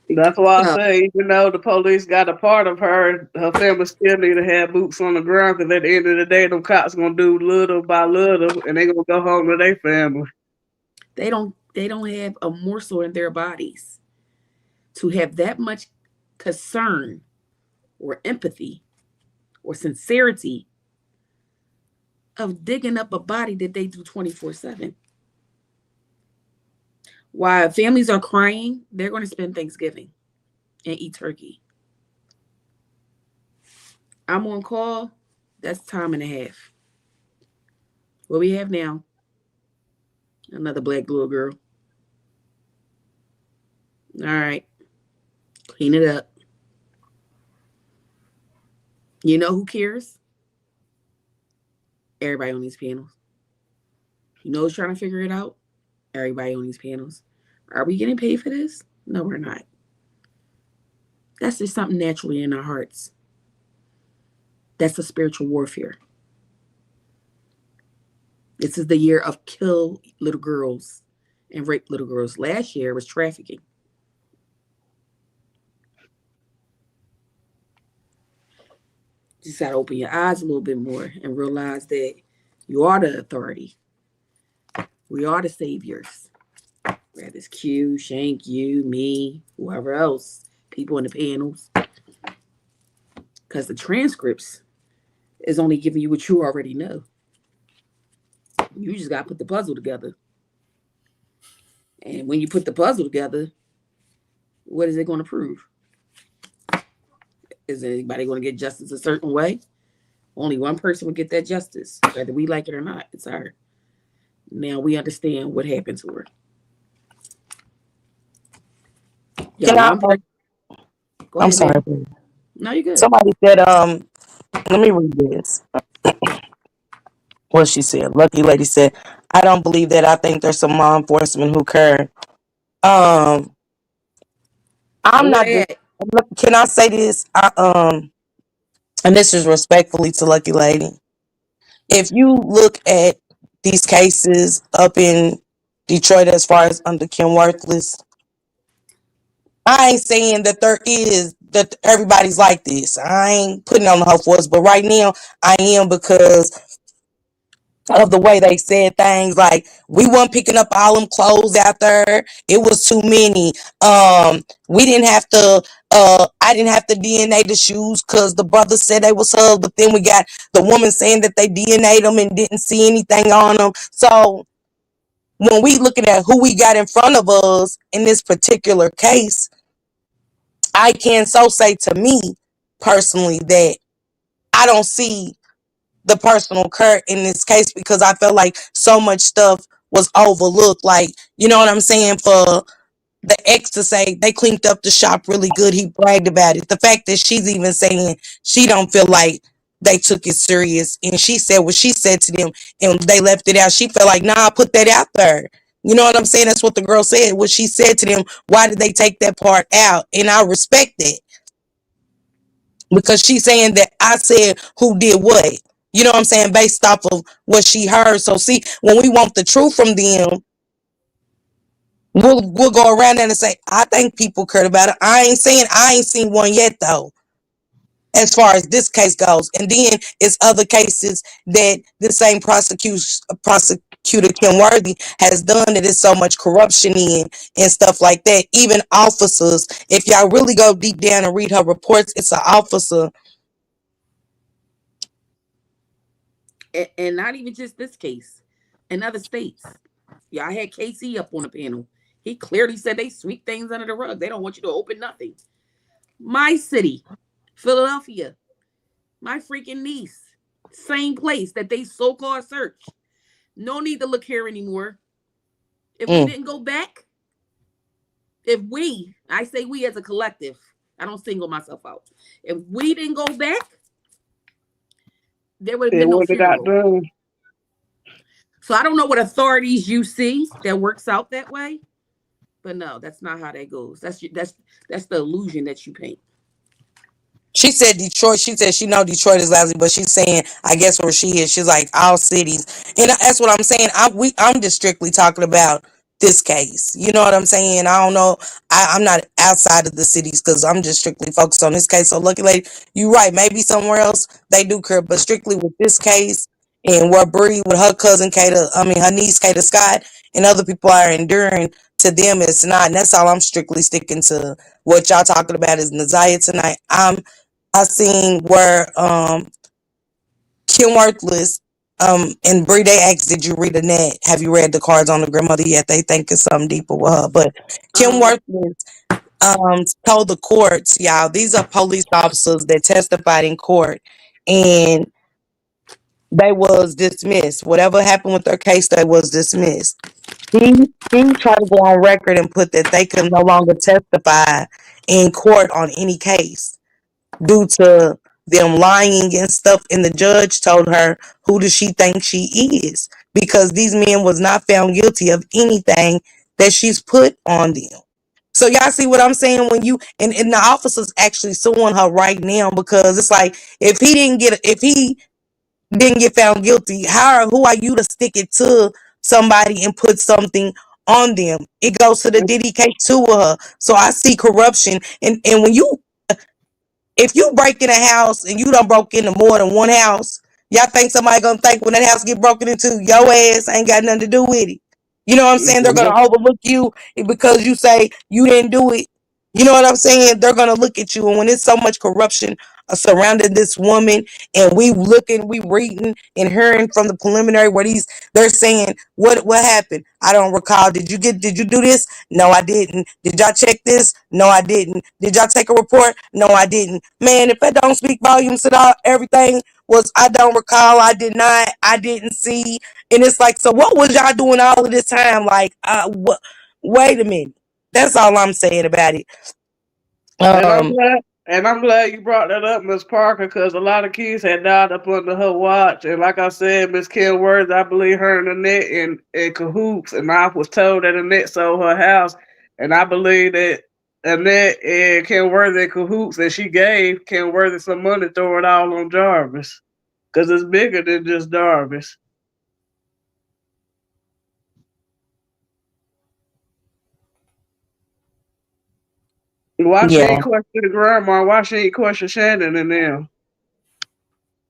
[SPEAKER 4] That's why I
[SPEAKER 5] So
[SPEAKER 4] say, even though the police got a part of her, her family still need to have boots on the ground. Because at the end of the day, them cops gonna do little by little, and they gonna go home to their family.
[SPEAKER 5] they don't have a morsel in their bodies to have that much concern or empathy or sincerity of digging up a body that they do 24/7. While families are crying, they're going to spend Thanksgiving and eat turkey. I'm on call. That's time and a half. What we have now, another black little girl. All right, clean it up. You know who cares? Everybody on these panels. You know who's trying to figure it out? Everybody on these panels. Are we getting paid for this? No, we're not. That's just something naturally in our hearts. That's a spiritual warfare. This is the year of kill little girls and rape little girls. Last year was trafficking. Just got to open your eyes a little bit more and realize that you are the authority. We are the saviors. Whether it's Q, Shank, you, me, whoever else, people in the panels. Because the transcripts is only giving you what you already know. You just got to put the puzzle together. And when you put the puzzle together, what is it going to prove? Is anybody going to get justice a certain way? Only one person will get that justice, whether we like it or not. It's her. Now we understand what happened to her.
[SPEAKER 6] Can
[SPEAKER 5] Yo,
[SPEAKER 6] I?
[SPEAKER 5] I'm very. Go
[SPEAKER 6] I'm
[SPEAKER 5] ahead,
[SPEAKER 6] sorry.
[SPEAKER 5] baby. No, you're good.
[SPEAKER 6] Somebody said, let me read this. What she said. Lucky lady said, I don't believe that. I think there's some law enforcement who care. Um, I'm
[SPEAKER 5] Or
[SPEAKER 6] not.
[SPEAKER 5] that.
[SPEAKER 6] Can I say this? And this is respectfully to Lucky Lady. If you look at these cases up in Detroit, as far as under Kim Worthless, I ain't saying that there is that everybody's like this. I ain't putting on the whole force, but right now I am, because of the way they said things. Like, we weren't picking up all them clothes out there. It was too many. We didn't have to. I didn't have to DNA the shoes because the brother said they was hers, but then we got the woman saying that they DNA'd them and didn't see anything on them. So when we looking at who we got in front of us in this particular case, I can so say to me personally that I don't see the personal Kurt in this case, because I felt like so much stuff was overlooked. Like, you know what I'm saying? For the ex to say they cleaned up the shop really good. He bragged about it. The fact that she's even saying she don't feel like they took it serious, and she said what she said to them, and they left it out. She felt like, nah, put that out there. You know what I'm saying? That's what the girl said. What she said to them. Why did they take that part out? And I respect it because she's saying that I said who did what. You know what I'm saying? Based off of what she heard. So see, when we want the truth from them, we'll go around there and say, I think people cared about it. I ain't saying I ain't seen one yet though, as far as this case goes. And then it's other cases that the same prosecutor Kim Worthy has done that is so much corruption in and stuff like that. Even officers, if y'all really go deep down and read her reports, it's an officer.
[SPEAKER 5] And not even just this case, in other states. Yeah, I had KC up on the panel. He clearly said they sweep things under the rug. They don't want you to open nothing. My city, Philadelphia, my freaking niece, same place that they so-called search. No need to look here anymore. If we didn't go back, I say we as a collective, I don't single myself out. If we didn't go back, there would have been no funeral. So I don't know what authorities you see that works out that way, but no, that's not how that goes. That's the illusion that you paint.
[SPEAKER 6] She said Detroit. She said she know Detroit is lousy, but she's saying I guess where she is, she's like all cities, and that's what I'm saying. I'm just strictly talking about this case. You know what I'm saying? I don't know. I'm not outside of the cities because I'm just strictly focused on this case. So, lucky lady, you're right. Maybe somewhere else they do care, but strictly with this case and where Bree with her cousin Kata, I mean her niece Kata Scott, and other people are enduring. To them, it's not. And that's all I'm strictly sticking to. What y'all talking about is Naziah tonight. I seen where Kim Worthless and Bree, they asked, did you read Annette? Have you read the cards on the grandmother yet? They think it's something deeper with her. But Kim Worthless told the courts, y'all, these are police officers that testified in court and they was dismissed. Whatever happened with their case, they was dismissed. He tried to go on record and put that they could no longer testify in court on any case due to them lying and stuff. And the judge told her, who does she think she is? Because these men was not found guilty of anything that she's put on them. So y'all see what I'm saying? When you and the officer's actually suing her right now because it's like if he didn't get found guilty, who are you to stick it to somebody and put something on them? It goes to the Diddy case too with her. So I see corruption and when you if you break in a house and you done broke into more than one house, y'all think somebody gonna think when that house get broken into, your ass ain't got nothing to do with it. You know what I'm saying? They're gonna overlook you because you say you didn't do it. You know what I'm saying? They're gonna look at you, and when it's so much corruption surrounding this woman, and we reading and hearing from the preliminary where they're saying what happened. I don't recall. Did you do this? No, I didn't. Did y'all check this? No, I didn't. Did y'all take a report? No, I didn't. Man, if that don't speak volumes at all, everything was I don't recall, I did not, I didn't see. And it's like, so what was y'all doing all of this time? Like, what? Wait a minute. That's all I'm saying about it.
[SPEAKER 4] And I'm glad you brought that up, Miss Parker, because a lot of kids had died up under her watch. And like I said, Miss Kim Worth, I believe her and Annette in cahoots. And I was told that Annette sold her house. And I believe that Annette and Kim Worth in cahoots, and she gave Kim Worth some money to throw it all on Jarvis. Because it's bigger than just Jarvis. Why she
[SPEAKER 6] Yeah.
[SPEAKER 4] ain't question the grandma? Why she ain't question Shannon and them?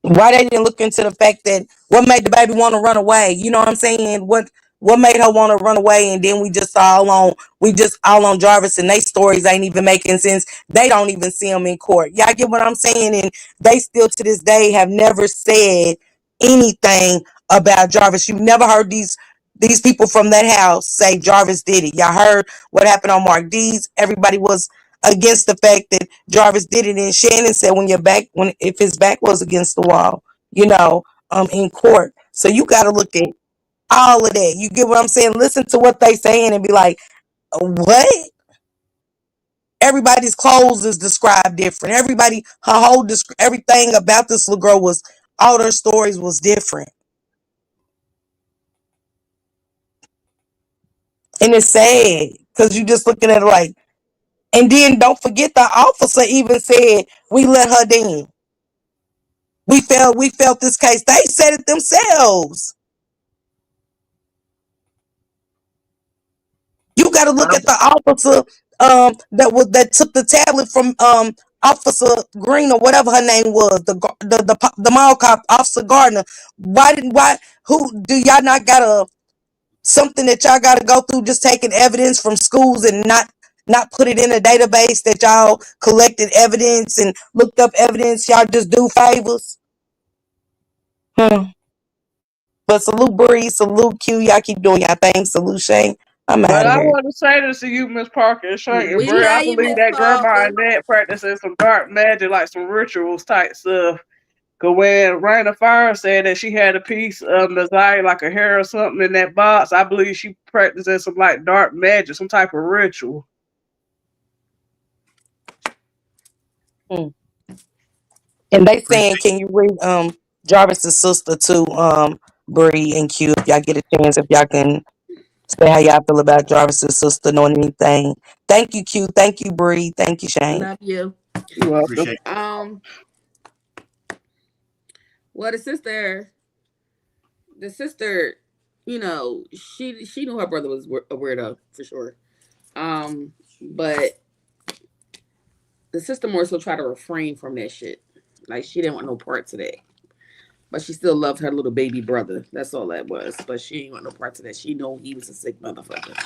[SPEAKER 6] Why they didn't look into the fact that what made the baby want to run away? You know what I'm saying? What made her want to run away? And then we just all on Jarvis, and they stories ain't even making sense. They don't even see them in court. Y'all get what I'm saying? And they still to this day have never said anything about Jarvis. You've never heard these people from that house say Jarvis did it. Y'all heard what happened on Mark D's. Everybody was against the fact that Jarvis did it. And Shannon said if his back was against the wall, in court. So you got to look at all of that. You get what I'm saying? Listen to what they saying and be like, what? Everybody's clothes is described different. Everybody, her whole everything about this little girl was, all their stories was different. And it's sad because you just looking at it like, and then don't forget the officer even said we let her in. We felt this case. They said it themselves. You got to look at the officer that took the tablet from Officer Green or whatever her name was, the mall cop, Officer Gardner. Why who do y'all not got something that y'all got to go through just taking evidence from schools and not put it in a database that y'all collected evidence and looked up evidence? Y'all just do favors. But salute Bree, salute Q. Y'all keep doing y'all thing. Salute Shane. I'm out
[SPEAKER 4] But
[SPEAKER 6] of
[SPEAKER 4] I
[SPEAKER 6] here.
[SPEAKER 4] want to say this to you, Miss Parker and Shank and
[SPEAKER 5] We
[SPEAKER 4] Bree. I
[SPEAKER 5] love you,
[SPEAKER 4] believe
[SPEAKER 5] Miss
[SPEAKER 4] that grandma
[SPEAKER 5] Parker.
[SPEAKER 4] and dad practicing some dark magic, like some rituals type stuff. Cause when Raina Fire said that she had a piece of Nazai, like a hair or something in that box, I believe she practicing some like dark magic, some type of ritual.
[SPEAKER 6] And they saying,
[SPEAKER 1] Appreciate
[SPEAKER 6] can you read Jarvis's sister too, Bree and Q, if y'all get a chance, if y'all can say how y'all feel about Jarvis's sister, knowing anything. Thank you, Q. Thank you, Bree. Thank you, Shane.
[SPEAKER 5] Love you.
[SPEAKER 4] You're welcome.
[SPEAKER 1] appreciate
[SPEAKER 5] Well, the sister, she knew her brother was a weirdo for sure. But the sister more so tried to refrain from that shit. Like she didn't want no parts of that. But she still loved her little baby brother. That's all that was. But she ain't want no parts of that. She know he was a sick motherfucker.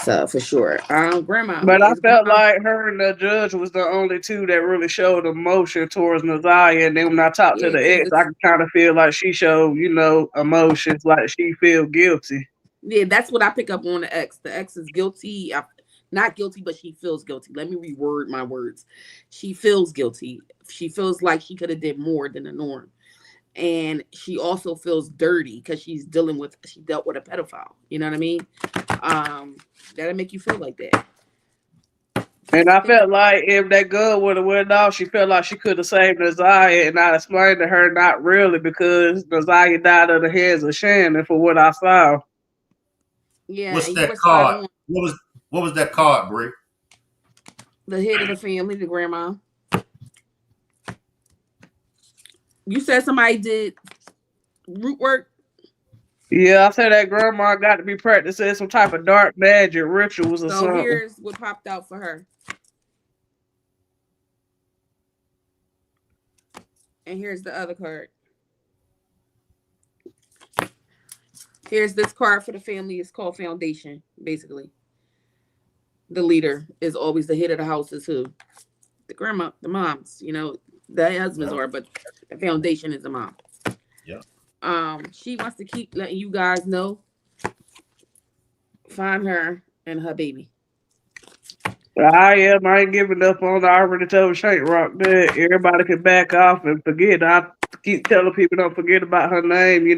[SPEAKER 5] So for sure. Grandma,
[SPEAKER 4] But I
[SPEAKER 5] is
[SPEAKER 4] felt
[SPEAKER 5] grandma
[SPEAKER 4] like her and the judge was the only two that really showed emotion towards Nazaya. And then when I talked to
[SPEAKER 5] yeah,
[SPEAKER 4] the
[SPEAKER 5] because
[SPEAKER 4] ex, I could kind of feel like she showed, emotions, like she feel guilty.
[SPEAKER 5] yeah, that's what I pick up on the ex. The ex is guilty. Not guilty, but she feels guilty. Let me reword my words. She feels guilty. She feels like she could have did more than the norm. And she also feels dirty because she dealt with a pedophile. You know what I mean? That'll make you feel like that.
[SPEAKER 4] And I felt like if that gun would have went off, she felt like she could have saved Nazaya. And I explained to her not really because Nazaya died at the hands of Shannon for what I saw.
[SPEAKER 5] Yeah,
[SPEAKER 1] What's
[SPEAKER 5] and you
[SPEAKER 1] that
[SPEAKER 5] were spot
[SPEAKER 1] card?
[SPEAKER 5] on.
[SPEAKER 1] What was that card, Bree?
[SPEAKER 5] The head of the family, the grandma. You said somebody did root work.
[SPEAKER 4] Yeah, I said that grandma got to be practicing some type of dark magic rituals or
[SPEAKER 5] So
[SPEAKER 4] something.
[SPEAKER 5] here's what popped out for her. And here's the other card. Here's this card for the family. It's called Foundation, basically. The leader is always the head of the house is who? The grandma, the moms, the husbands
[SPEAKER 1] Yeah.
[SPEAKER 5] are, but the foundation is the mom.
[SPEAKER 1] Yeah.
[SPEAKER 5] She wants to keep letting you guys know. Find her and her baby.
[SPEAKER 4] I am. I ain't giving up on. I already told Shank Rock that everybody can back off and forget. I keep telling people don't forget about her name.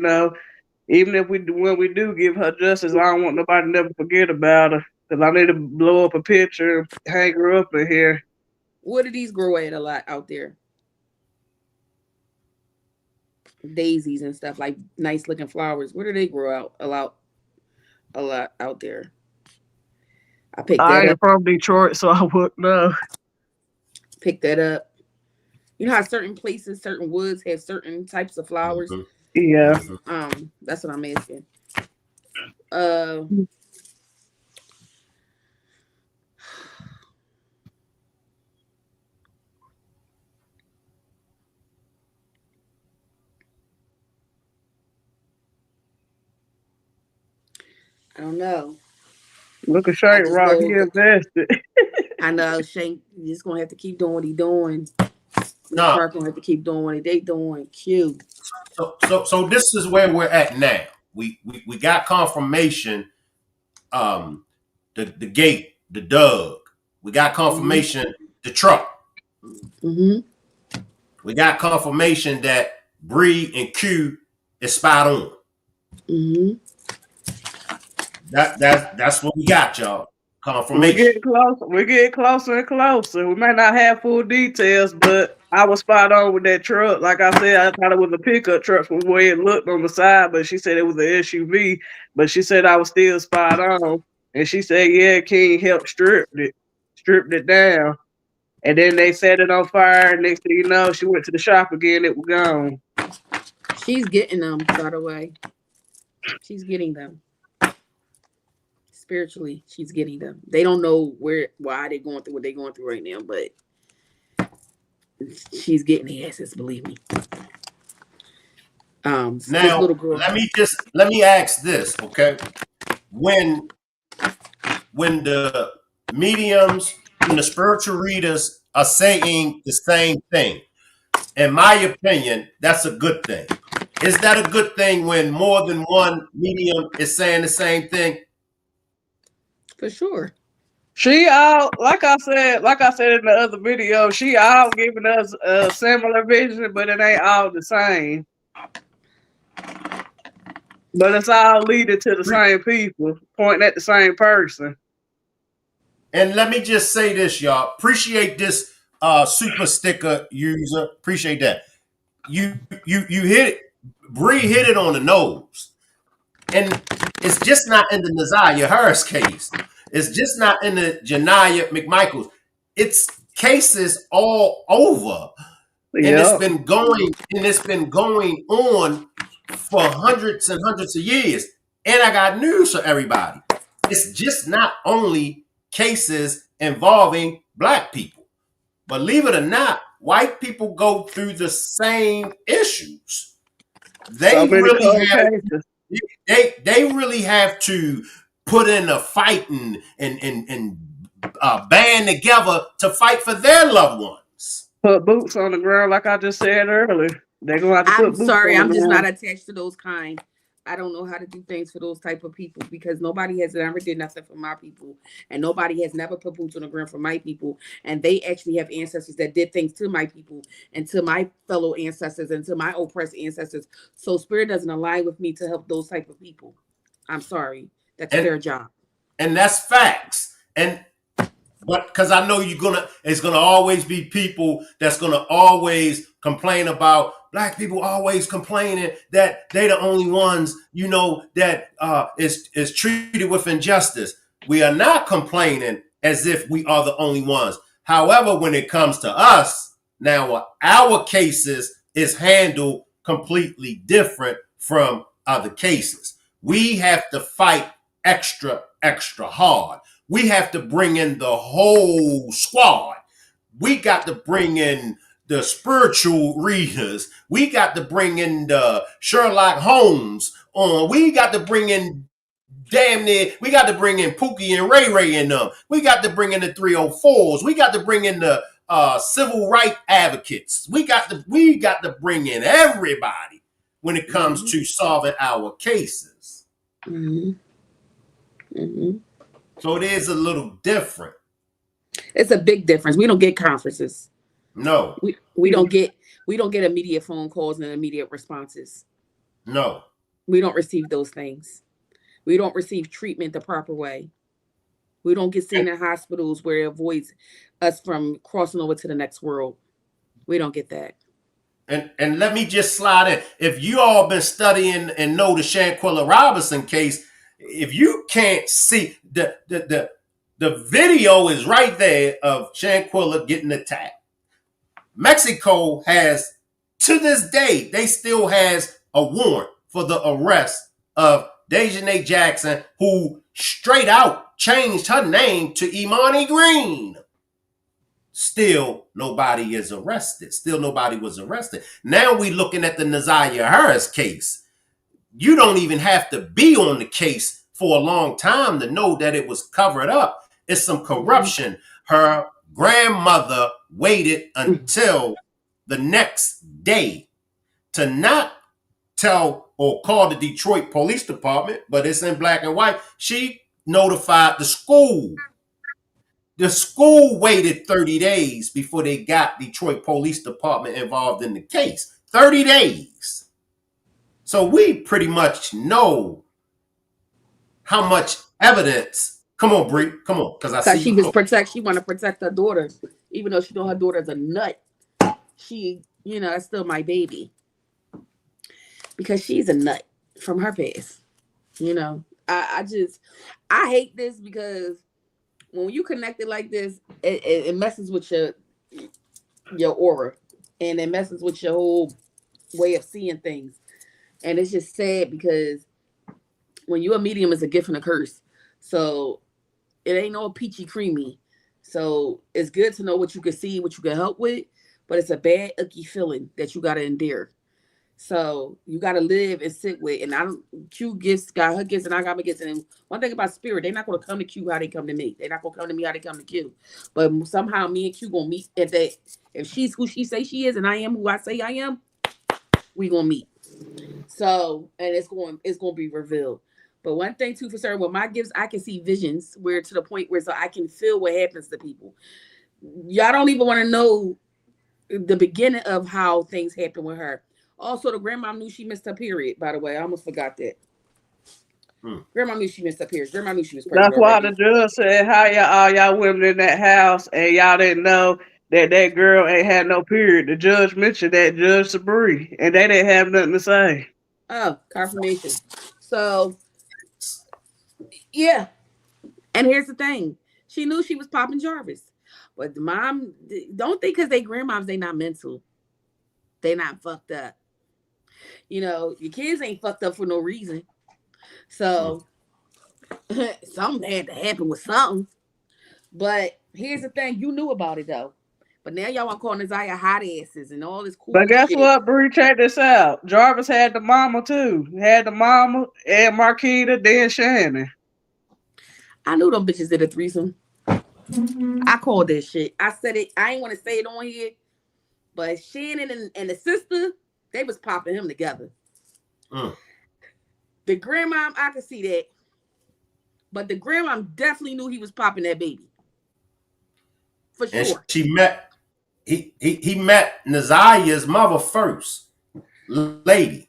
[SPEAKER 4] Even if when we do give her justice, I don't want nobody to never forget about her. Cause I need to blow up a picture and hang her up in here.
[SPEAKER 5] Where do these grow at a lot out there? Daisies and stuff, like nice looking flowers. Where do they grow out a lot out there? I picked
[SPEAKER 4] I
[SPEAKER 5] that up.
[SPEAKER 4] ain't from Detroit, so I wouldn't know.
[SPEAKER 5] Picked that up. You know how certain places, certain woods have certain types of flowers.
[SPEAKER 1] Mm-hmm.
[SPEAKER 4] Yeah.
[SPEAKER 1] Mm-hmm.
[SPEAKER 5] That's what I'm asking. Uh, I don't know.
[SPEAKER 4] Look at
[SPEAKER 5] I
[SPEAKER 4] Shank
[SPEAKER 5] just
[SPEAKER 4] Rock. He
[SPEAKER 5] know.
[SPEAKER 4] invested.
[SPEAKER 5] I know Shank just gonna have to keep doing what he doing. Miss
[SPEAKER 1] No.
[SPEAKER 5] Park gonna have to keep doing what they doing. Q.
[SPEAKER 1] So this is where we're at now. We got confirmation. The gate, the Doug. We got
[SPEAKER 5] Mm-hmm.
[SPEAKER 1] confirmation. The truck.
[SPEAKER 5] Mm-hmm.
[SPEAKER 1] We got confirmation that Bree and Q is spot on.
[SPEAKER 5] Mm-hmm.
[SPEAKER 1] That's what we got, y'all.
[SPEAKER 4] We
[SPEAKER 1] confirmation.
[SPEAKER 4] get closer. We get closer and closer. We might not have full details, but I was spot on with that truck. Like I said, I thought it was a pickup truck from the way it looked on the side, but she said it was an SUV. But she said I was still spot on, and she said, "Yeah, King helped stripped it down." And then they set it on fire. Next thing you know, she went to the shop again. It was gone.
[SPEAKER 5] She's getting them, by the way. She's getting them. Spiritually, she's getting them. They don't know why they're going through what they're going through right now, but she's getting the asses, believe me. This
[SPEAKER 1] Now,
[SPEAKER 5] little girl.
[SPEAKER 1] let me ask this, okay? When the mediums, when the spiritual readers are saying the same thing, in my opinion, that's a good thing. Is that a good thing when more than one medium is saying the same thing?
[SPEAKER 5] For sure.
[SPEAKER 4] She all like I said in the other video, she all giving us a similar vision, but it ain't all the same. But it's all leading to the same people, pointing at the same person.
[SPEAKER 1] And let me just say this, y'all. Appreciate this super sticker user. Appreciate that. You hit it. Bree hit it on the nose. And it's just not in the Naziah Harris case. It's just not in the Janiyah McMichaels. It's cases all over. And
[SPEAKER 4] Yeah.
[SPEAKER 1] it's been going on for hundreds and hundreds of years. And I got news for everybody. It's just not only cases involving black people. Believe it or not, white people go through the same issues. They really have to put in a fight and band together to fight for their loved ones.
[SPEAKER 4] Put boots on the ground, like I just said earlier. They're gonna have to put boots on the ground.
[SPEAKER 5] I'm just not attached to those kind. I don't know how to do things for those type of people because nobody has ever did nothing for my people, and nobody has never put boots on the ground for my people. And they actually have ancestors that did things to my people and to my fellow ancestors and to my oppressed ancestors. So spirit doesn't align with me to help those type of people. I'm sorry, that's their job,
[SPEAKER 1] and that's facts. But because I know it's gonna always be people that's gonna always complain about black people always complaining that they the only ones, that is treated with injustice. We are not complaining as if we are the only ones. However, when it comes to us, now our cases is handled completely different from other cases. We have to fight extra hard. We have to bring in the whole squad. We got to bring in the spiritual readers. We got to bring in the Sherlock Holmes. We got to bring in we got to bring in Pookie and Ray Ray and them. We got to bring in the 304s. We got to bring in the civil rights advocates. We got to bring in everybody when it comes to solving our cases.
[SPEAKER 5] Mm-hmm. Mm-hmm.
[SPEAKER 1] So it is a little different.
[SPEAKER 5] It's a big difference. We don't get conferences.
[SPEAKER 1] No.
[SPEAKER 5] We don't get immediate phone calls and immediate responses.
[SPEAKER 1] No.
[SPEAKER 5] We don't receive those things. We don't receive treatment the proper way. We don't get seen in hospitals where it avoids us from crossing over to the next world. We don't get that.
[SPEAKER 1] And let me just slide in. If you all been studying and know the Shanquella Robinson case, if you can't see the video is right there of Shanquella getting attacked. Mexico has, to this day, they still has a warrant for the arrest of Dejanay Jackson, who straight out changed her name to Imani Green. Still, nobody is arrested. Still, nobody was arrested. Now we looking at the Naziah Harris case. You don't even have to be on the case for a long time to know that it was covered up. It's some corruption. Her grandmother waited until the next day to not tell or call the Detroit Police Department, but it's in black and white. She notified the school. The school waited 30 days before they got Detroit Police Department involved in the case. 30 days. So we pretty much know how much evidence Come on, Bree. Come on, because I
[SPEAKER 5] Because
[SPEAKER 1] see
[SPEAKER 5] she
[SPEAKER 1] you.
[SPEAKER 5] was she want to protect her daughter, even though she know her daughter's a nut. She, that's still my baby because she's a nut from her past. I hate this because when you connect it like this, it messes with your aura, and it messes with your whole way of seeing things. And it's just sad because when you're a medium, it's a gift and a curse. So it ain't no peachy creamy. So it's good to know what you can see, what you can help with, but it's a bad icky feeling that you gotta endure. So you gotta live and sit with. And I don't Q gifts got her gifts and I got my gifts. And one thing about spirit, they're not gonna come to Q how they come to me. They're not gonna come to me how they come to Q. But somehow me and Q gonna meet at that. If she's who she say she is and I am who I say I am, we gonna meet. So and it's gonna be revealed. But one thing too for certain, with my gifts, I can see visions where to the point where so I can feel what happens to people. Y'all don't even want to know the beginning of how things happen with her. Also, the grandma knew she missed her period, by the way. I almost forgot that. Grandma knew she missed her period. Grandma knew she was pregnant
[SPEAKER 4] That's why
[SPEAKER 5] already.
[SPEAKER 4] the judge said, "How y'all women in that house and y'all didn't know that girl ain't had no period." The judge mentioned that Judge Bree, and they didn't have nothing to say.
[SPEAKER 5] Oh, confirmation. So, yeah. And here's the thing. She knew she was popping Jarvis. But the mom, don't think because they grandmoms, they not mental. They not fucked up. Your kids ain't fucked up for no reason. So something had to happen with something. But here's the thing, you knew about it though. But now y'all want to call Nasiah hot asses and all this
[SPEAKER 4] But
[SPEAKER 5] cool
[SPEAKER 4] guess
[SPEAKER 5] shit.
[SPEAKER 4] what, Bree? Check this out. Jarvis had the mama too. Had the mama and Marquita, then Shannon.
[SPEAKER 5] I knew them bitches did a threesome. I called that shit. I said it. I ain't want to say it on here, but Shannon and the sister, they was popping him together. The grandmom, I could see that. But the grandmom definitely knew he was popping that baby. For
[SPEAKER 1] And
[SPEAKER 5] sure.
[SPEAKER 1] she met he met Nazaya's mother first, lady.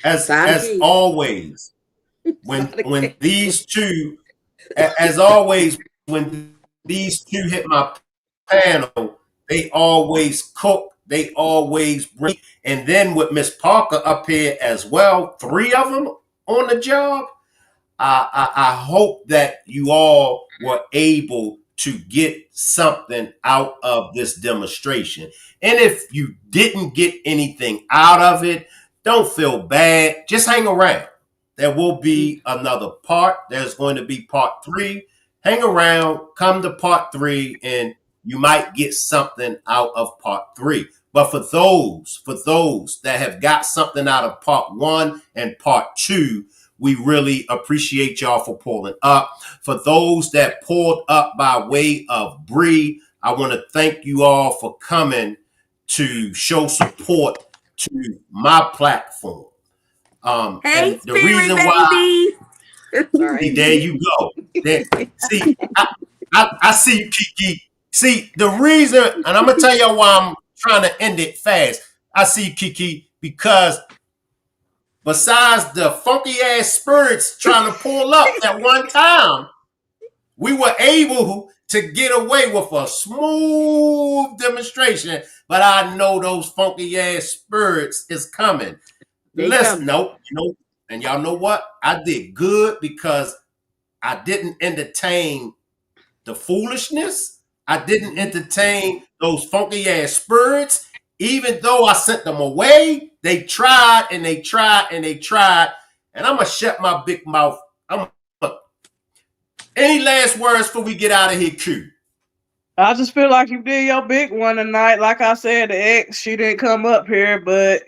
[SPEAKER 1] As always, when these two, as always, when these two hit my panel, they always cook, they always bring, and then with Miss Parker up here as well, 3 of them on the job. I hope that you all were able to get something out of this demonstration. And if you didn't get anything out of it, don't feel bad. Just hang around. There will be another part. There's going to be part 3. Hang around, come to part 3, and you might get something out of part 3. But for those that have got something out of part 1 and part 2, we really appreciate y'all for pulling up. For those that pulled up by way of Bree, I want to thank you all for coming to show support to my platform.
[SPEAKER 5] Hey,
[SPEAKER 1] And the
[SPEAKER 5] spirit
[SPEAKER 1] reason why,
[SPEAKER 5] baby. Sorry.
[SPEAKER 1] there you go. There, see, I see you, Kiki. See, the reason, and I'm going to tell y'all why I'm trying to end it fast. I see you, Kiki, because besides the funky ass spirits trying to pull up at one time, we were able to get away with a smooth demonstration. But I know those funky ass spirits is coming. Listen, nope. And y'all know what? I did good because I didn't entertain the foolishness. I didn't entertain those funky ass spirits. Even though I sent them away, they tried and they tried and they tried. And I'm going to shut my big mouth. Any last words before we get out of here, Q?
[SPEAKER 4] I just feel like you did your big one tonight. Like I said, the ex, she didn't come up here, but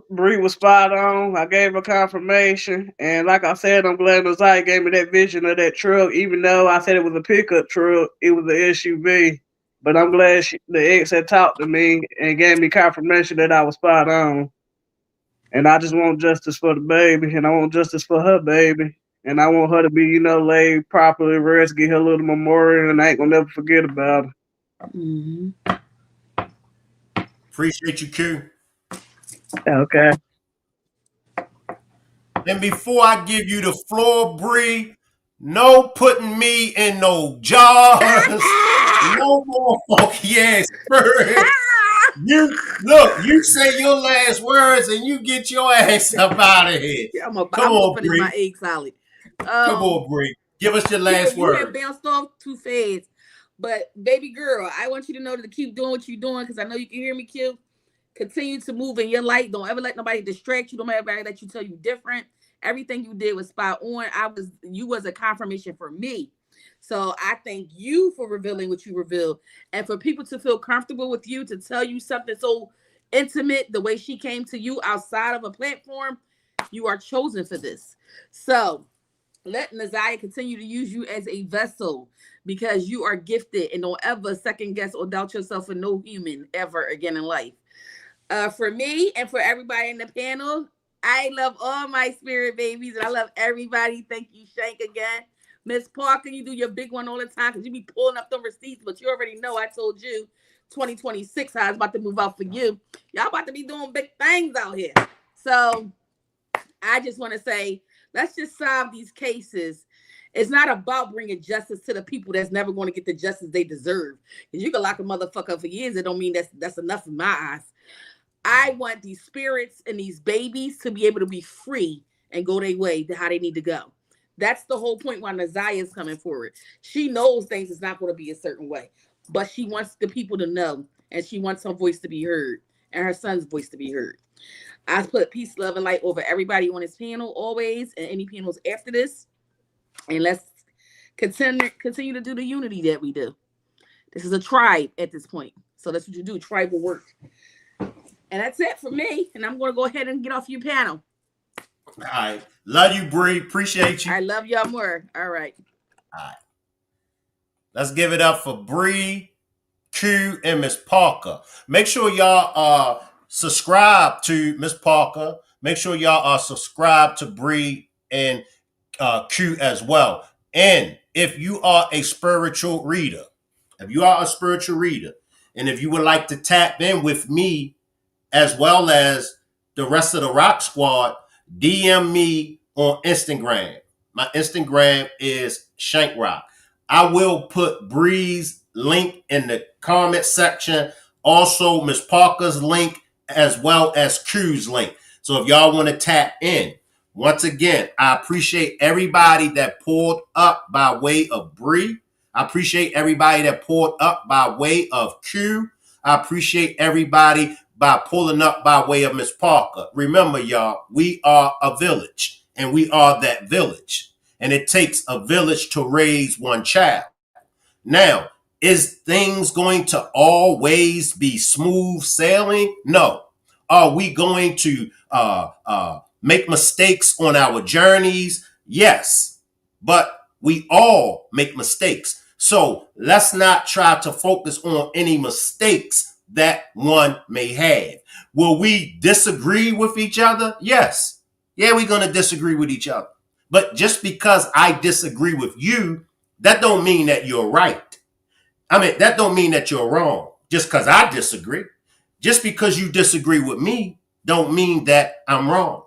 [SPEAKER 4] Bree was spot on. I gave her confirmation. And like I said, I'm glad Nasiah gave me that vision of that truck, even though I said it was a pickup truck, it was an SUV. But I'm glad the ex had talked to me and gave me confirmation that I was spot on. And I just want justice for the baby, and I want justice for her baby. And I want her to be, laid properly, rest, get her little memorial, and I ain't gonna never forget about her.
[SPEAKER 5] Mm-hmm.
[SPEAKER 1] Appreciate you, Q.
[SPEAKER 4] Okay.
[SPEAKER 1] And before I give you the floor, Bree, no putting me in no jars. No more funky ass spirit. You look, you say your last words and you get your ass up out of here.
[SPEAKER 5] Yeah,
[SPEAKER 1] Come
[SPEAKER 5] I'm gonna
[SPEAKER 1] on,
[SPEAKER 5] finish my
[SPEAKER 1] Bree.
[SPEAKER 5] egg salad.
[SPEAKER 1] Come on, Bree. Give us your
[SPEAKER 5] Q,
[SPEAKER 1] last
[SPEAKER 5] you have
[SPEAKER 1] word.
[SPEAKER 5] bounced off too fast. But baby girl, I want you to know to keep doing what you're doing because I know you can hear me, Q. Continue to move in your light. Don't ever let nobody distract you. Don't ever let you tell you different. Everything you did was spot on. You was a confirmation for me. So I thank you for revealing what you revealed. And for people to feel comfortable with you to tell you something so intimate, the way she came to you outside of a platform, you are chosen for this. So let Naziah continue to use you as a vessel because you are gifted and don't ever second guess or doubt yourself for no human ever again in life. For me and for everybody in the panel, I love all my spirit babies and I love everybody. Thank you, Shank, again. Miss Parker, you do your big one all the time because you be pulling up them receipts, but you already know I told you 2026 how I was about to move out for you. Y'all about to be doing big things out here. So I just want to say, let's just solve these cases. It's not about bringing justice to the people that's never going to get the justice they deserve. Because you can lock a motherfucker up for years. It don't mean that's enough in my eyes. I want these spirits and these babies to be able to be free and go their way to how they need to go. That's the whole point why Naziah is coming forward. She knows things is not going to be a certain way, but she wants the people to know, and she wants her voice to be heard and her son's voice to be heard. I put peace, love, and light over everybody on this panel always, and any panels after this. And let's continue to do the unity that we do. This is a tribe at this point, so that's what you do. Tribal work. And that's it for me. And I'm going to go ahead and get off your panel.
[SPEAKER 1] All right. Love you, Bree. Appreciate you.
[SPEAKER 5] I love y'all more. All right.
[SPEAKER 1] All right. Let's give it up for Bree, Q, and Miss Parker. Make sure y'all subscribe to Miss Parker. Make sure y'all are subscribed to Bree and Q as well. And if you are a spiritual reader, and if you would like to tap in with me as well as the rest of the Rock Squad, DM me on Instagram. My Instagram is Shankrock. I will put Bree's link in the comment section. Also, Miss Parker's link as well as Q's link. So if y'all want to tap in, once again, I appreciate everybody that pulled up by way of Bree. I appreciate everybody that pulled up by way of Q. I appreciate everybody by pulling up by way of Miss Parker. Remember, y'all, we are a village, and we are that village. And it takes a village to raise one child. Now, is things going to always be smooth sailing? No. Are we going to make mistakes on our journeys? Yes. But we all make mistakes. So let's not try to focus on any mistakes that one may have. Will we disagree with each other? Yes. Yeah, we're going to disagree with each other. But just because I disagree with you, that don't mean that you're right. I mean, that don't mean that you're wrong. Just because I disagree. Just because you disagree with me don't mean that I'm wrong.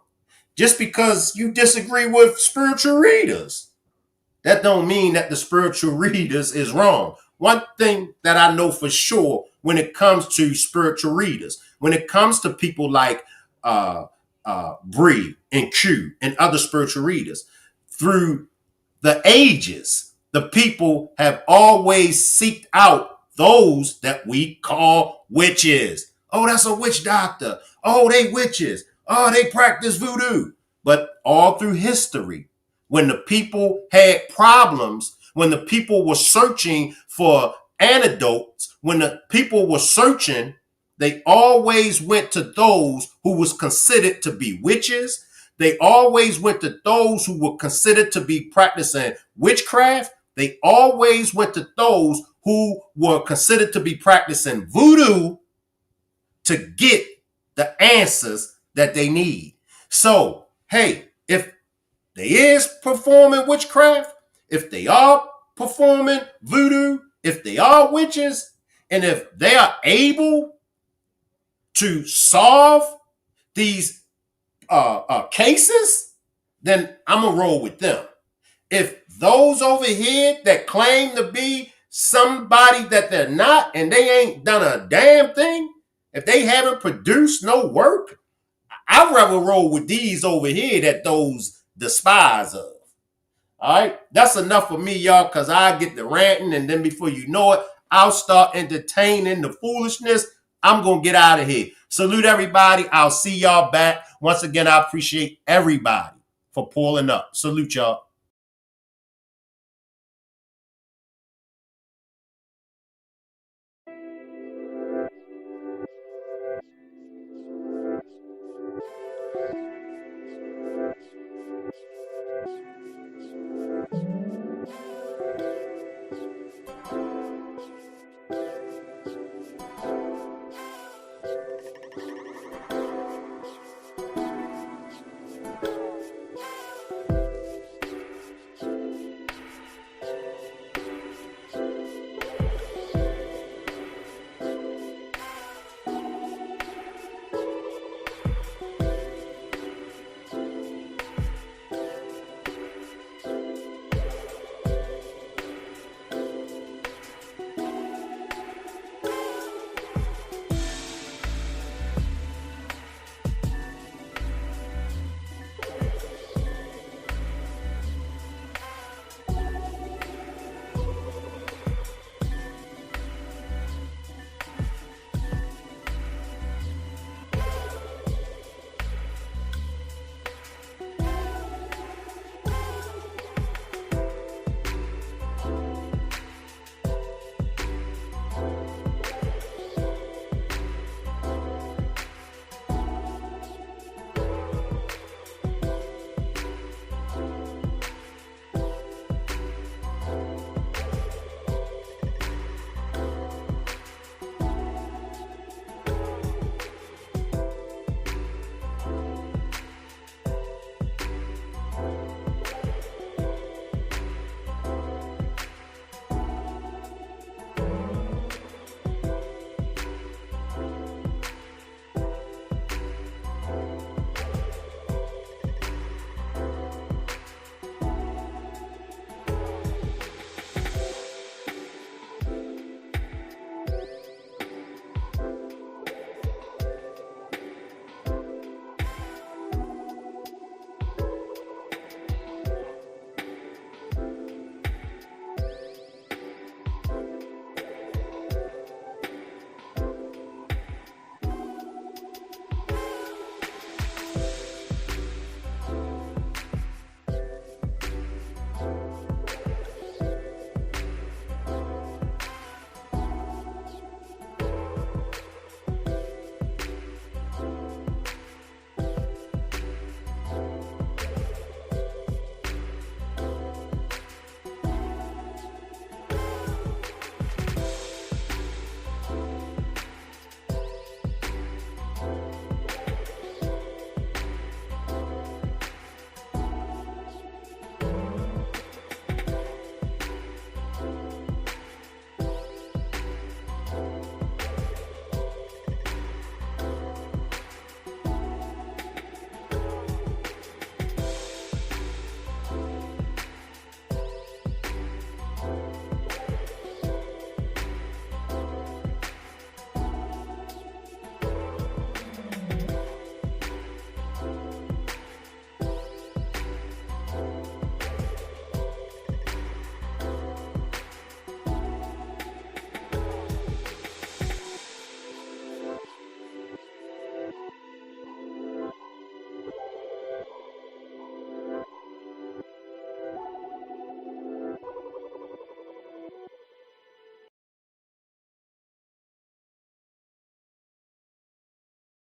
[SPEAKER 1] Just because you disagree with spiritual readers, that don't mean that the spiritual readers is wrong. One thing that I know for sure when it comes to spiritual readers, when it comes to people like Bree and Q and other spiritual readers, through the ages, the people have always seeked out those that we call witches. Oh, that's a witch doctor. Oh, they witches. Oh, they practice voodoo. But all through history, when the people had problems, when the people were searching for antidotes, when the people were searching, they always went to those who was considered to be witches. They always went to those who were considered to be practicing witchcraft. They always went to those who were considered to be practicing voodoo to get the answers that they need. So, hey, if they is performing witchcraft, if they are performing voodoo, if they are witches, and if they are able to solve these cases, then I'm going to roll with them. If those over here that claim to be somebody that they're not and they ain't done a damn thing, if they haven't produced no work, I'd rather roll with these over here that those despise of. All right, that's enough for me, y'all, because I get the ranting, and then before you know it, I'll start entertaining the foolishness. I'm going to get out of here. Salute everybody. I'll see y'all back. Once again, I appreciate everybody for pulling up. Salute y'all.